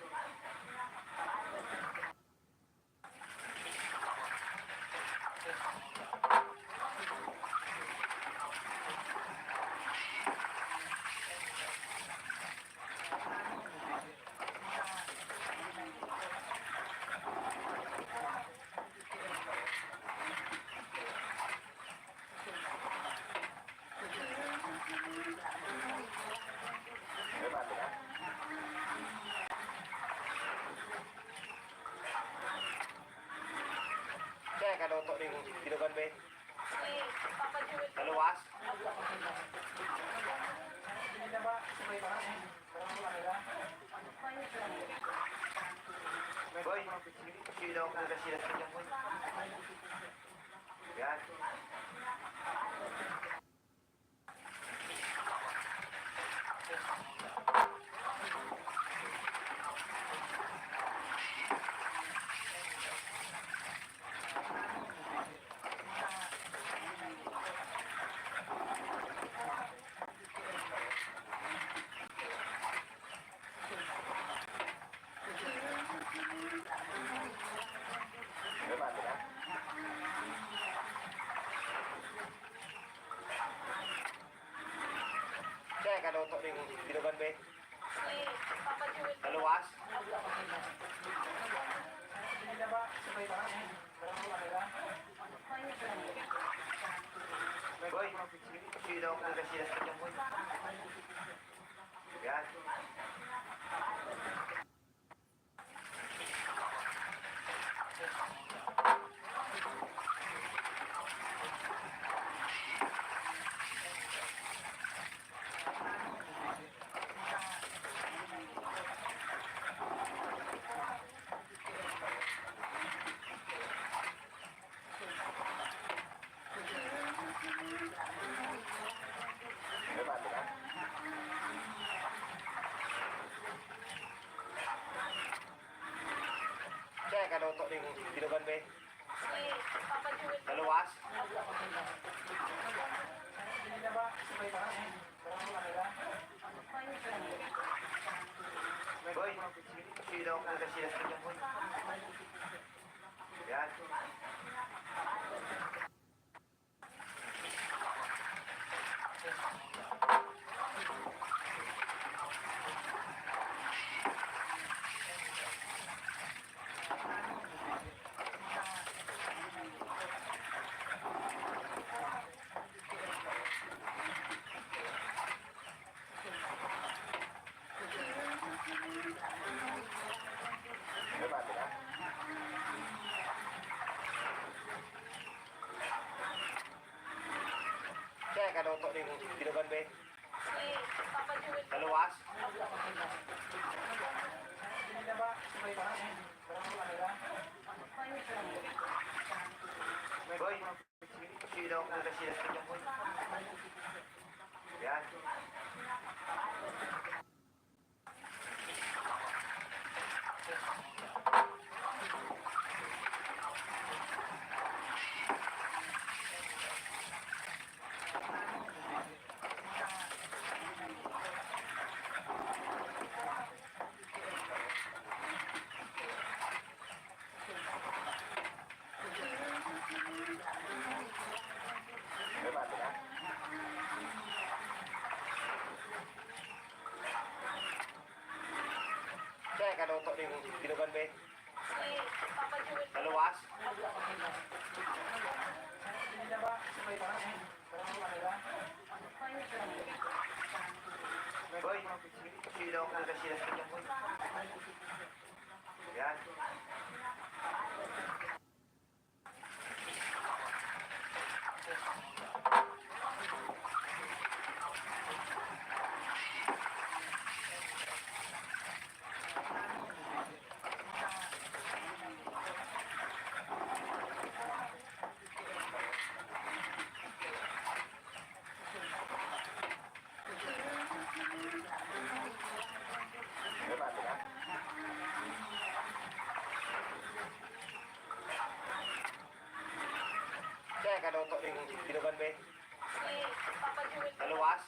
May mati na? Kaya kaluto rin ginugan, be? Papa Jewel. Maluwas? Boy, sino ang sila sa kanya, boy? Yan. May mati na? Kaya kaluto rin ginugan, be? Papa Jewel. Maluwas? Boy, sino ang sila sa kanya, boy? Yan. May mati na? Kaya kaluto rin ginugan, be? Papa Jewel. Maluwas? Boy, sino ang sila sa kanya, boy? Yan. May mati na? Kaya kaluto rin ginugan, be? Papa Jewel. Maluwas? Boy, sino ang sila sa kanya, boy? Yan. May mati na? Kaya kaluto rin ginugan, be? Maluwas? Maluwas? Boy, sino ang sila sa kanya, boy? Yan. Papa Jewel. Maluwas? Maluwas? Boy, sino ang sila sa kanya, boy? Maluwas? Maluwas? Boy, sino ang sila sa kanya, boy? Kaya kaluto rin ginugan, be? Papa Jewel. Maluwas? Boy, sino ang sila sa kanya, boy? Yan. May mati na? ka daw to yung binugan be. Si Papa Joel. Naluwas.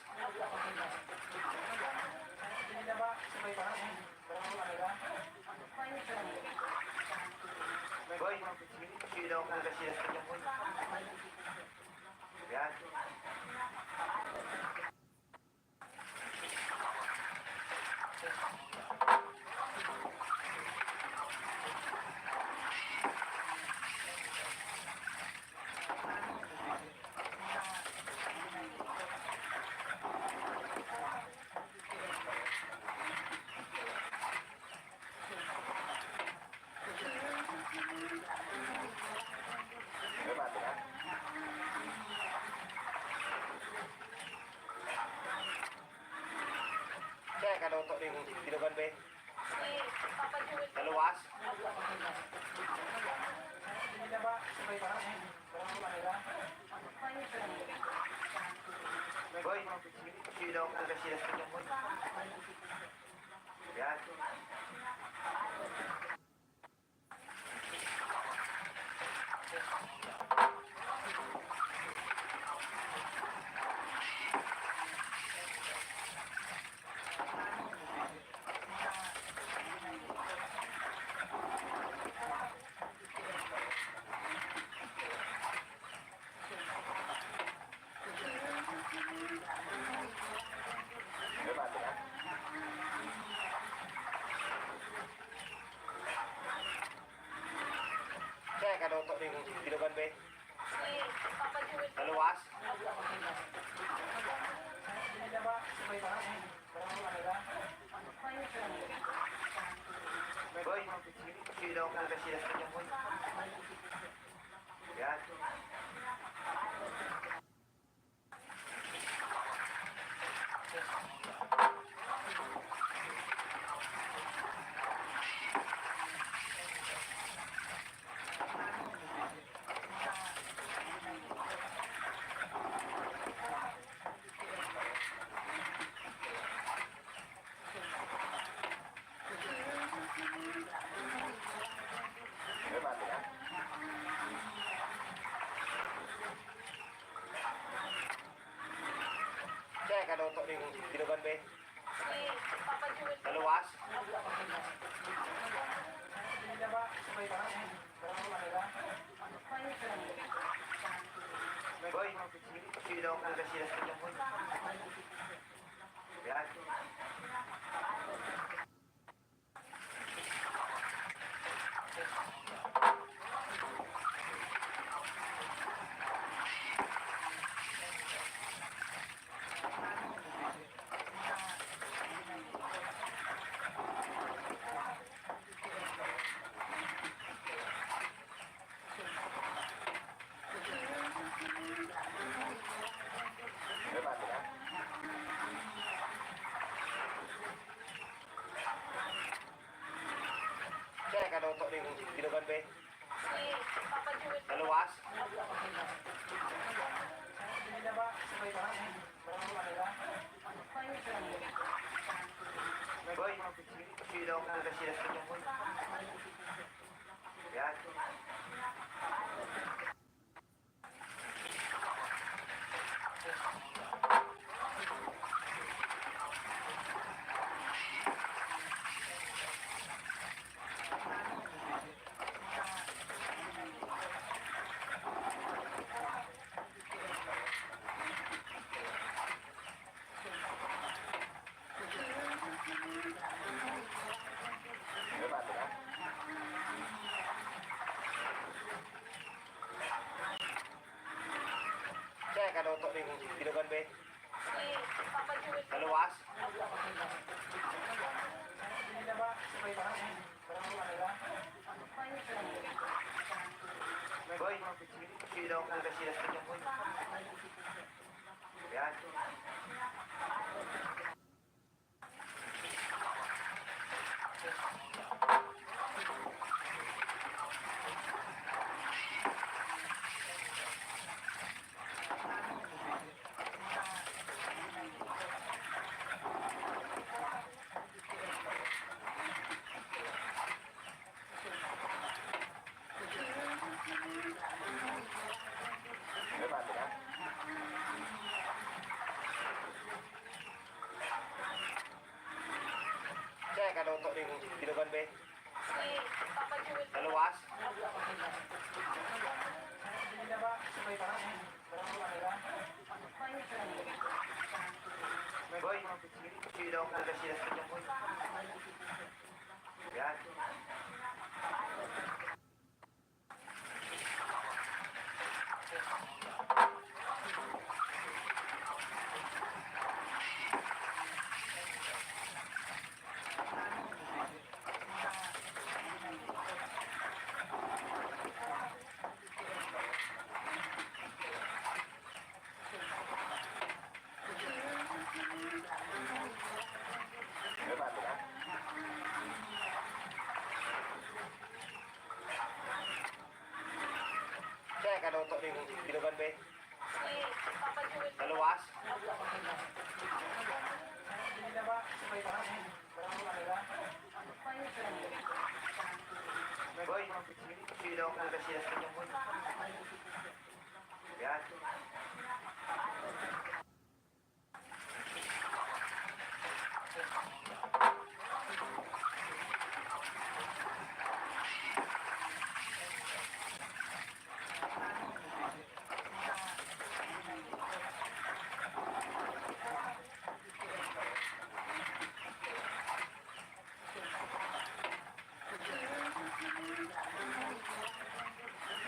Boy, sino daw kung kasi sa kanya boy. Yan. Diba, diba? Kaya ka daw to yung binugan be. Si Papa Joel. Naluwas. Boy, sino daw kung kasi sa kanya boy. Yan. Diba, diba? Kaya ka daw to yung binugan be. Si Papa Joel. Naluwas. Boy, sino daw kung kasi sa kanya boy. Yan. Diba, diba? Kaya ka daw to yung binugan be. Si Papa Joel. Naluwas. Boy, sino daw kung kasi sa kanya boy. Yan. Diba, diba? Kaya ka daw to yung binugan be. Si Papa Joel. Naluwas. Boy, sino daw kung kasi sa kanya boy. Yan. Diba, diba? Kaya ka daw to yung binugan be. Si Papa Joel. Naluwas. Boy, sino daw kung kasi sa kanya boy. Yan. daw to ning tinugan be. Si Papa Jewel. Naluwas. Boy, sino daw kung sila sa boy. Yan. Diba, diba? Kaya ka daw to ning tinugan be. Si Papa Jewel. Naluwas. Boy, sino daw kung sila sa boy. Yan.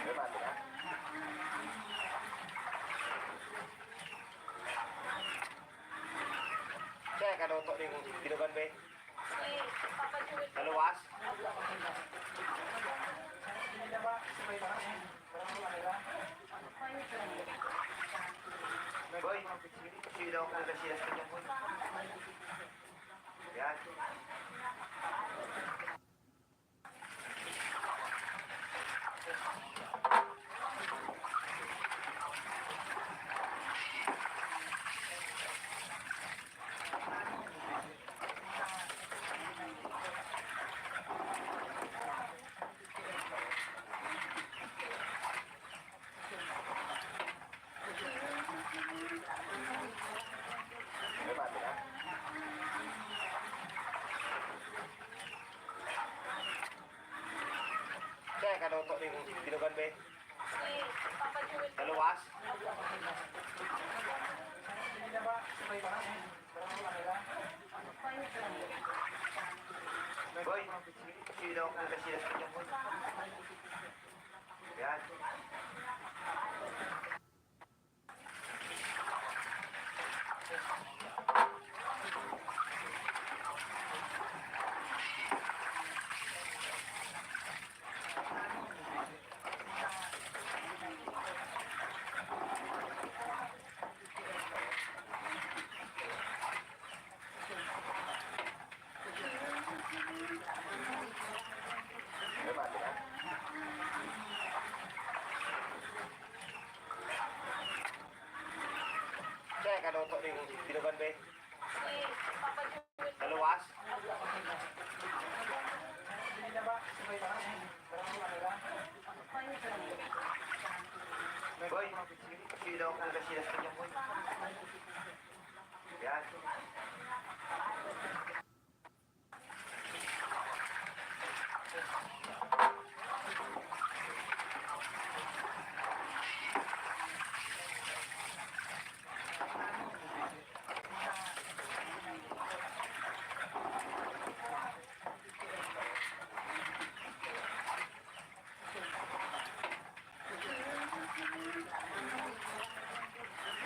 Diba, diba? Kaya ka daw to ning tinugan be. Si Papa Jewel. Naluwas. Boy, sino daw kung sila sa boy. Yan. Diba, diba? Kaya ka daw to ning tinugan be. Si Papa Jewel. Naluwas. Boy, sino daw kung sila sa boy. Yan. Diba, diba? Kaya ka daw to ning tinugan be. Si Papa Jewel. Naluwas. Boy, sino daw kung sila sa boy. Yan.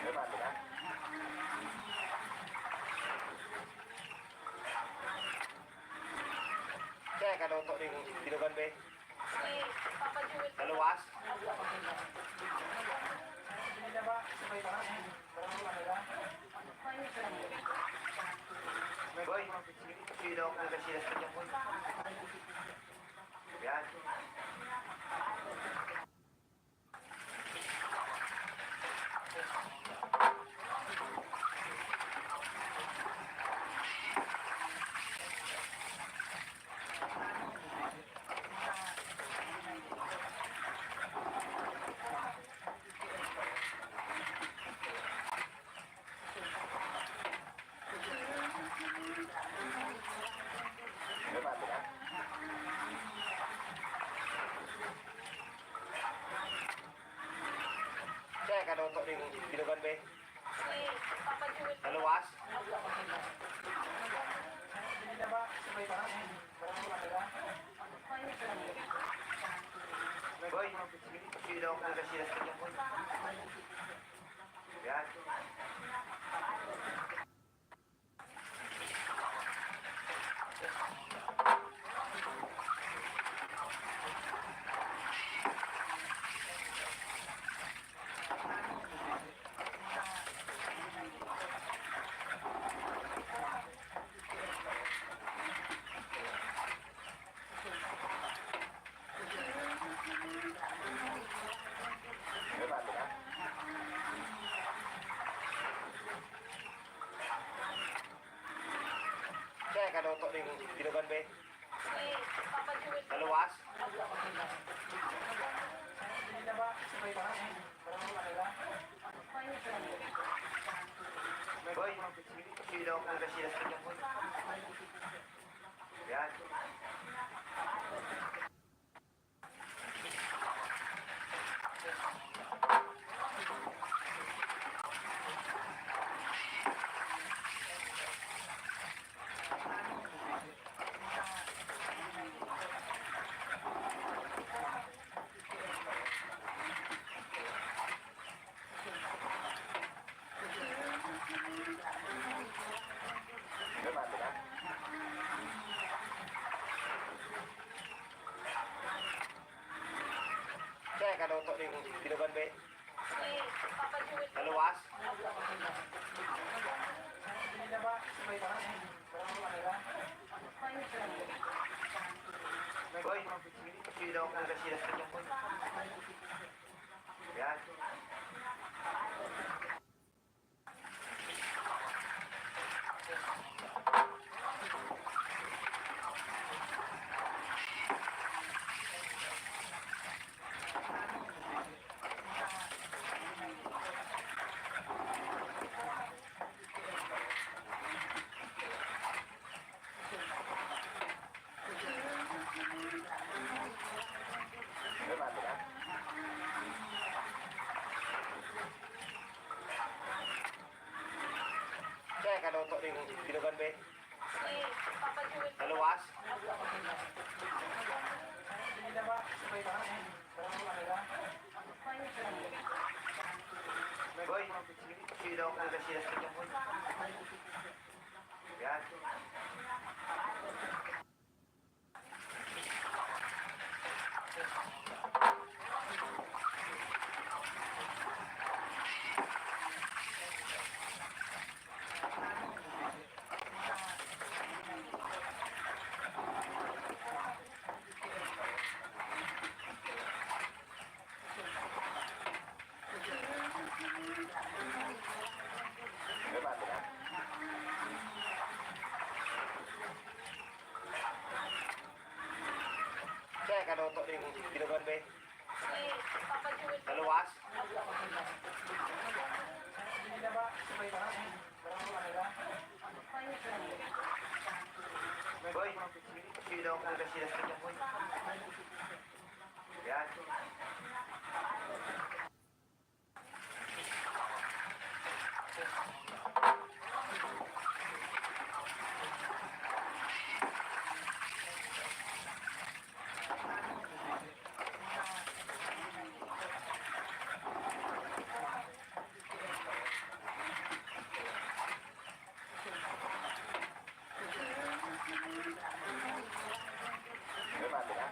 Diba, diba? Kaya ka daw to ning tinugan be. Si Papa Jewel. Naluwas. Boy, sino daw kung sila sa boy. Yan. kaluto ng binugan be? Si Papa Jewel. Naluwas? Boy, sino ako ng kasilas ka dyan, boy? Yan. Bebate ka? Kaya kaluto ng binugan be? Si Papa Jewel. Naluwas? Boy, sino ako ng kasilas ka dyan, boy? Yan. Bebate ka? Kaya kaluto ng binugan be? Si Papa Jewel. Naluwas? Boy, sino ako ng kasilas ka dyan, boy? Yan. Bebate ka? Kaya kaluto ng binugan be? Si Papa Jewel. Naluwas? Boy, sino ako ng kasilas ka dyan, boy? Yan. Bebate ka? Kaya kaluto ng binugan be? Si Papa Jewel. Naluwas? Boy, sino ako ng kasilas ka dyan, boy? Yan. Bebate ka?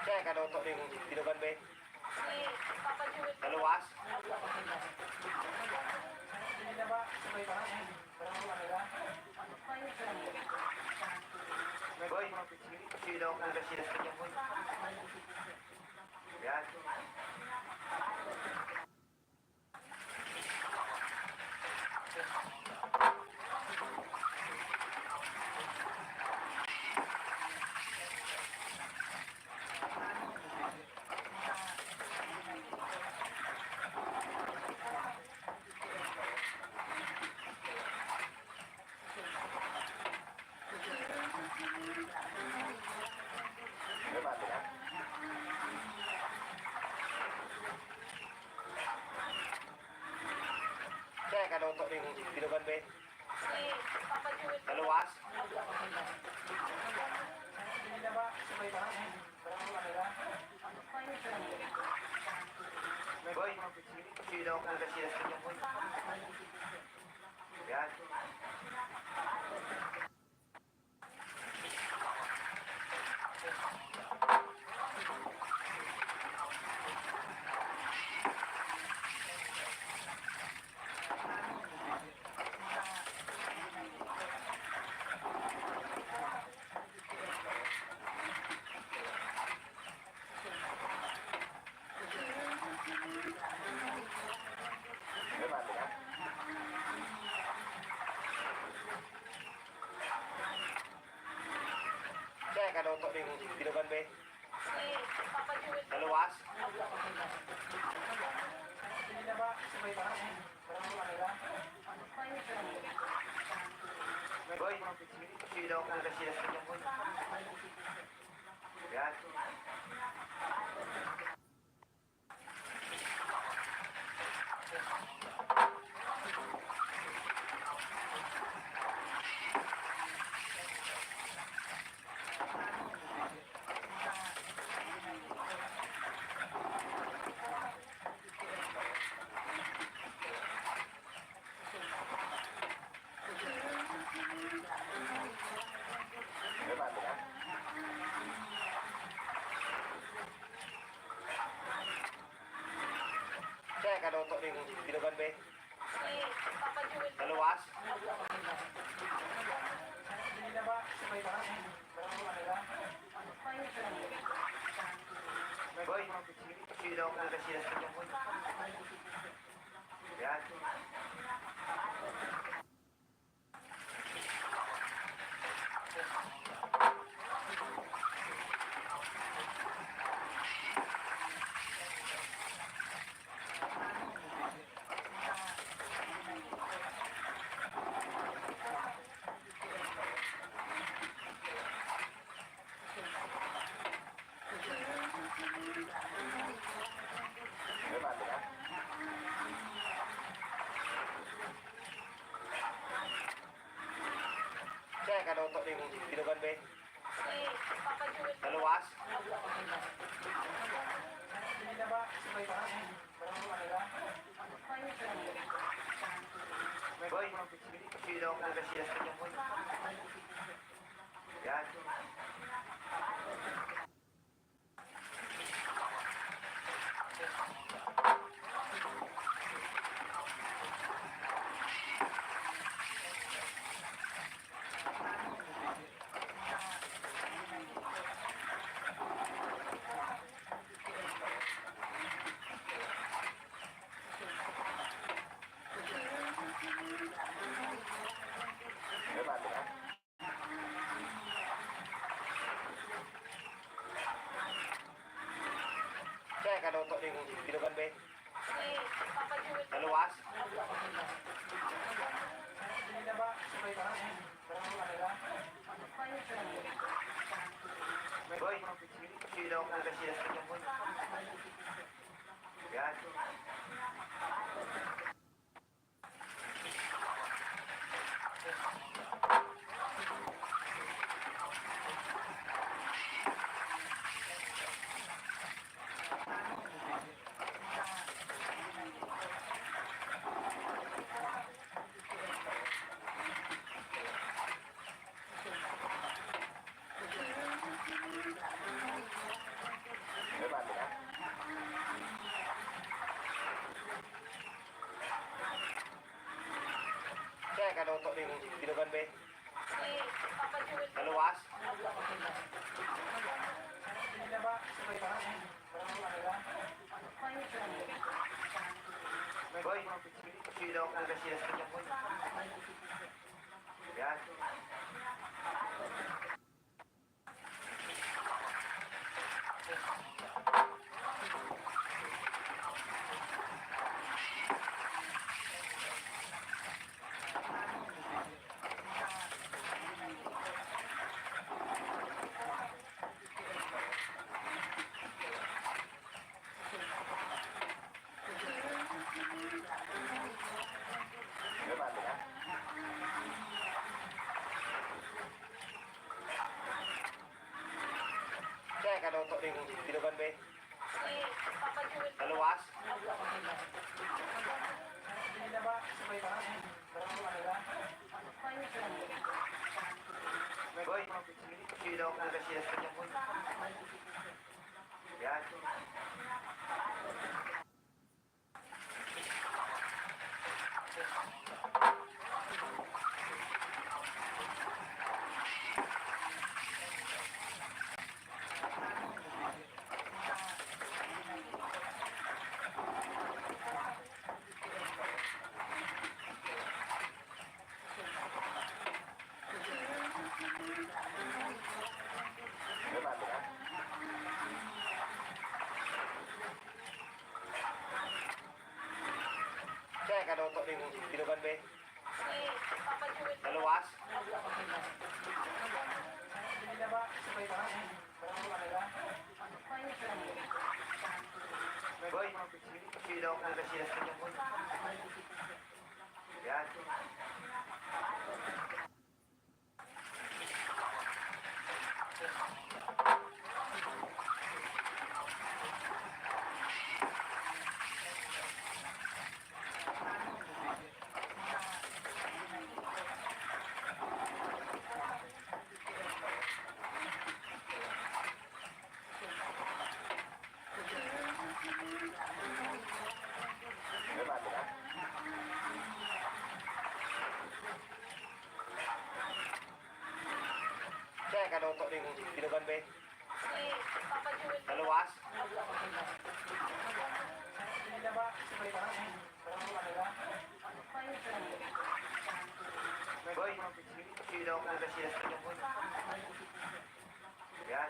Kaya kaluto ng binugan be? Si Papa Jewel. Naluwas? Boy, sino ako ng kasilas ka dyan, boy? Yan. luto ning binugan be. Si Papa Joel. Naluwas. Boy, sino kung kasi sa kanya boy? Yan. Mati ka? Kaya ka luto ning binugan be. Si Papa Joel. Naluwas. Boy, sino kung kasi sa kanya boy? Yan. Mati ka? Kaya ka luto ning binugan be. Si Papa Joel. Naluwas. Boy, sino kung kasi sa kanya boy? Yan. Mati ka? Kaya ka luto ning binugan be. Si Papa Joel. Naluwas. Boy, sino kung kasi sa kanya boy? Yan. Mati ka? Kaya ka luto ning binugan be. Si Papa Joel. Naluwas. Boy, sino kung kasi sa kanya boy? Yan. Mati ka? Kaya ka luto ning binugan be. Si Papa Joel. Naluwas. Boy, sino kung kasi sa kanya boy? Yan. kaluto ning tinugan be. Si Papa Joel. Naluwas. Boy, sino ko kasi sa kanya boy. Yan. Diba, diba? Siya kaluto ning tinugan be. Si Papa Joel. Naluwas. Boy, sino ko kasi sa kanya boy. Yan. Diba, diba? Siya kaluto ning tinugan be. Si Papa Joel. Naluwas. Boy, sino ko kasi sa kanya boy. Yan.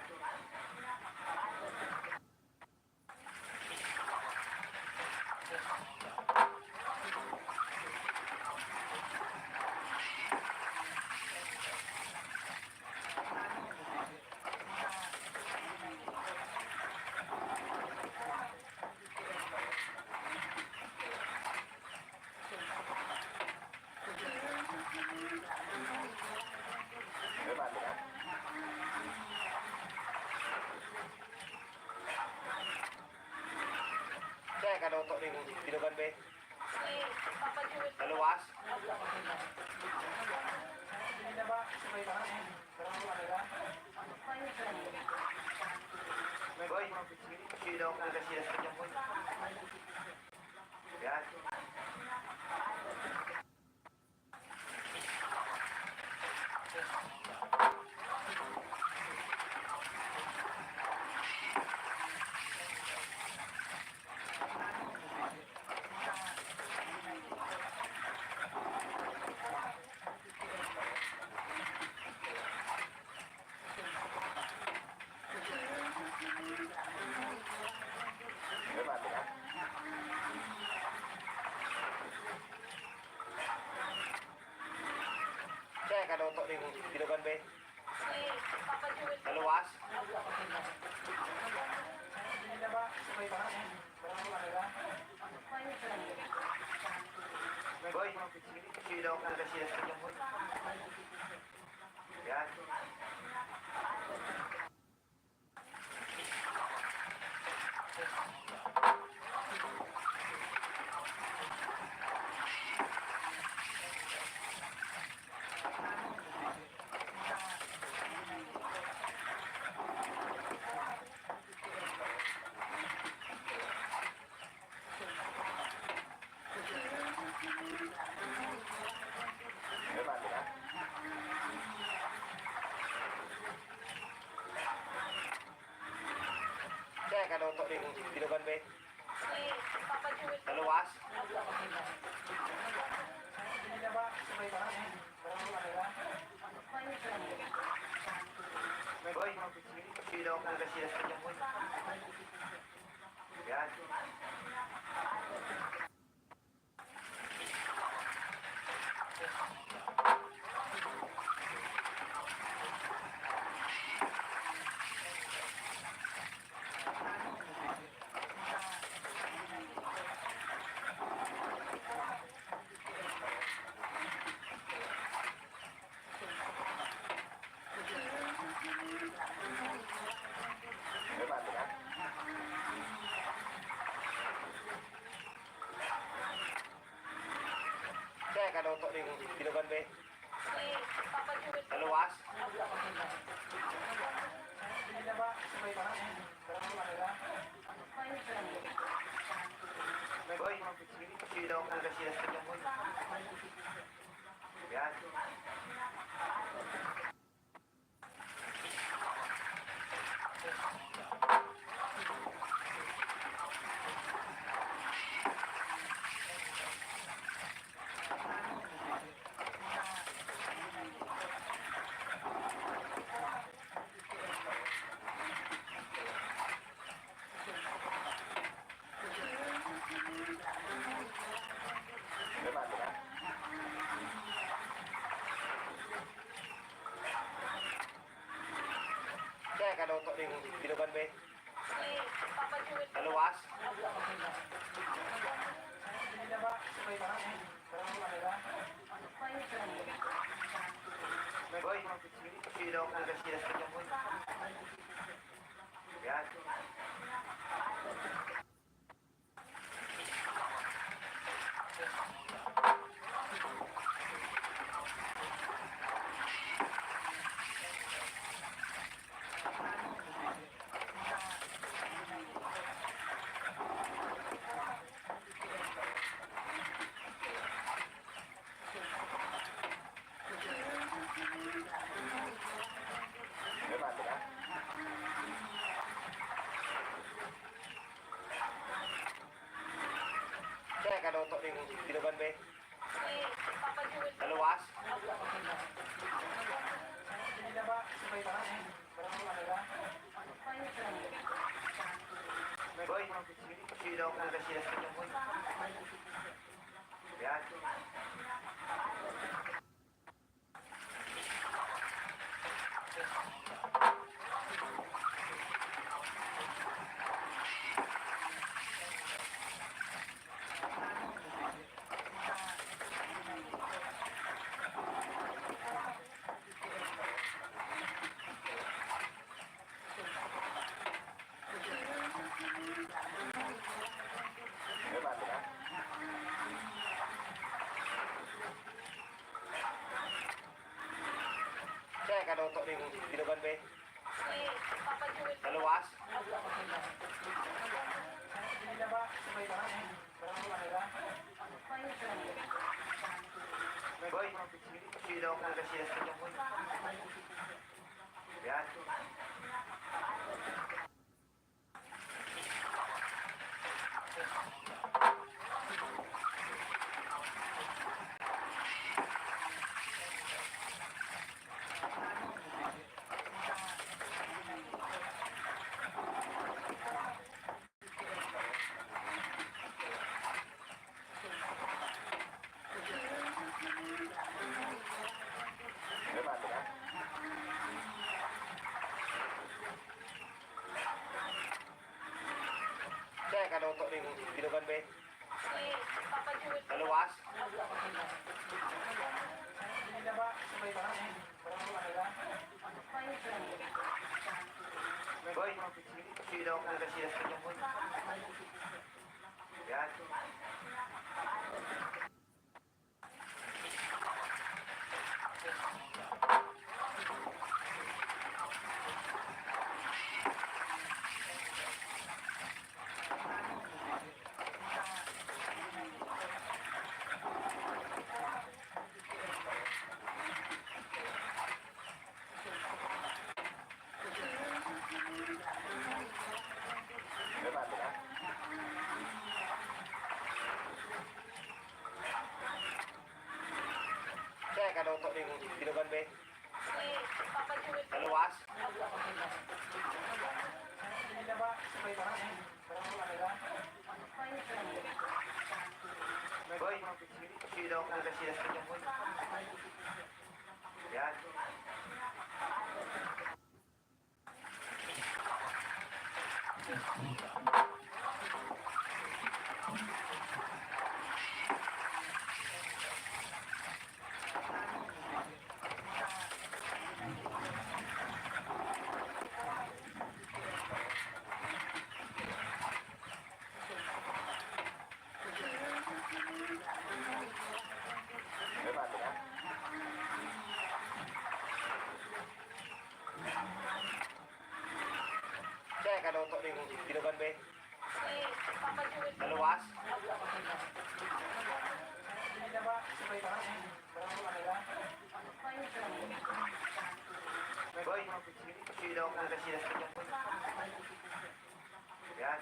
Diba, diba? Siya kaluto ning tinugan be. Si Papa Joel. Naluwas. Boy, sino ko kasi sa kanya boy. Yan. Diba, diba? Siya kaluto ning tinugan be. Si Papa Joel. Naluwas. Boy, sino ko kasi sa kanya boy. Yan. Diba, diba? Siya kaluto ning tinugan be. Si Papa Joel. Naluwas. Boy, sino ko kasi sa kanya boy. Yan. kaloto ning binugan be. Si Papa Jewel. Naluwas. Boy, sino ko na sila sa boy. Yan. Diba, diba? Kaya kaloto ning binugan be. Si Papa Jewel. Naluwas. Boy, sino ko na sila sa boy. Yan. Diba, diba? Kaya kaloto ning binugan be. Si Papa Jewel. Naluwas. Boy, sino ko na sila sa boy. Yan. Diba, diba? Kaya kaloto ning binugan be. Si Papa Jewel. Naluwas. Boy, sino ko na sila sa boy. Yan. Diba, diba? Kaya kaloto ning binugan be. Si Papa Jewel. Naluwas. Boy, sino ko na sila sa boy. Yan. Diba, diba? Kaya kaloto ning binugan be. Si Papa Jewel. Naluwas. Boy, sino ko na sila sa boy. Yan. tinugan ba? Si Papa Joel. Naluwas? Boy, sino ang sila sa kanya? Yan.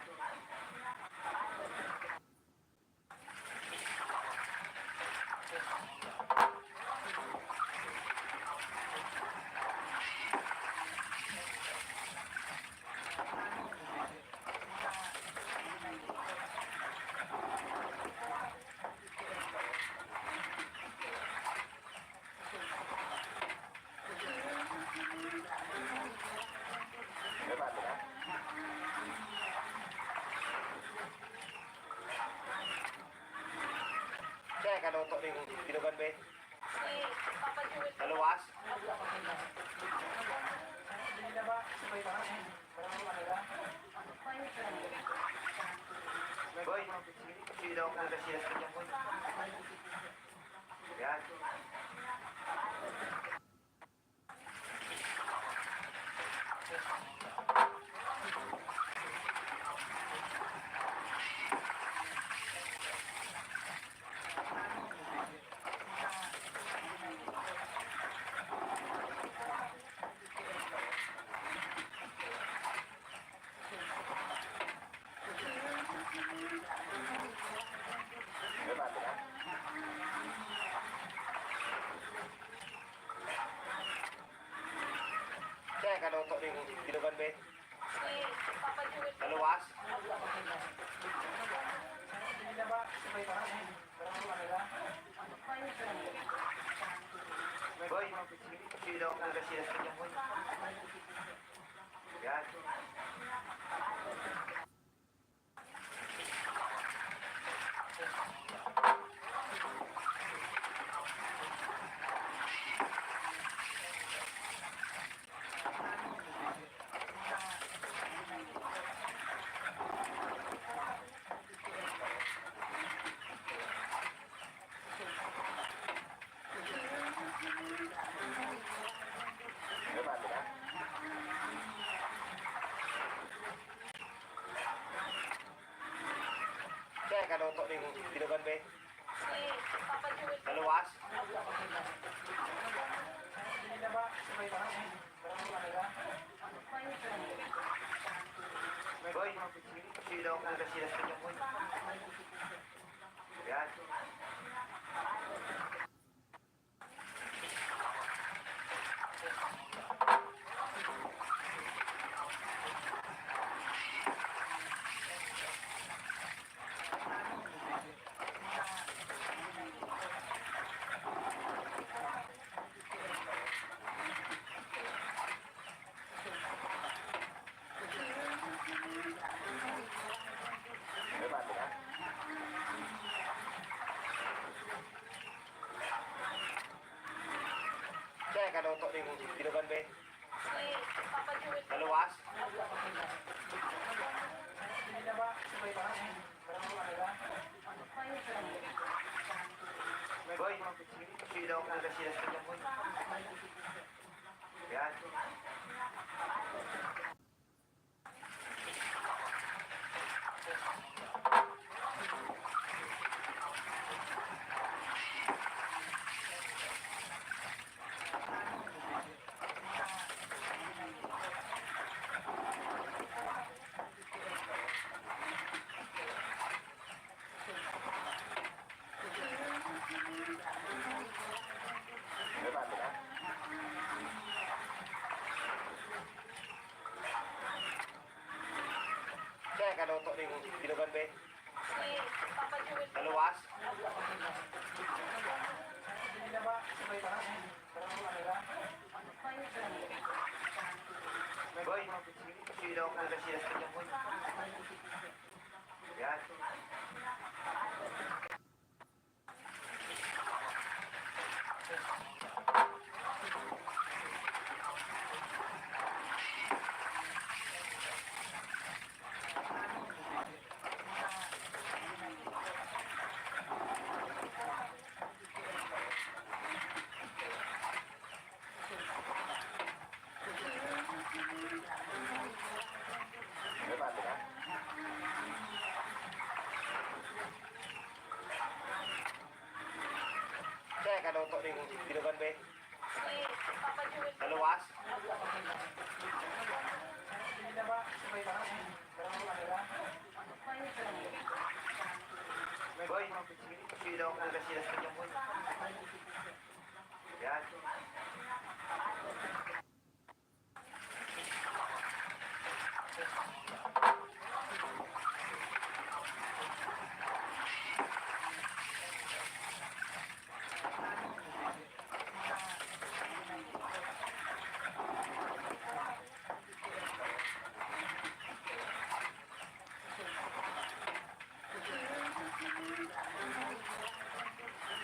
Bebate na? Kaya kaluto rin tinugan ba? Si Papa Joel. Naluwas? Boy, sino ang sila sa kanya? Yan. Bebate na? Kaya kaluto rin tinugan ba? Si Papa Joel. Naluwas? Boy, sino ang sila sa kanya? Yan. Bebate na? Kaya kaluto rin tinugan ba? Si Papa Joel. Naluwas? Boy, sino ang sila sa kanya? Yan. Bebate na? Kaya kaluto rin tinugan ba? Si Papa Joel. Naluwas? Boy, sino ang sila sa kanya? Yan. Bebate na? Kaya kaluto rin tinugan ba? Si Papa Joel. Naluwas? Boy, sino ang sila sa kanya? Yan. Bebate na? kaluto ning binugan be. Si Papa Joel. Naluwas. Boy, sila ako ng kasilas ka dyan, boy. Yan.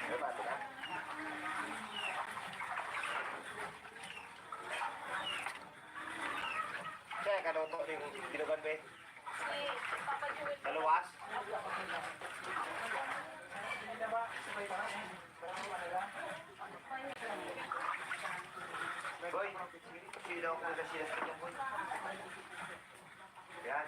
May bato na. Kaya kaluto ning binugan be. Si Papa Joel. Naluwas. Boy, sila ako ng kasilas ka dyan, boy. Yan.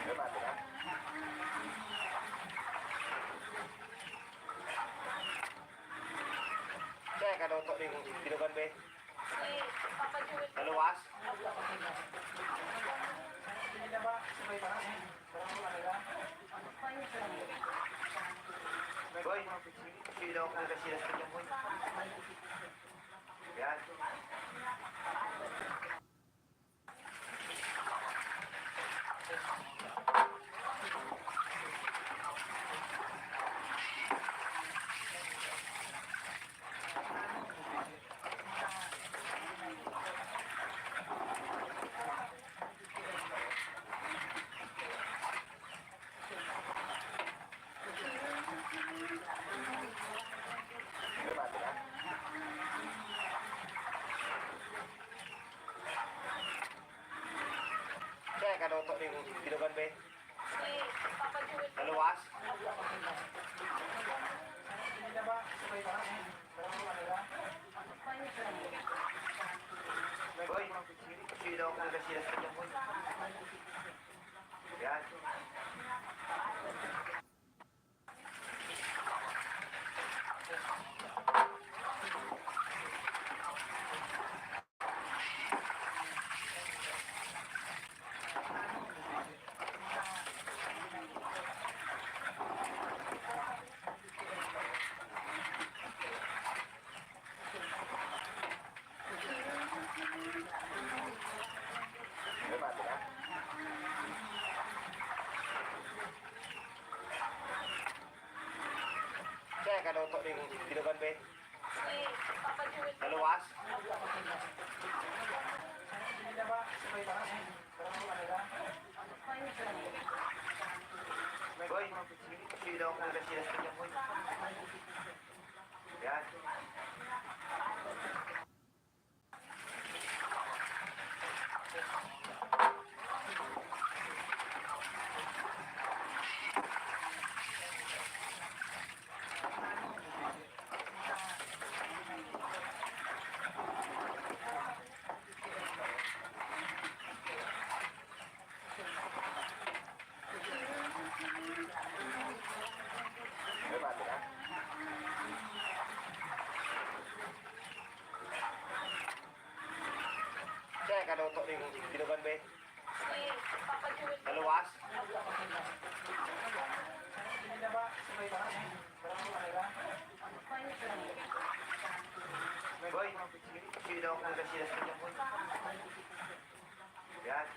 May bato na. Kaya kaluto ning binugan be. Si Papa Joel. Naluwas. Boy, sila ako ng kasilas ka dyan, boy. Yan. May bato na. Kaya kaluto ning binugan be. Si Papa Joel. Naluwas. Boy, sila ako ng kasilas ka dyan, boy. Yan. May bato na. Kaya kaluto ning binugan be. Si Papa Joel. Naluwas. Boy, sila ako ng kasilas ka dyan, boy. Yan. May bato na. Kaya kaluto ning binugan be. Si Papa Joel. Naluwas. Boy, sila ako ng kasilas ka dyan, boy. Yan.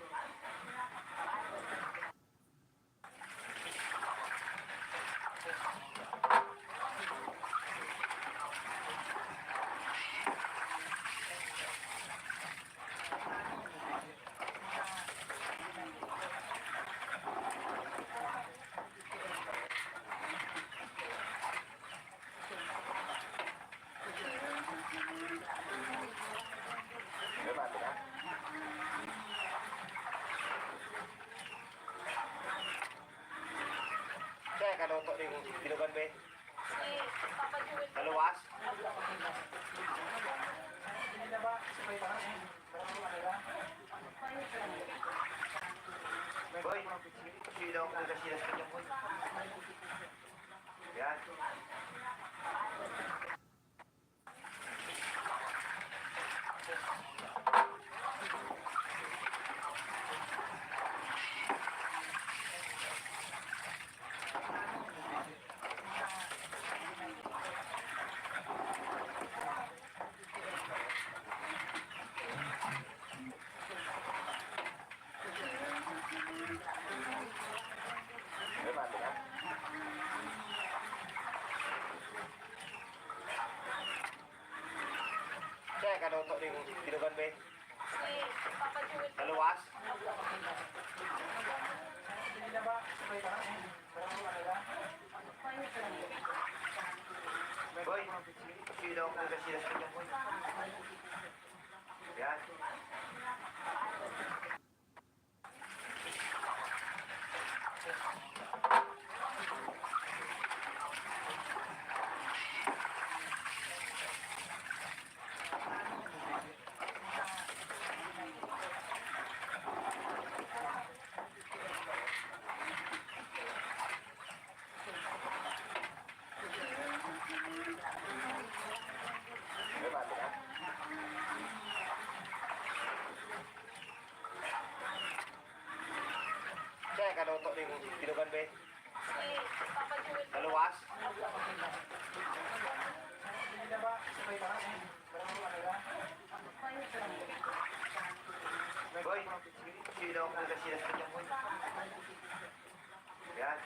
Kaya kaluto yung binugan be. Si Papa Jewel. Naluwas. Boy, sila ko kasi sila sa kanya boy. Yan. May mati na. Kaya kaluto yung binugan be. Si Papa Jewel. Naluwas. Boy, sila ko kasi sila sa kanya boy. Yan. May mati na. Kaya kaluto yung binugan be. Si Papa Jewel. Naluwas. Boy, sila ko kasi sila sa kanya boy. Yan.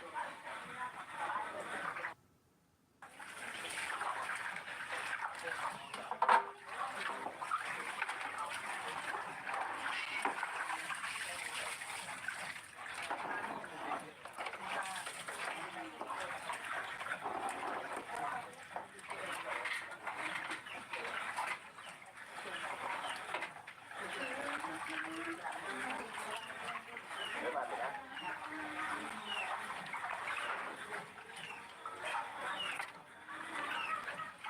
May mati na.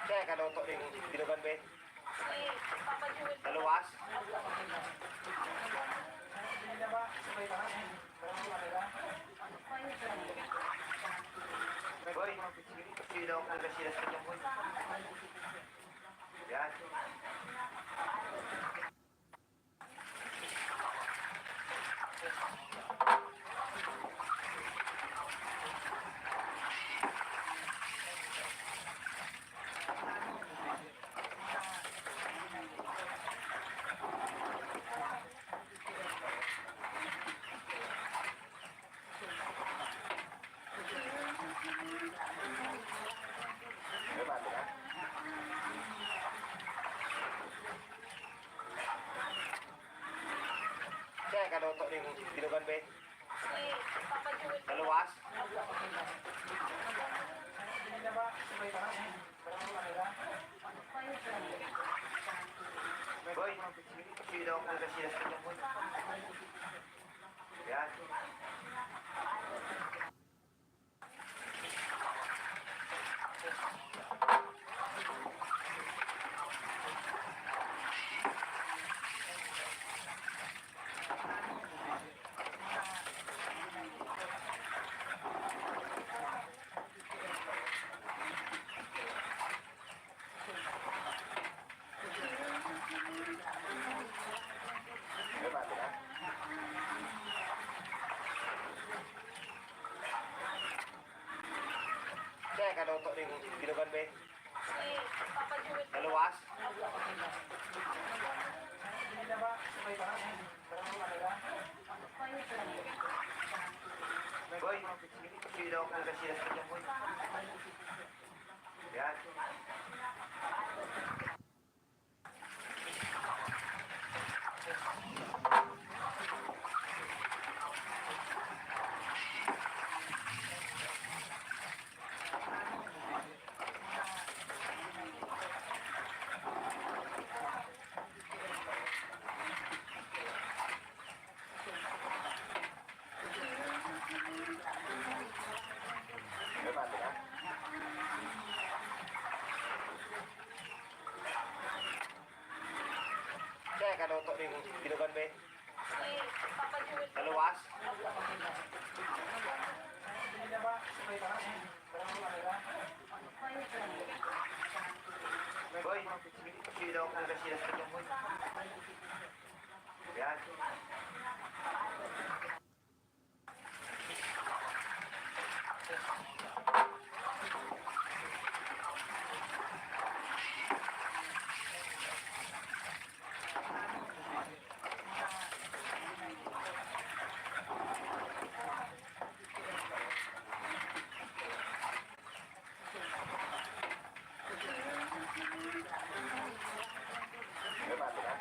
Kaya kaluto yung binugan be. Si Papa Jewel. Naluwas. Boy, sila ko kasi sila sa kanya boy. Yan. May mati na. Kaya kaluto yung binugan be. Si Papa Jewel. Naluwas. Boy, sila ko kasi sila sa kanya boy. Yan. May mati na. Kaya kaluto yung binugan be. Si Papa Jewel. Naluwas. Boy, sila ko kasi sila sa kanya boy. Yan. kaluto ning binugan be. Si Papa Jewel. Naluwas. Boy, sino kung kasilas ka dyan, boy? Yan. May bago na?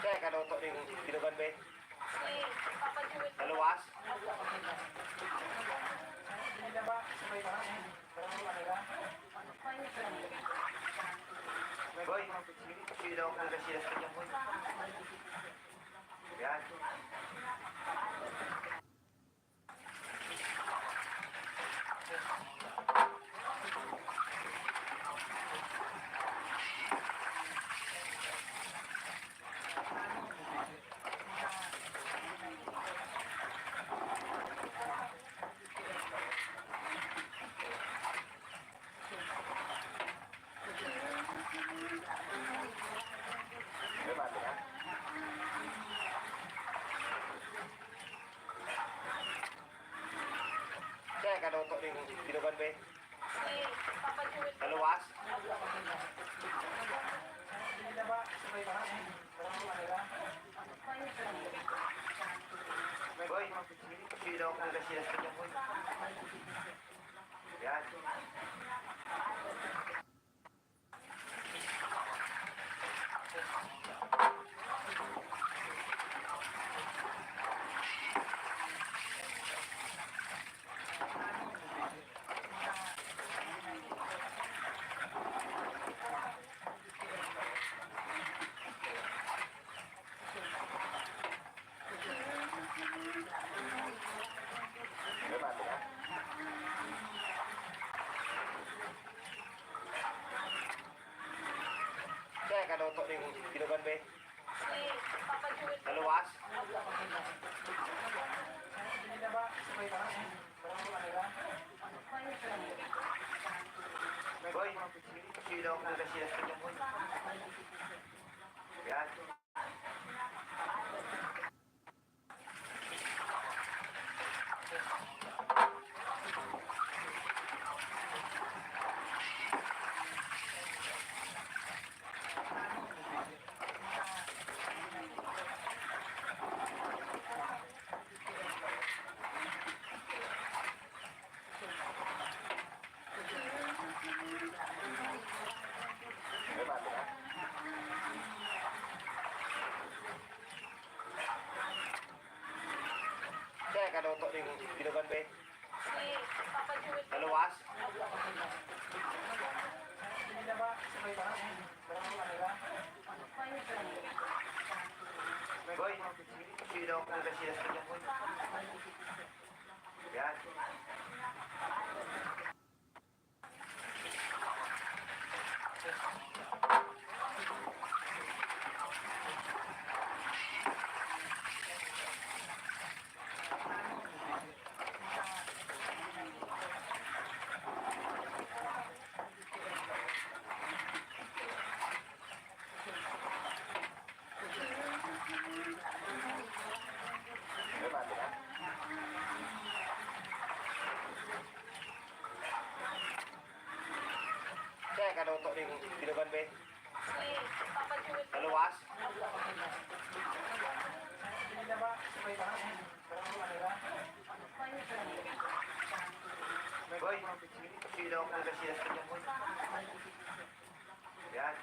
Kaya kaluto ning binugan be. Si Papa Jewel. Naluwas. Boy, sino kung kasilas ka dyan, boy? Yan. May bago na? Kaya kaluto ning binugan be. Si Papa Jewel. Naluwas. Boy, sino kung kasilas ka dyan, boy? Yan. May bago na? Kaya kaluto ning binugan be. Si Papa Jewel. Naluwas. Boy, sino kung kasilas ka dyan, boy? Yan. May bago na? Kaya kaluto ning binugan be. Si Papa Jewel. Naluwas. Boy, sino kung kasilas ka dyan, boy? Yan. May bago na? Kaya kaluto ning binugan be. Si Papa Jewel. Naluwas. Boy, sino kung kasilas ka dyan, boy? Yan.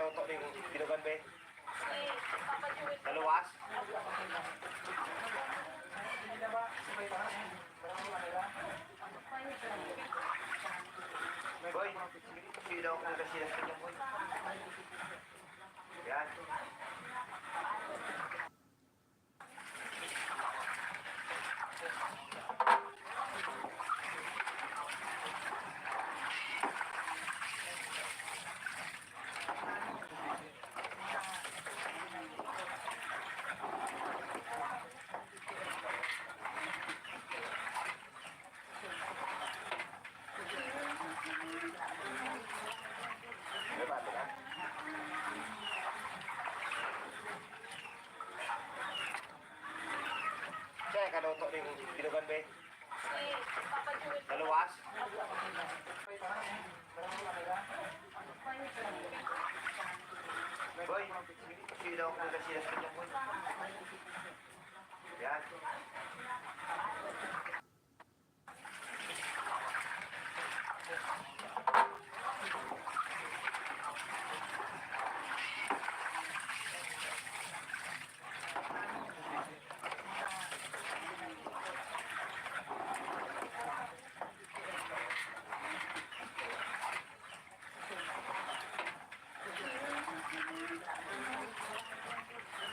luto ning binugan be. Si Papa Joel. Naluwas. Boy, sino kung kasi sa kanya boy? Yan. Diba, diba? Siya ay kaluto ning binugan be. Si Papa Joel. Naluwas. Boy, sino kung kasi sa kanya boy? Yan.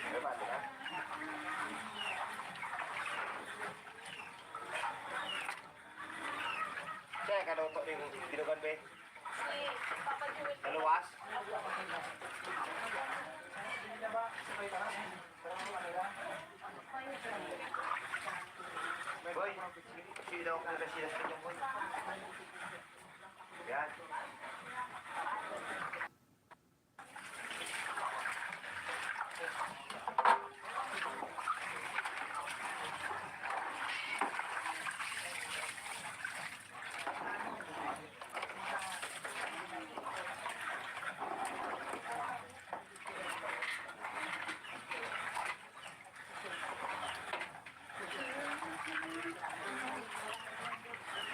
Diba, diba? Siya ay kaluto ning binugan be. Si Papa Joel. Naluwas. Boy, sino kung kasi sa kanya boy? Yan.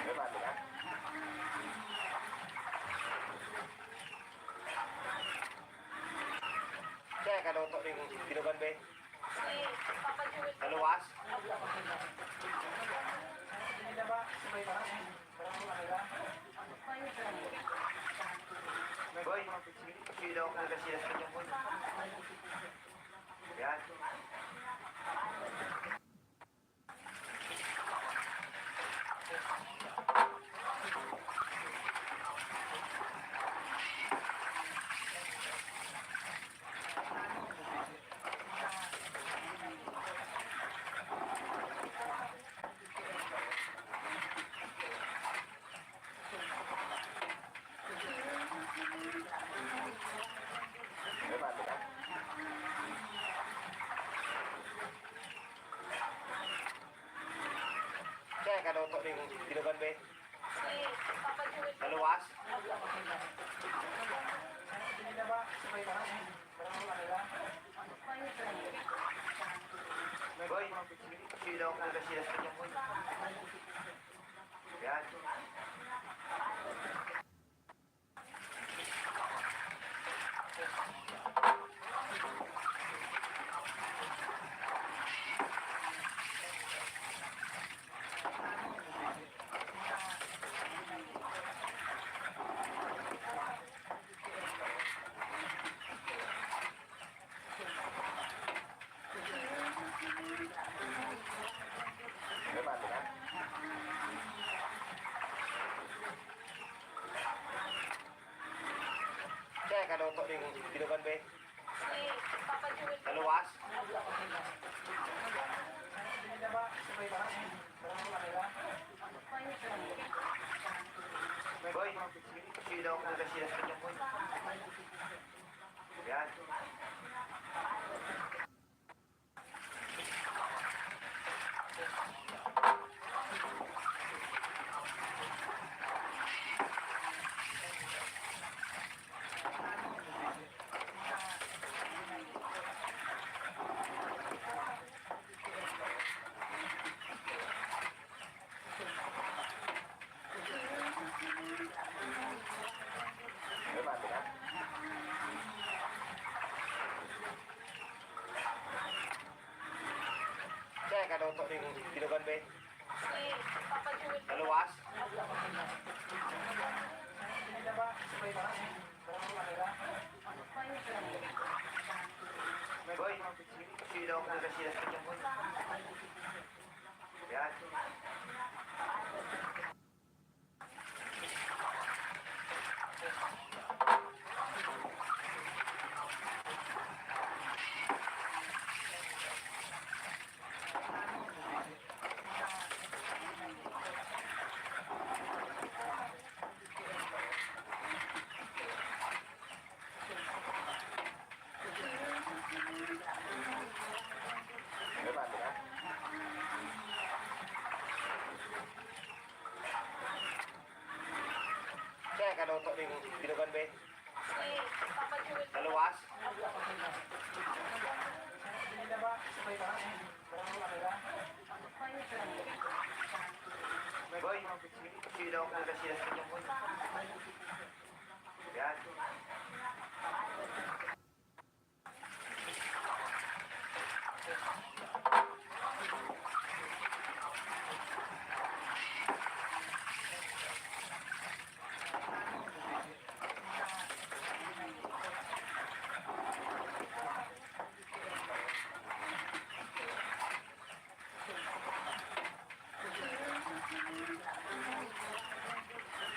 Diba, diba? Siya ay kaluto ning binugan be. Si Papa Joel. Naluwas. Boy, sino kung kasi sa kanya boy? Yan. Diba, diba? Siya ay kaluto ning binugan be. Si Papa Joel. Naluwas. Boy, sino kung kasi sa kanya boy? Yan. Diba, diba? Siya ay kaluto ning binugan be. Si Papa Joel. Naluwas. Boy, sino kung kasi sa kanya boy? Yan. Kaya kaluto ning dinugan be. Si Papa Joel. Naluwas. Boy, sino ako na sila sa kanya, boy? Yan. Diba, diba? Kaya kaluto ning dinugan be. Si Papa Joel. Naluwas. Boy, sino ako na sila sa kanya, boy? Yan.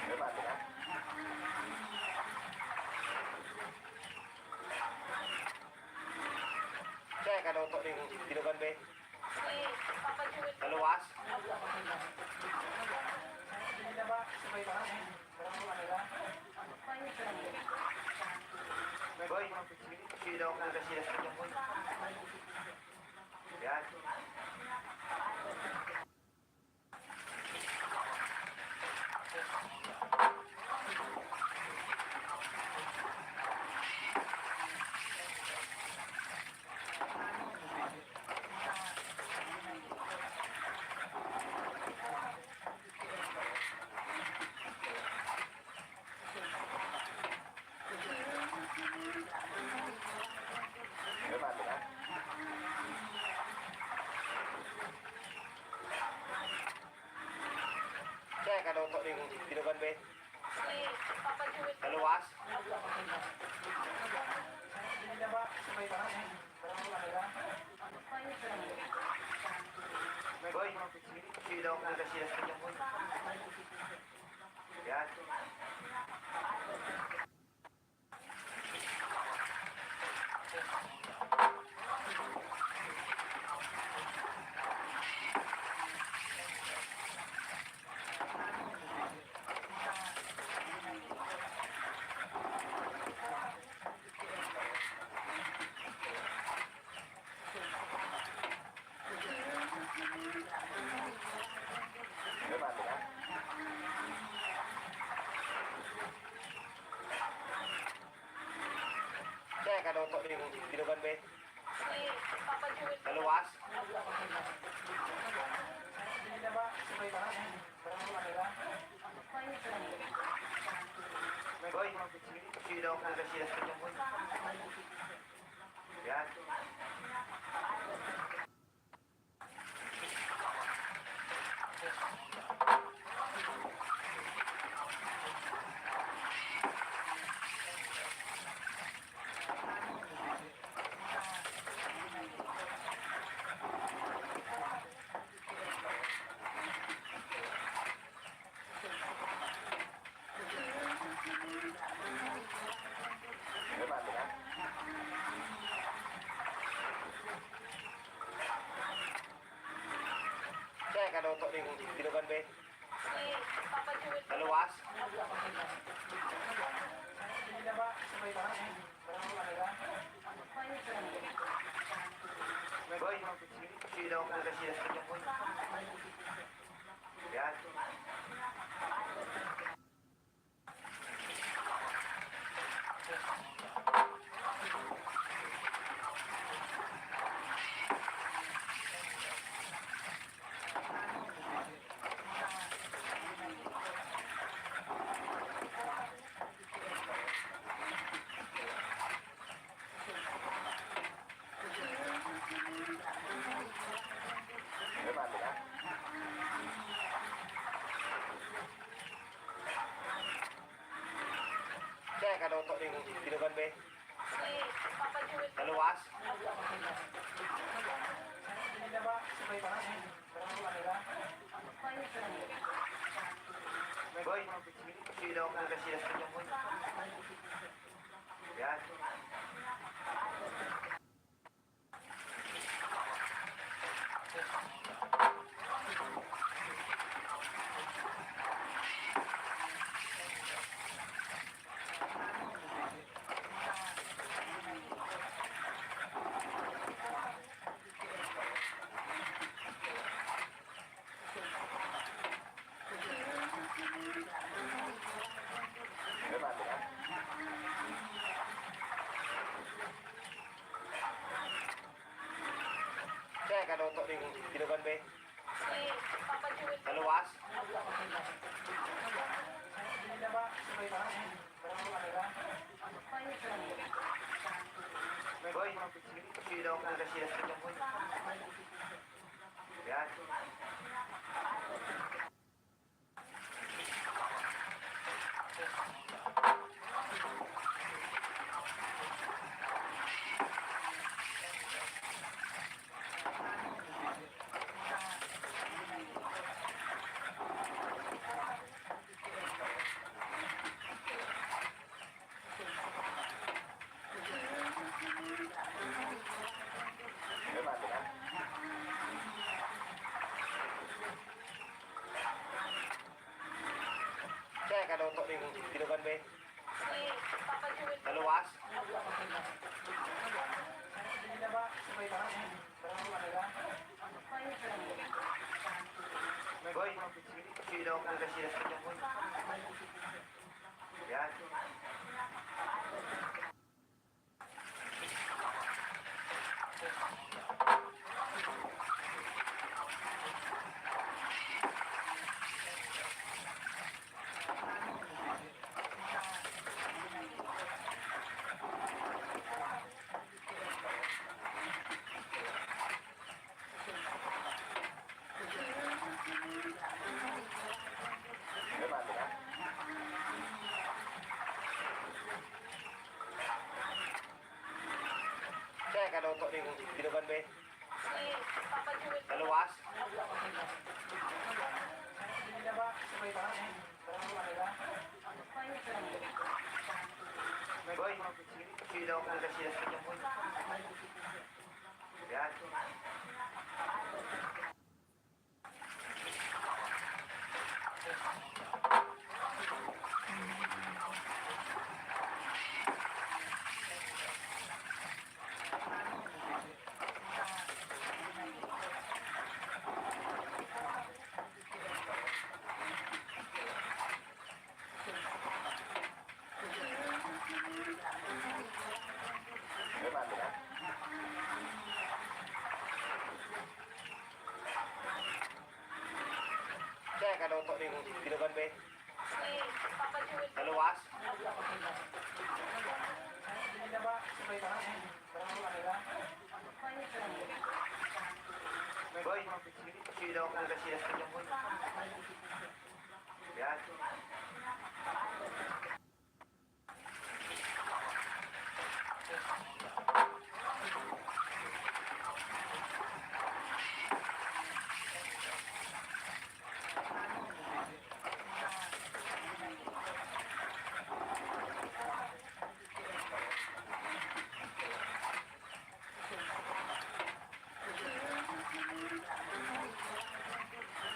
Diba, diba? Kaya kaluto ning dinugan be. Si Papa Joel. Naluwas. Boy, sino ako na sila sa kanya, boy? Yan. Diba, diba? Kaya kaluto ning dinugan be. Si Papa Joel. Naluwas. Boy, sino ako na sila sa kanya, boy? Yan. Diba, diba? Kaya kaluto ning dinugan be. Si Papa Joel. Naluwas. Boy, sino ako na sila sa kanya, boy? Yan. Diba, diba? Kaya kaluto ning dinugan be. Si Papa Joel. Naluwas. Boy, sino ako na sila sa kanya, boy? Yan. kaluto ning binugan be. Si Papa Joel. Kaluwas. Boy, sila ko kasi sila sa boy. Yan. Diba, diba? Kaya kaluto ning binugan be. Si Papa Joel. Kaluwas. Boy, sila ko kasi sila sa boy. Yan. Diba, diba? Kaya kaluto ning binugan be. Si Papa Joel. Kaluwas. Boy, sila ko kasi sila sa boy. Yan. Diba, diba? Kaya kaluto ning binugan be. Si Papa Joel. Kaluwas. Boy, sila ko kasi sila sa boy. Yan. Diba, diba? Kaya kaluto ning binugan be. Si Papa Joel. Kaluwas. Boy, sila ko kasi sila sa boy. Yan.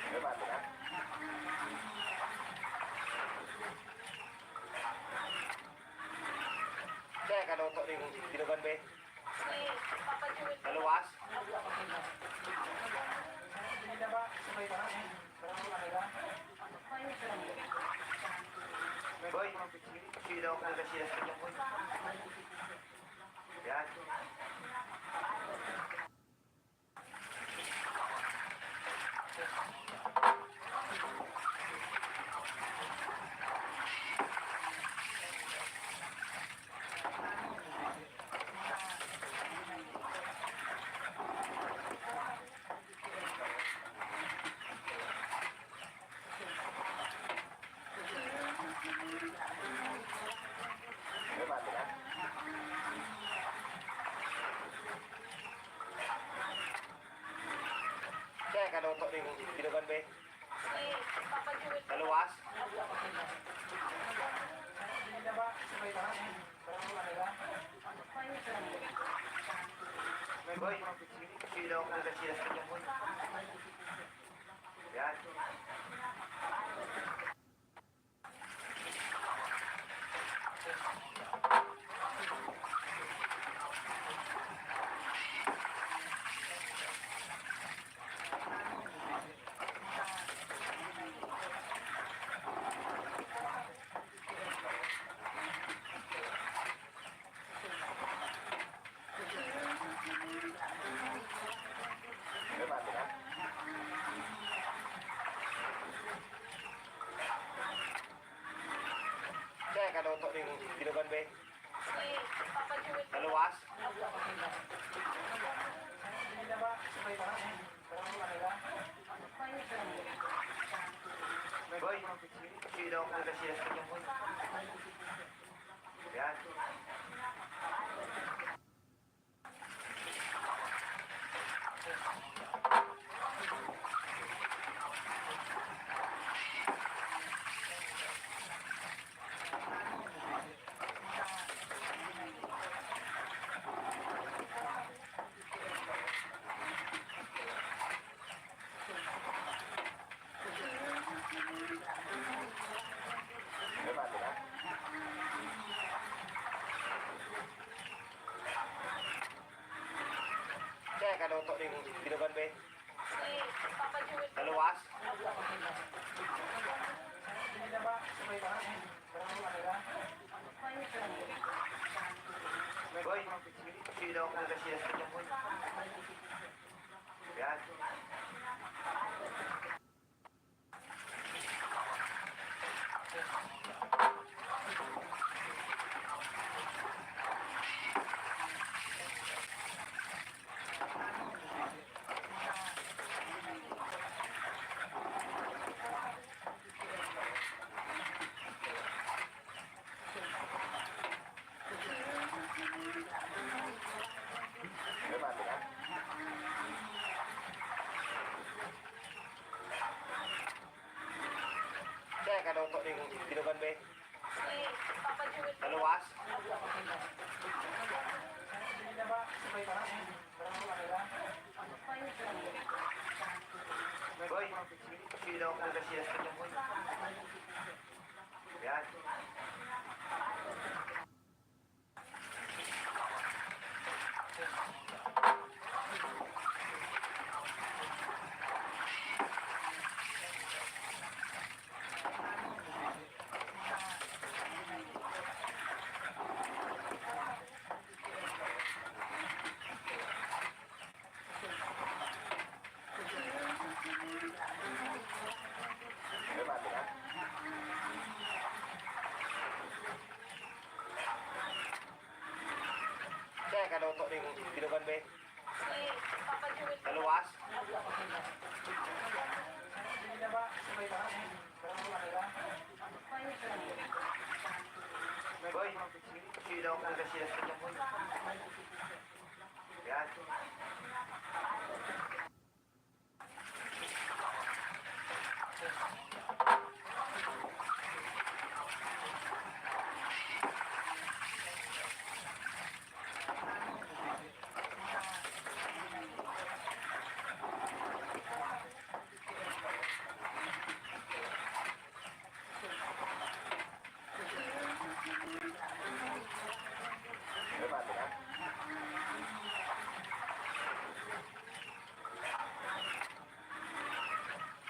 Diba, diba? Kaya kaluto ning binugan be. Si Papa Joel. Kaluwas. Boy, sila ko kasi sila sa boy. Yan. kaluto ning binugan be. Si Papa Joel. Naluwas. Boy, silaw ko na sila sa kanya boy. Yan. Mati na. Kaya kaluto ning binugan be. Si Papa Joel. Naluwas. Boy, silaw ko na sila sa kanya boy. Yan. Mati na. Kaya kaluto ning binugan be. Si Papa Joel. Naluwas. Boy, silaw ko na sila sa kanya boy. Yan. Mati na. Kaya kaluto ning binugan be. Si Papa Joel. Naluwas. Boy, silaw ko na sila sa kanya boy. Yan. Mati na. Kaya kaluto ning binugan be. Si Papa Joel. Naluwas. Boy, silaw ko na sila sa kanya boy. Yan. Mati na.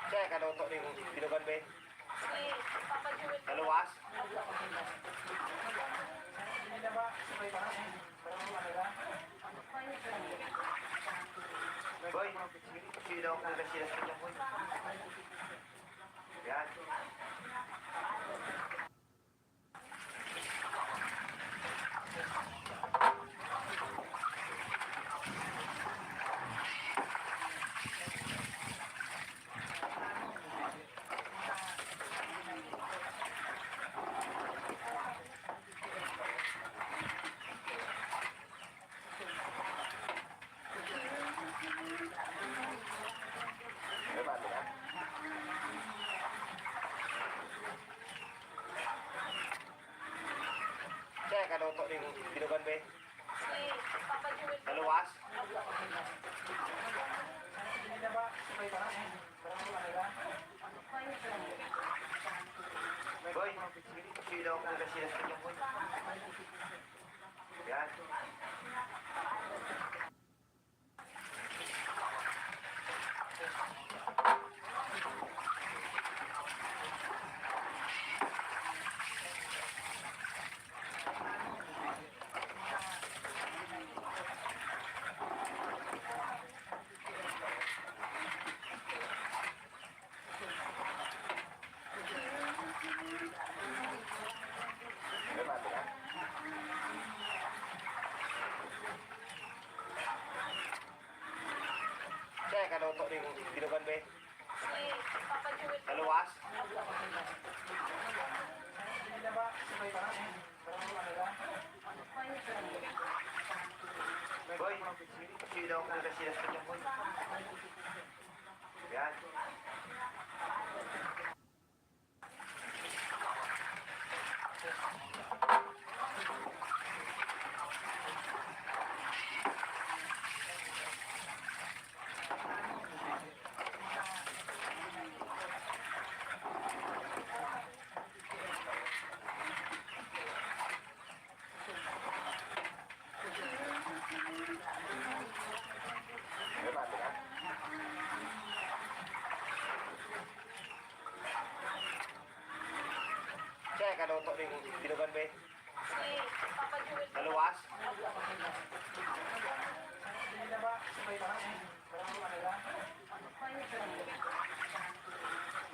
Kaya kaluto ning binugan be. Si Papa Joel. Naluwas. Boy, silaw ko na sila sa kanya boy. Yan. ning binugan be. Si Papa Jewel. Naluwas. Boy, sino kung sila sa inyo, boy? Yan. Mati na. Kaya kaluto ning binugan be. Si Papa Jewel. Naluwas. Boy, sino kung sila sa inyo, boy? Yan. Mati na. Kaya kaluto ning binugan be. Si Papa Jewel. Naluwas.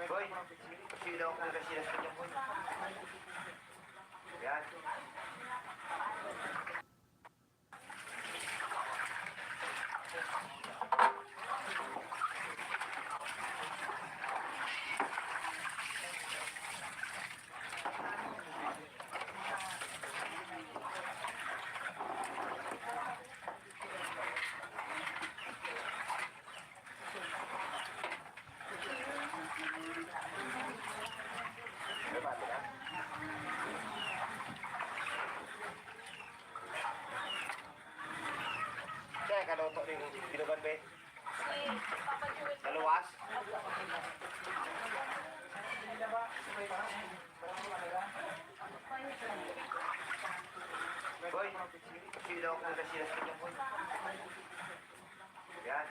Boy, sino kung sila sa inyo, boy? Yan. Mati na. Kaya kaluto ning binugan be. Si Papa Jewel. Naluwas. Boy, sino kung sila sa inyo, boy? Yan.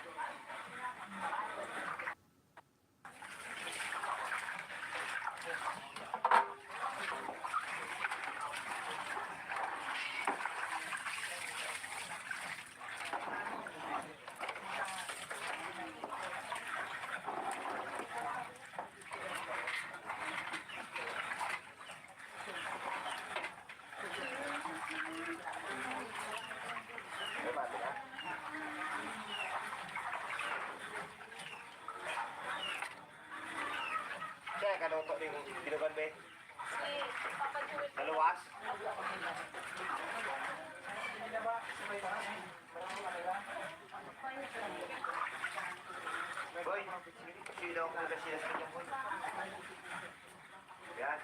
Mati na. Kaya kaluto ning binugan be. Si Papa Jewel. Naluwas. Boy, sino kung sila sa inyo, boy? Yan.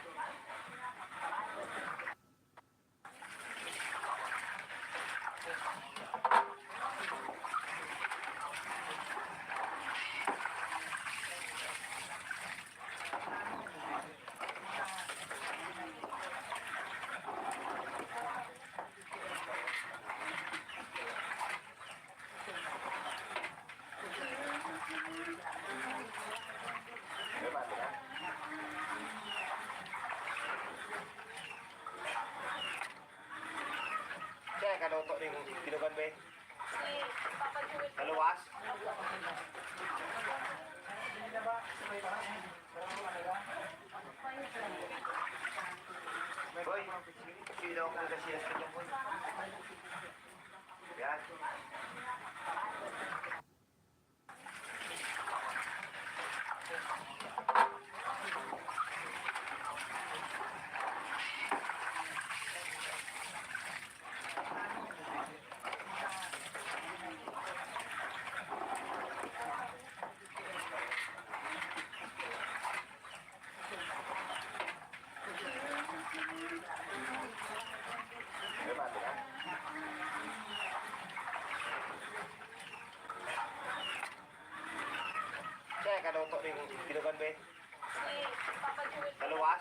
Mati na. Kaya kaluto ning binugan be. Si Papa Jewel. Naluwas. Boy, sino kung sila sa inyo, boy? Yan. Mati na. Kaya ka daw to rin tinugan ba? Si Papa Jewel. Naluwas?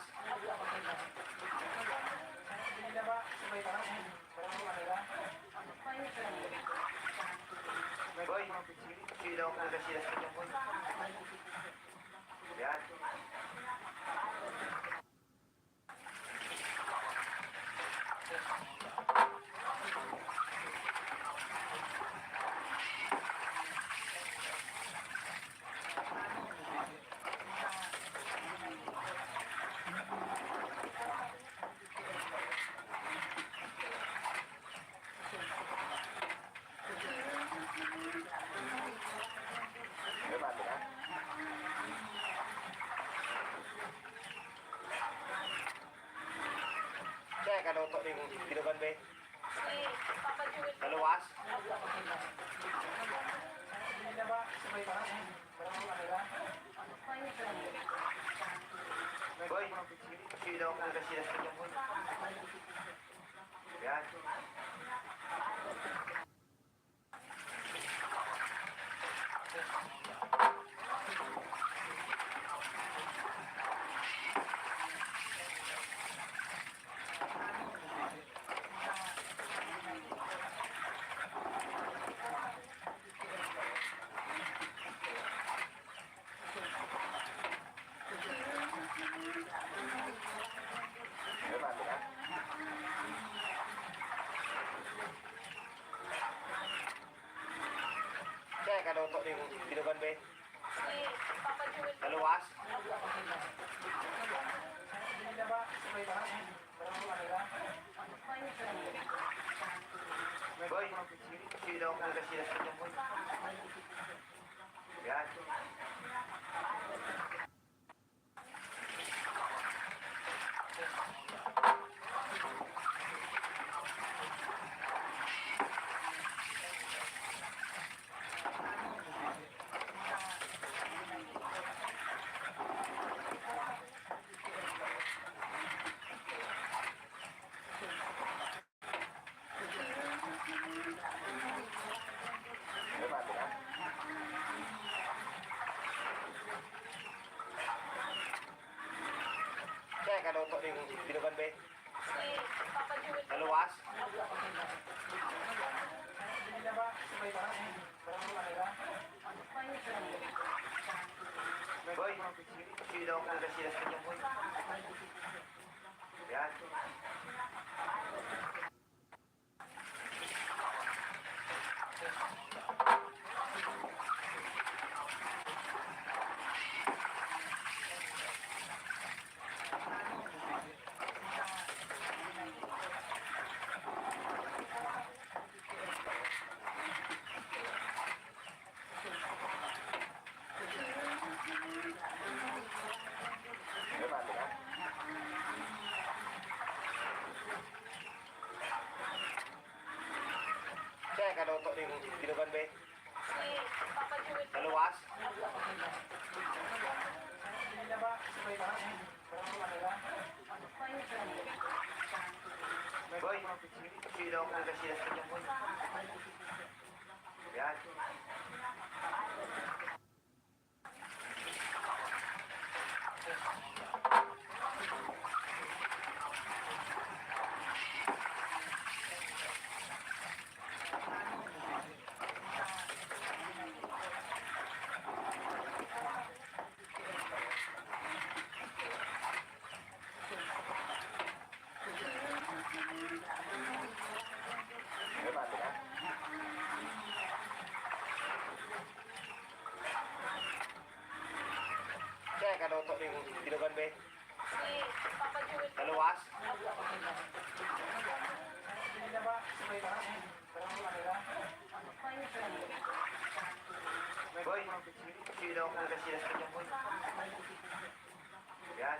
Boy, sila ako na sila sa kanya, boy. Yan. Diba, diba? Kaya ka daw to rin tinugan ba? Si Papa Jewel. Naluwas? Boy, sila ako na sila sa kanya, boy. Yan. Diba, diba? Kaya ka daw to rin tinugan ba? Si Papa Jewel. Naluwas? Boy, sila ako na sila sa kanya, boy. Yan. Diba, diba? Kaya ka daw to rin tinugan ba? Si Papa Jewel. Naluwas? Boy, sila ako na sila sa kanya, boy. Yan. Diba, diba? Kaya ka daw to rin tinugan ba? Si Papa Jewel. Naluwas? Boy, sila ako na sila sa kanya, boy. Yan. Diba, diba? Kaya ka daw to rin tinugan ba? Si Papa Jewel. Naluwas? Boy, sila ako na sila sa kanya, boy. Yan.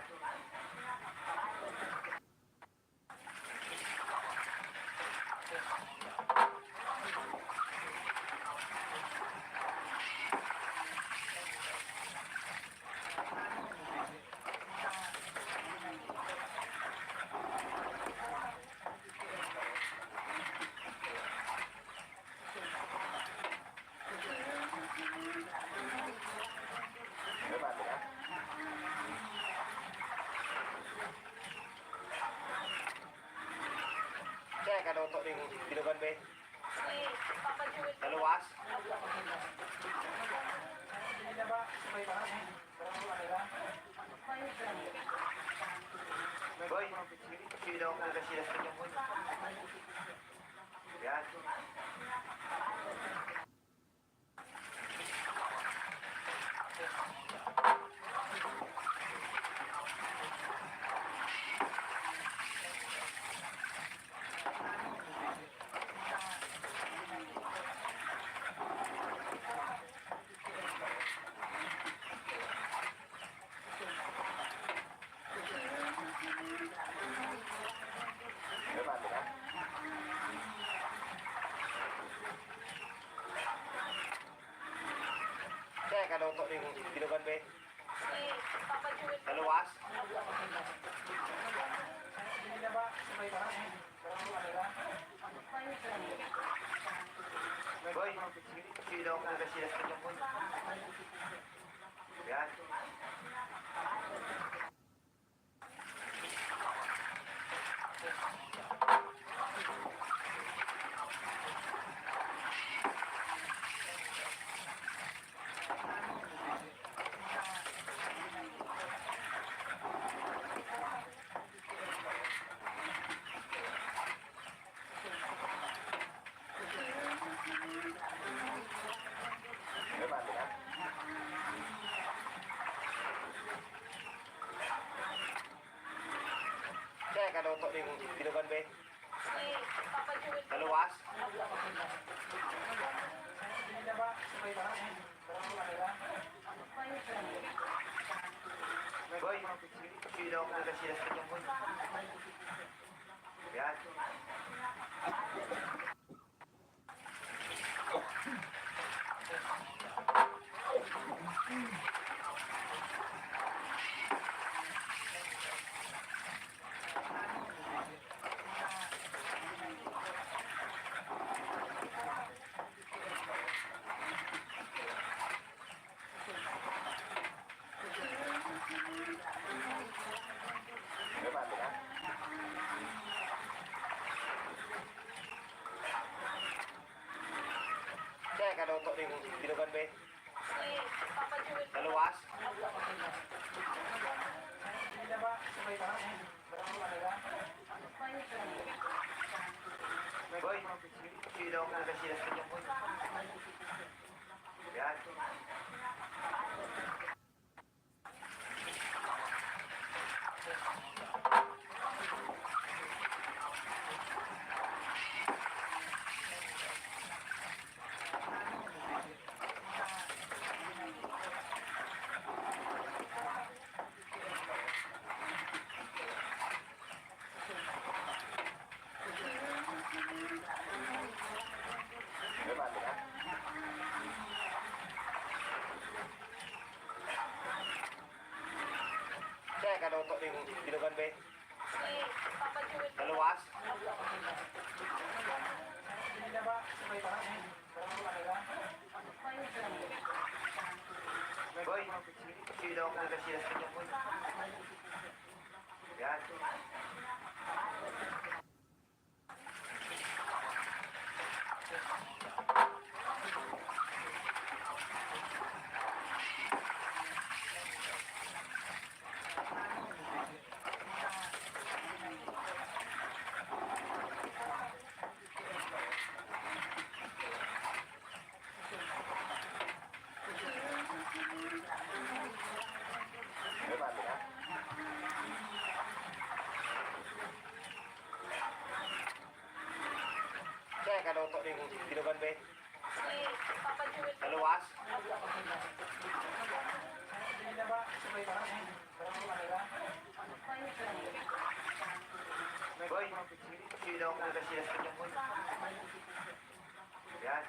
kaluto ning binugan be. Si Papa Jewel. Naluwas. Boy, sino ako nagkasilas ka dyan, boy? Yan. Diba, diba? Kaya kaluto ning binugan be. Si Papa Jewel. Naluwas. Boy, sino ako nagkasilas ka dyan, boy? Yan. Diba, diba? Kaya kaluto ning binugan be. Si Papa Jewel. Naluwas. Boy, sino ako nagkasilas ka dyan, boy? Yan. Diba, diba? Kaya kaluto ning binugan be. Si Papa Jewel. Naluwas. Boy, sino ako nagkasilas ka dyan, boy? Yan. Diba, diba? Kaya kaluto ning binugan be. Si Papa Jewel. Naluwas. Boy, sino ako nagkasilas ka dyan, boy? Yan. Diba, diba? Kaya kaluto ning binugan be. Si Papa Jewel. Naluwas. Boy, sino ako nagkasilas ka dyan, boy? Yan.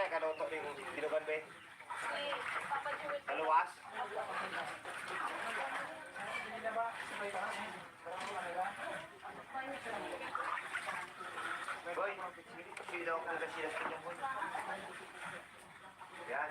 Kaya kaluto ning dinugan be. Si Papa Jewel. Kaluwas. Boy, sila ako na sila sa boy. Yan.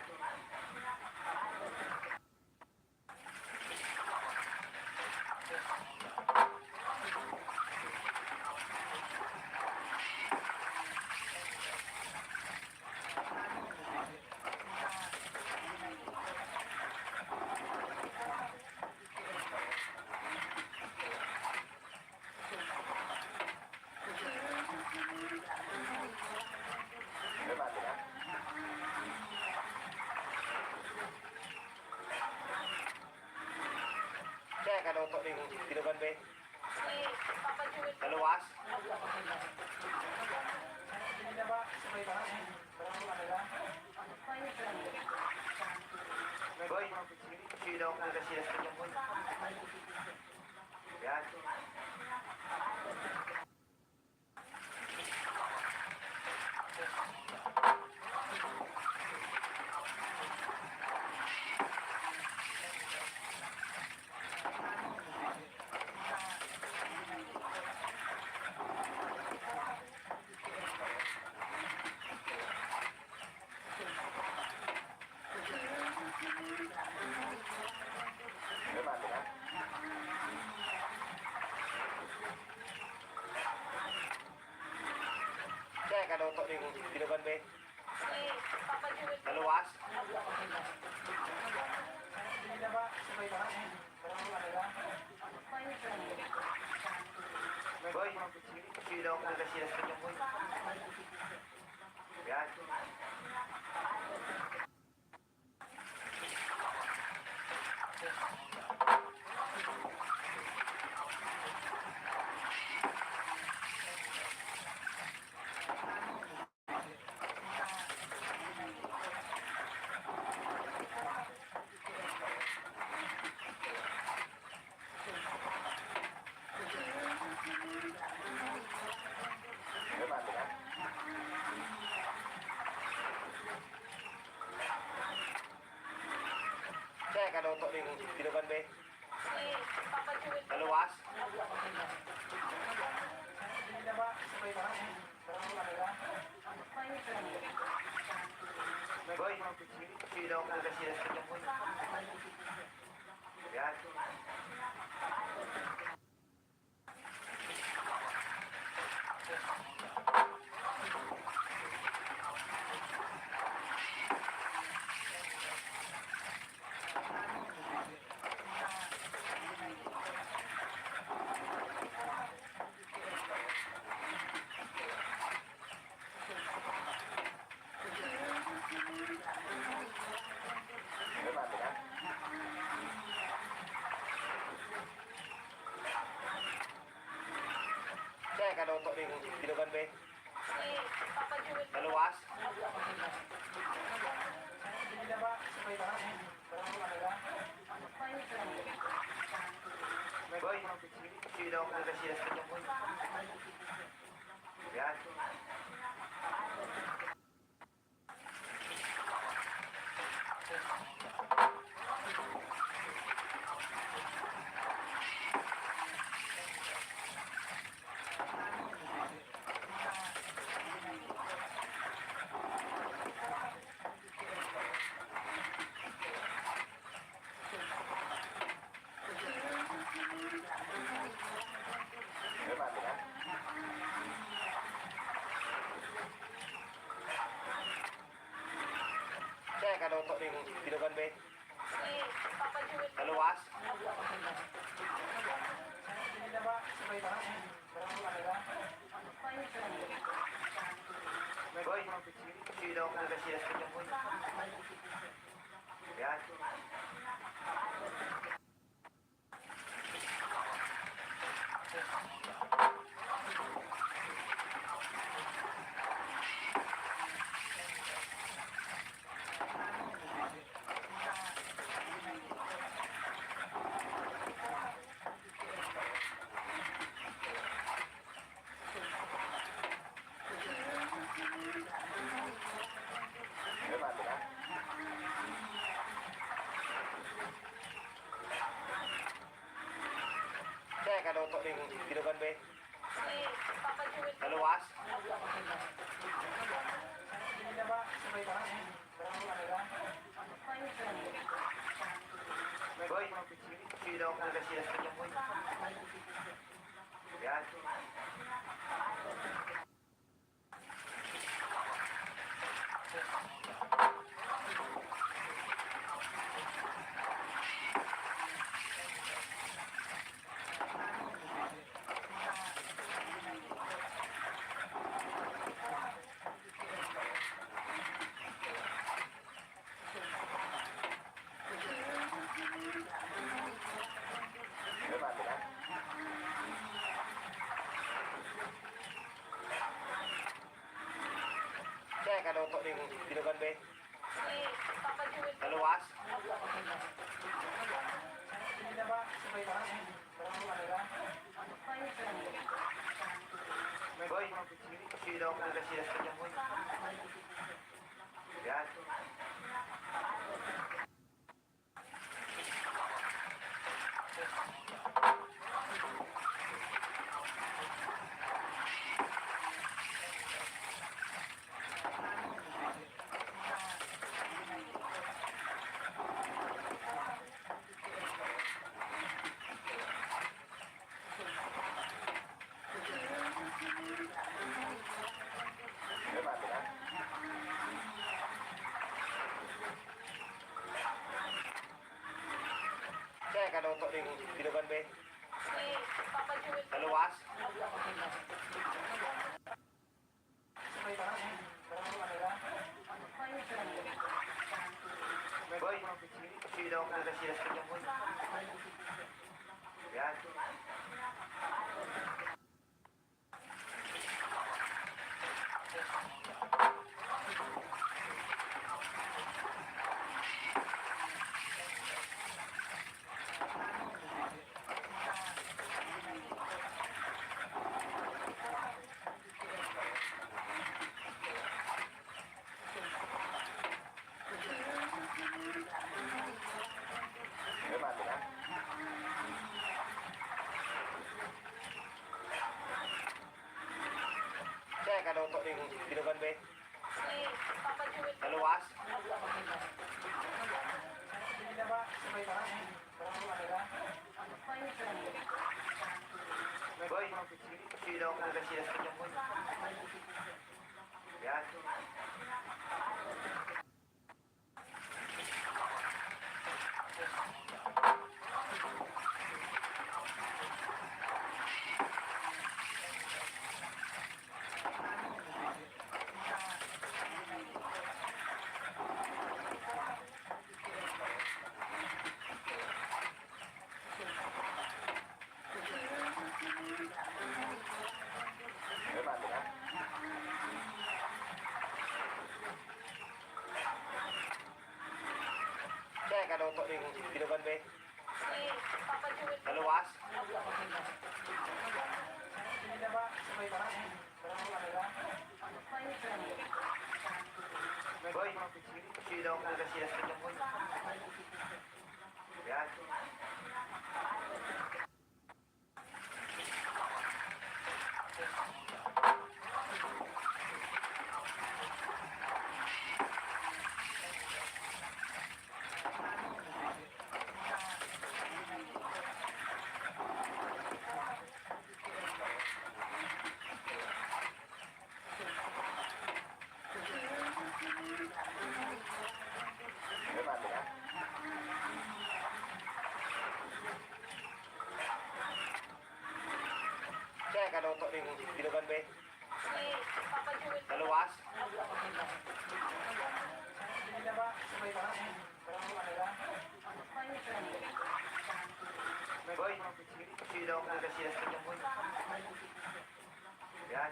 Diba, diba? Kaya kaluto ning dinugan be. Si Papa Jewel. Kaluwas. Boy, sila ako na sila sa boy. Yan. Diba, diba? Kaya kaluto ning dinugan be. Si Papa Jewel. Kaluwas. Boy, sila ako na sila sa boy. Yan. Diba, diba? Kaya kaluto ning dinugan be. Si Papa Jewel. Kaluwas. Boy, sila ako na sila sa boy. Yan. Diba, diba? Kaya kaluto ning dinugan be. Si Papa Jewel. Kaluwas. Boy, sila ako na sila sa boy. Yan. Diba, diba? Kaya kaluto ning dinugan be. Si Papa Jewel. Kaluwas. Boy, sila ako na sila sa boy. Yan. ning binugan be. Si Papa Jewel. Naluwas. Boy, sila ako na sila sa kanya, boy. Yan. Mati na. Kaya kaluto ning binugan be. Si Papa Jewel. Naluwas. Boy, sila ako na sila sa kanya, boy. Yan. Mati na. Kaya kaluto ning binugan be. Si Papa Jewel. Naluwas. Boy, sila ako na sila sa kanya, boy. Yan. Mati na. Kaya kaluto ning binugan be. Si Papa Jewel. Naluwas. Boy, sila ako na sila sa kanya, boy. Yan. Mati na. Kaya kaluto ning binugan be. Si Papa Jewel. Naluwas. Boy, sila ako na sila sa kanya, boy. Yan. Mati na. Kaya kaluto ning binugan be. Si Papa Jewel. Naluwas. Boy, sila ako na sila sa kanya, boy. Yan.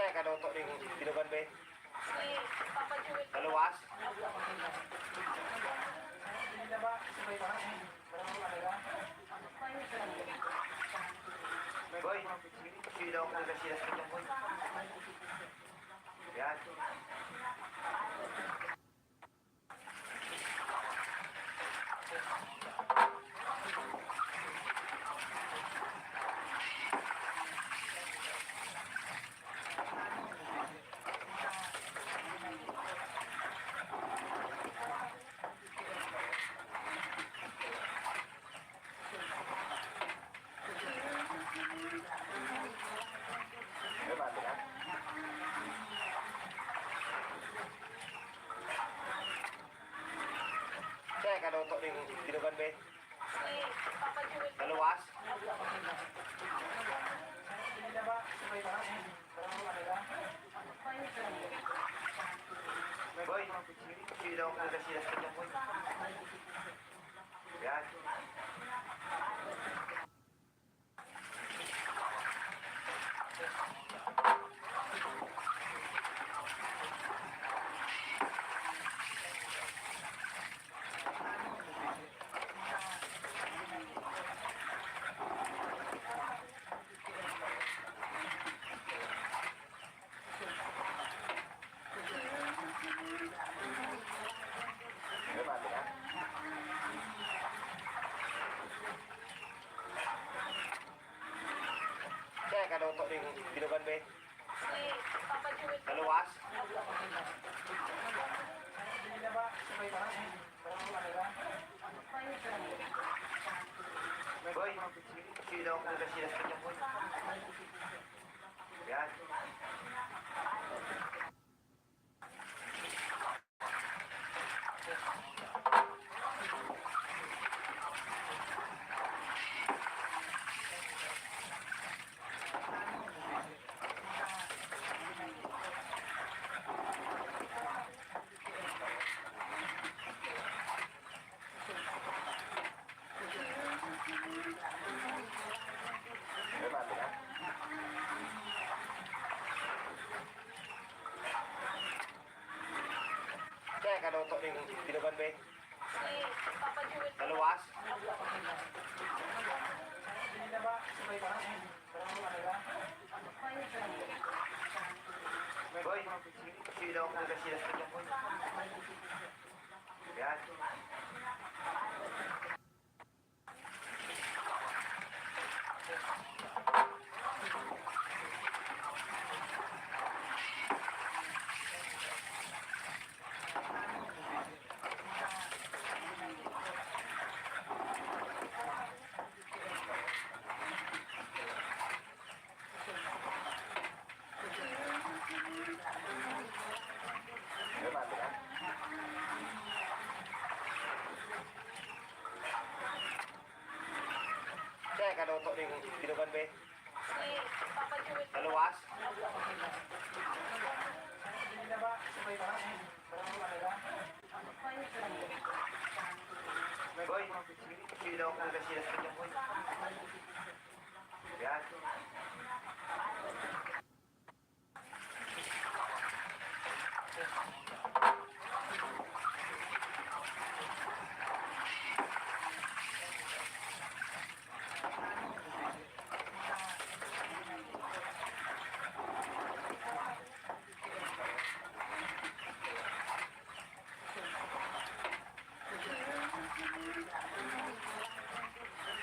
Kaya kaluto ning tinugan be. Si Papa Joel. Kaluwas. Boy, sila ako ng kasilas ka dyan, boy. Yan. May bati na. Kaya kaluto ning tinugan be. Si Papa Joel. Kaluwas. Boy, sila ako ng kasilas ka dyan, boy. Yan. May bati na. Kaya kaluto ning tinugan be. Si Papa Joel. Kaluwas. Boy, sila ako ng kasilas ka dyan, boy. Yan. May bati na. Kaya kaluto ning tinugan be. Si Papa Joel. Kaluwas. Boy, sila ako ng kasilas ka dyan, boy. Yan. May bati na. Kaya kaluto ning tinugan be. Si Papa Joel. Kaluwas. Boy, sila ako ng kasilas ka dyan, boy. Yan.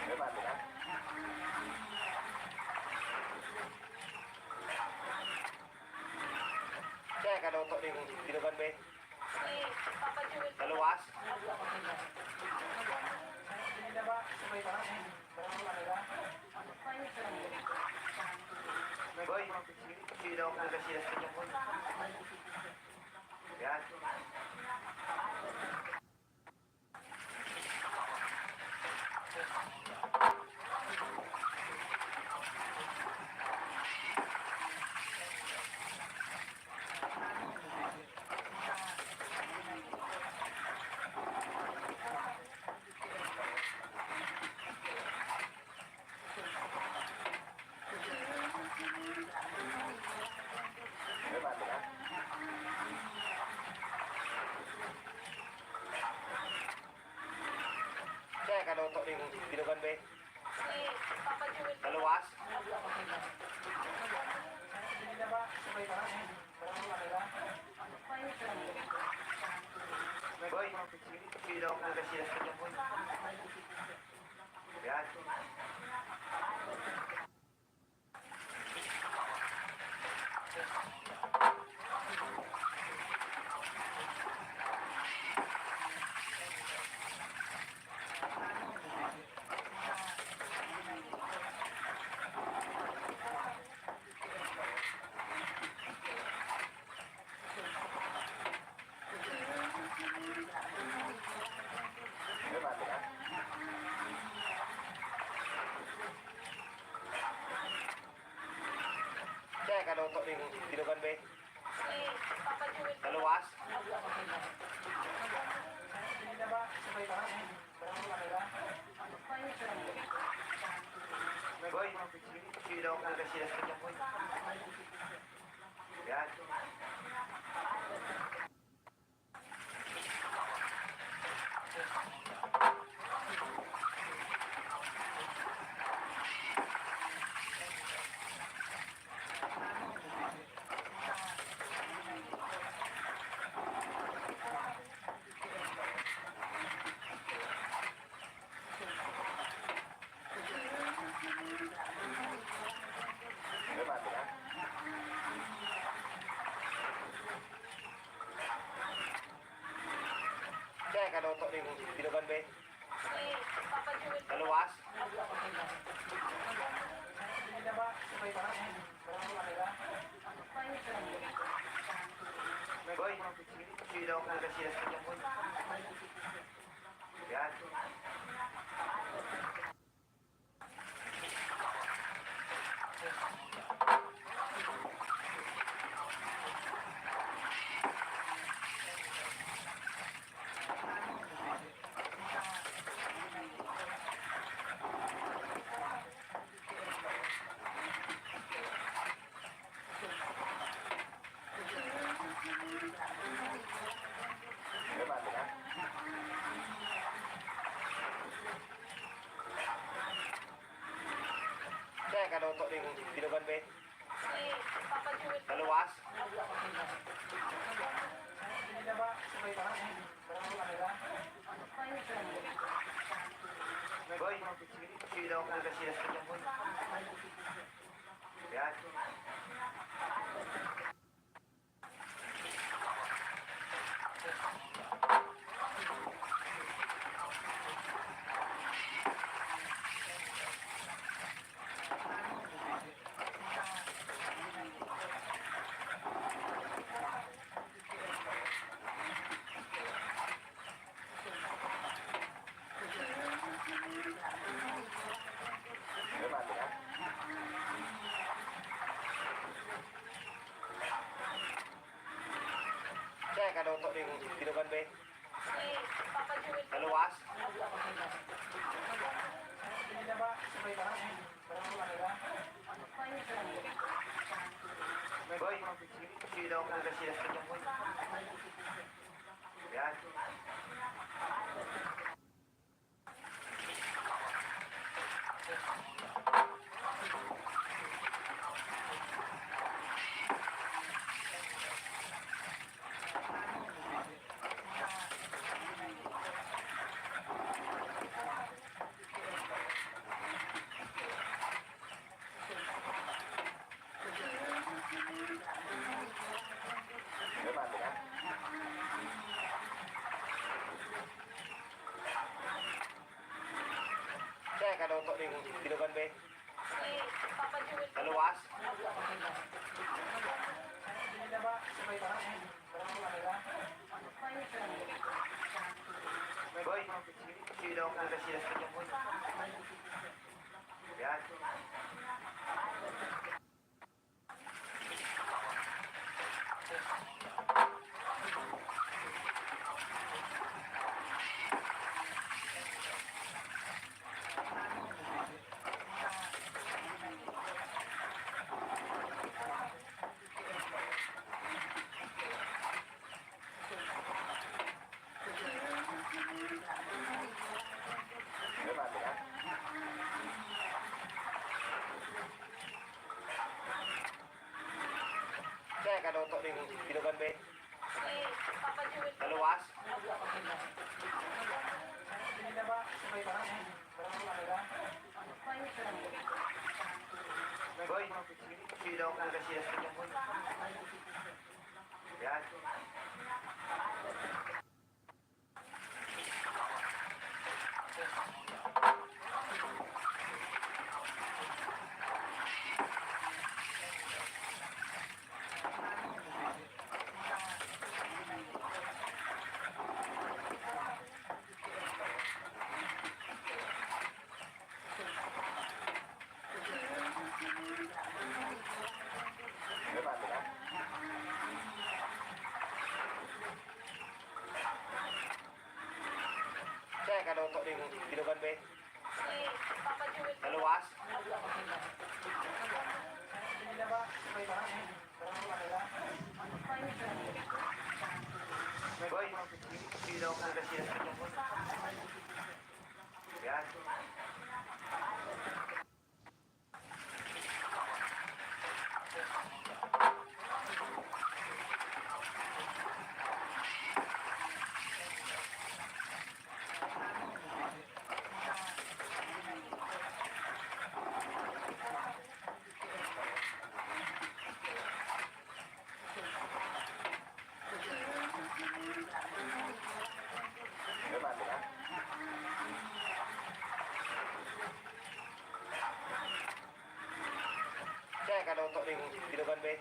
May bati na. Kaya kaluto ning tinugan be. Si Papa Joel. Kaluwas. Boy, sila ako ng kasilas ka dyan, boy. Yan. kaluto ng binugan be. Si Papa Joel. Kaluwas. Boy, sino ako nagkasila sa kanya, boy? Yan. Ano ba, tira? Kaya kaluto ng binugan be. Si Papa Joel. Kaluwas. Boy, sino ako nagkasila sa kanya, boy? Yan. Ano ba, tira? Kaya kaluto ng binugan be. Si Papa Joel. Kaluwas. Boy, sino ako nagkasila sa kanya, boy? Yan. Ano ba, tira? Kaya kaluto ng binugan be. Si Papa Joel. Kaluwas. Boy, sino ako nagkasila sa kanya, boy? Yan. Ano ba, tira? Kaya kaluto ng binugan be. Si Papa Joel. Kaluwas. Boy, sino ako nagkasila sa kanya, boy? Yan. Ano ba, tira? Kaya kaluto ng binugan be. Si Papa Joel. Kaluwas. Boy, sino ako nagkasila sa kanya, boy? Yan. Ano ba, kaluto ning binugan be. Si Papa Jewel po. Naluwas. Boy, sino ko kasi sa kanya mo? Yan. Diba, diba? Siya kaluto ning binugan be. Si Papa Jewel po. Naluwas. Boy, sino ko kasi sa kanya mo? Yan. Diba, diba? Siya kaluto ning binugan be.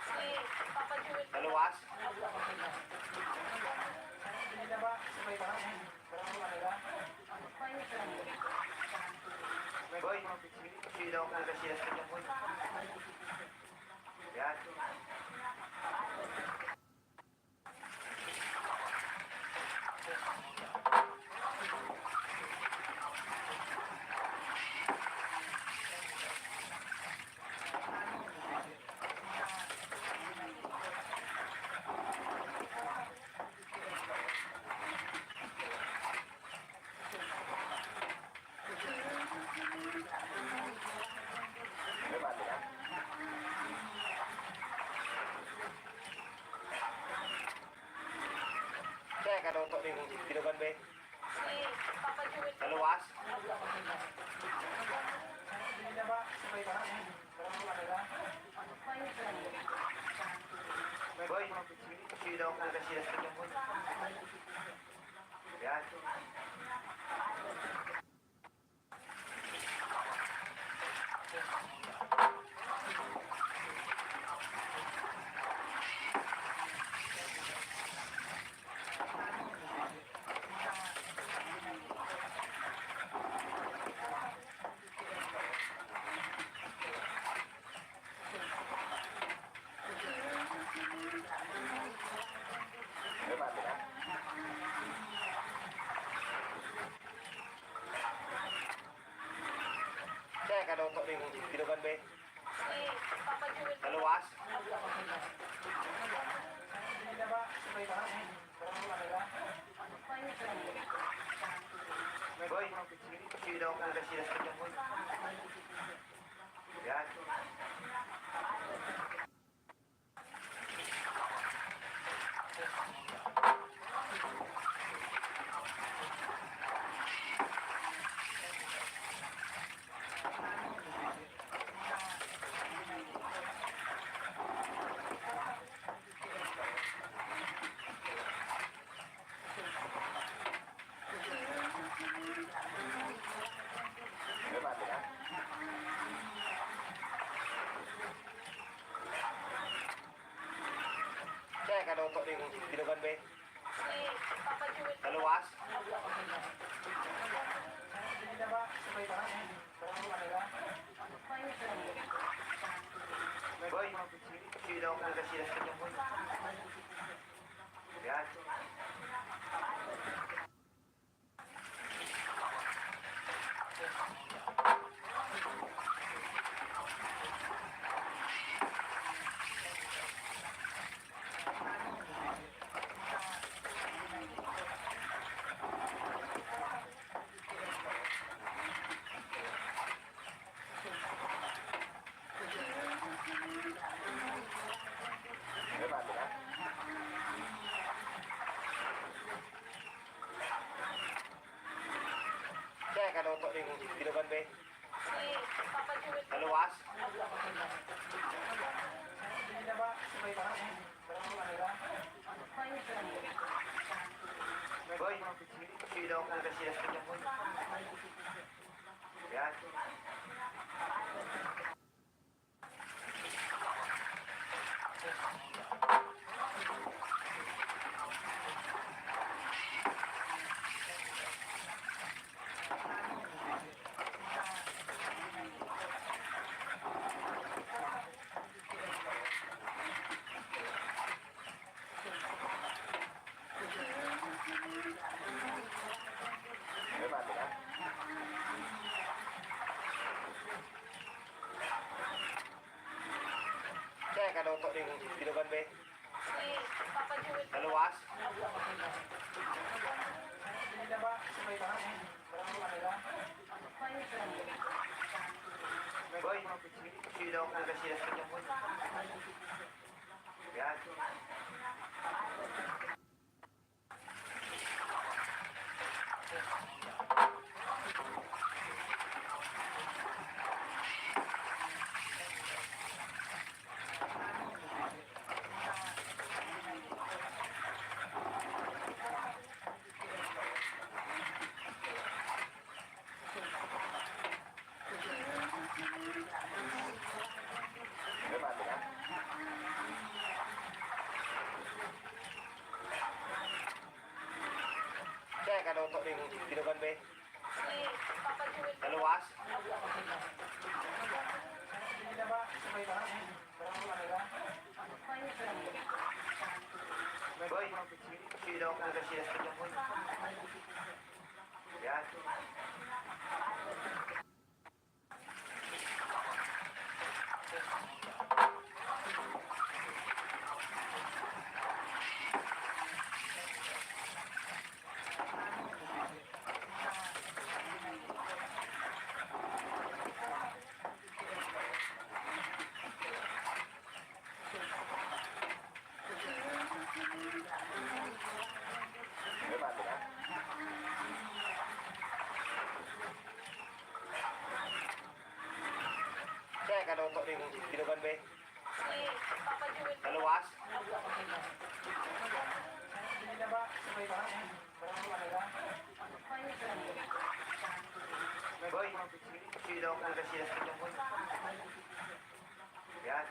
Si Papa Jewel po. Naluwas. Boy, sino ko kasi sa kanya mo? Yan. Diba, diba? Siya kaluto ning binugan be. Si Papa Jewel po. Naluwas. Boy, sino ko kasi sa kanya mo? Yan. Diba, diba? Siya kaluto ning binugan be. Si Papa Jewel po. Naluwas. Boy, sino ko kasi sa kanya mo? Yan. Diba, diba? Siya kaluto ning binugan be. Si Papa Jewel po. Naluwas. Boy, sino ko kasi sa kanya mo? Yan. kaluto ng binugan be. Si Papa Jewel. Naluwas. Boy, sino ako na sila sa kanya, boy? Yan. May bati na. Kaya kaluto ng binugan be. Si Papa Jewel. Naluwas. Boy, sino ako na sila sa kanya, boy? Yan. May bati na. Kaya kaluto ng binugan be. Si Papa Jewel. Naluwas. Boy, sino ako na sila sa kanya, boy? Yan. May bati na. Kaya kaluto ng binugan be. Si Papa Jewel. Naluwas. Boy, sino ako na sila sa kanya, boy? Yan.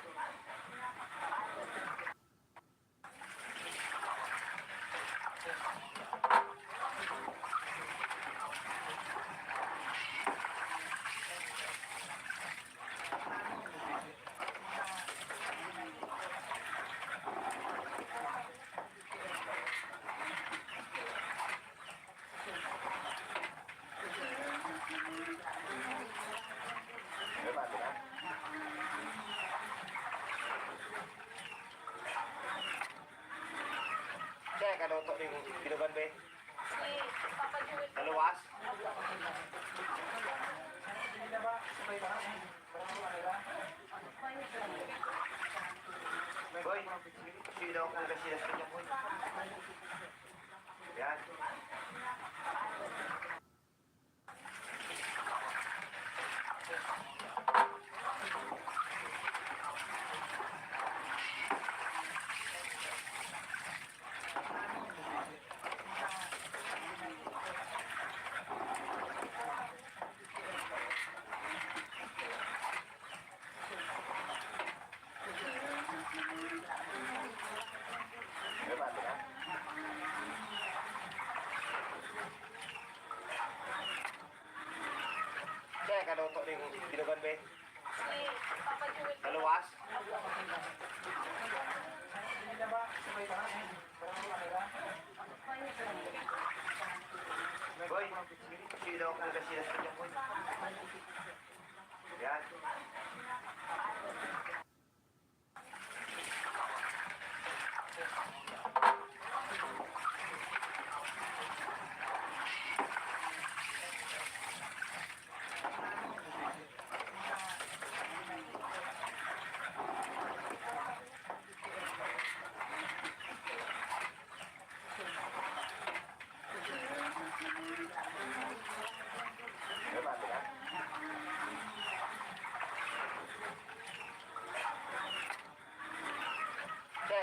May bati na. Kaya kaluto ng binugan be. Si Papa Jewel. Naluwas. Boy, sino ako na sila sa kanya, boy? Yan. May bati na. Kaya kaluto ng binugan be. Si Papa Jewel. Naluwas. Boy, sino ako na sila sa kanya, boy? Yan.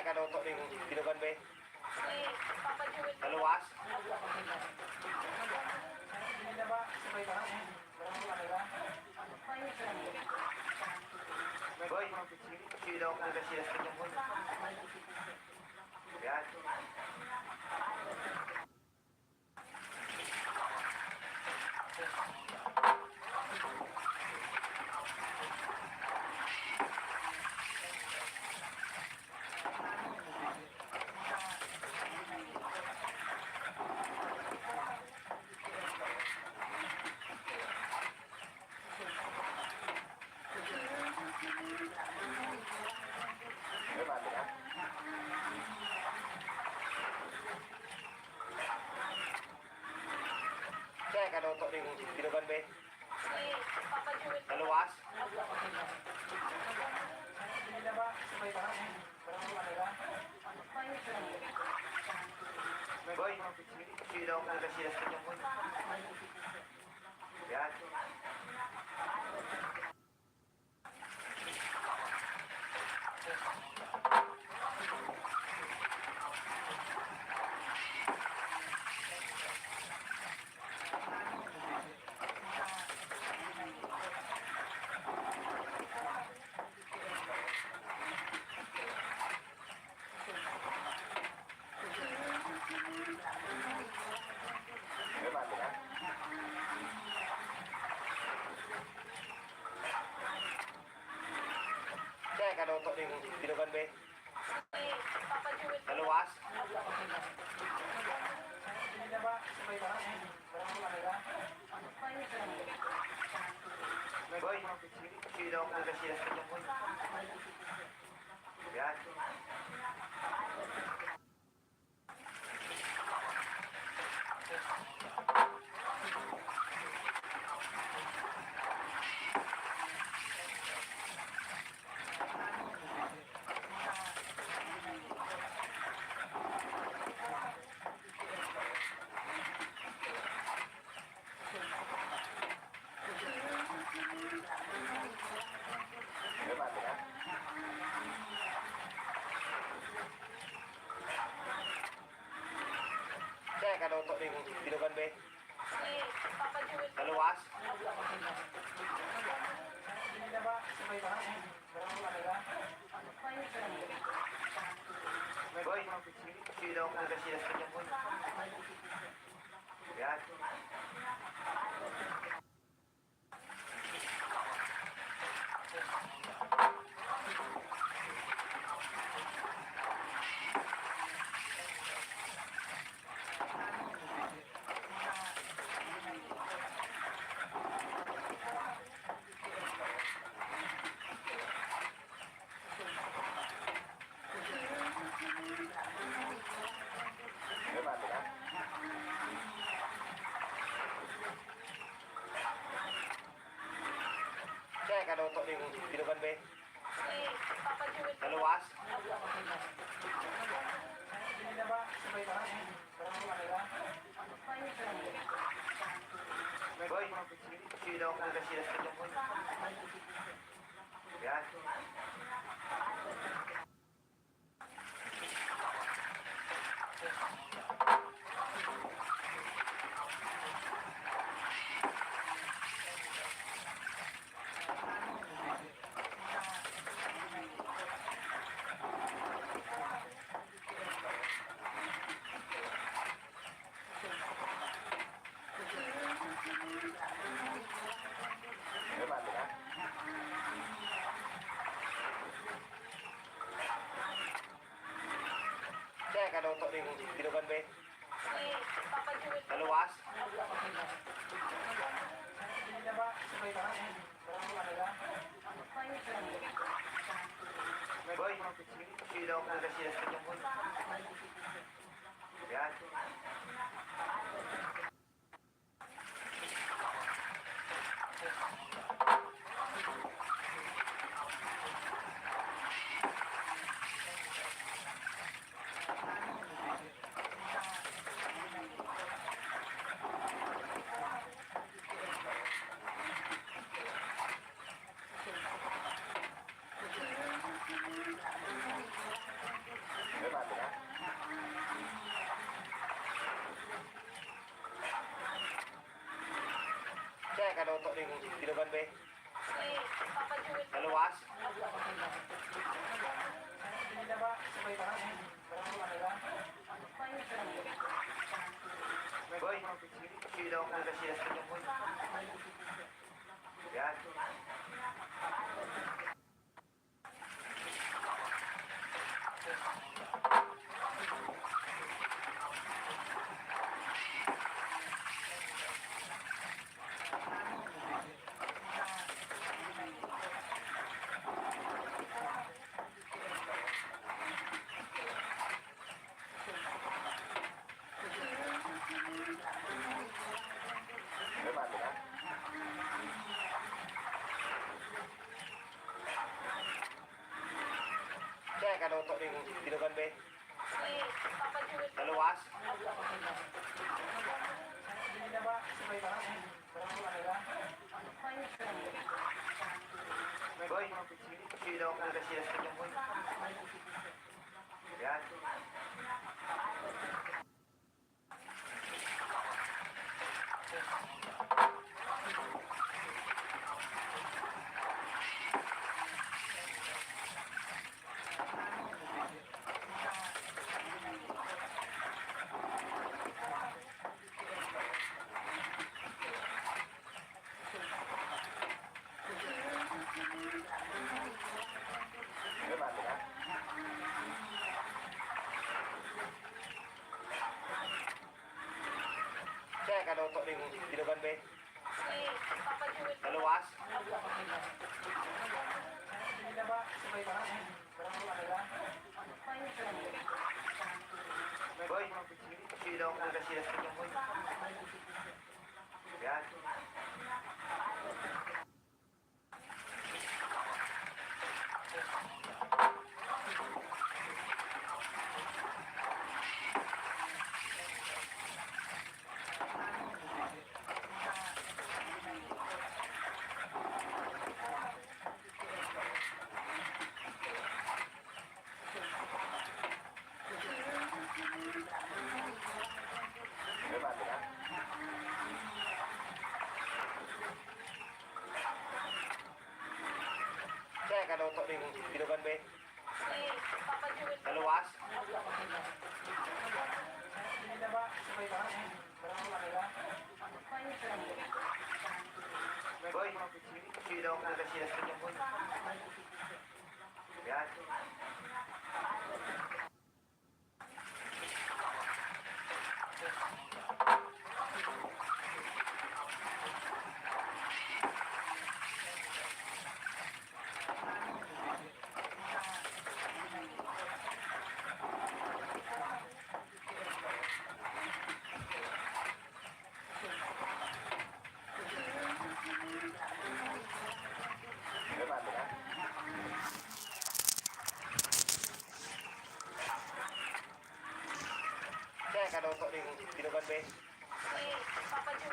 kaluto ning binugan be. Si Papa Jewel. Naluwas. Boy, sila ako nila sila sa kanyang boy. Yan. May bati na. Kaya kaluto ning binugan be. Si Papa Jewel. Naluwas. Boy, sila ako nila sila sa kanyang boy. Yan. May bati na. Kaya kaluto ning binugan be. Si Papa Jewel. Naluwas. Boy, sila ako nila sila sa kanyang boy. Yan. May bati na. Kaya kaluto ning binugan be. Si Papa Jewel. Naluwas. Boy, sila ako nila sila sa kanyang boy. Yan. May bati na. Kaya kaluto ning binugan be. Si Papa Jewel. Naluwas. Boy, sila ako nila sila sa kanyang boy. Yan. May bati na. Kaya kaluto ning binugan be. Si Papa Jewel. Naluwas. Boy, sila ako nila sila sa kanyang boy. Yan. kaloto ning tinugan be. Si Papa Jewel. Naluwas. Boy, sila ko na sila sa inyo, boy. Yan. Diba, diba? Kaya kaloto ning tinugan be. Si Papa Jewel. Naluwas. Boy, sila ko na sila sa inyo, boy. Yan. Diba, diba? Kaya kaloto ning tinugan be. Si Papa Jewel. Naluwas. Boy, sila ko na sila sa inyo, boy. Yan. Diba, diba? Kaya kaloto ning tinugan be. Si Papa Jewel. Naluwas. Boy, sila ko na sila sa inyo, boy. Yan. Diba, diba? Kaya kaloto ning tinugan be. Si Papa Jewel.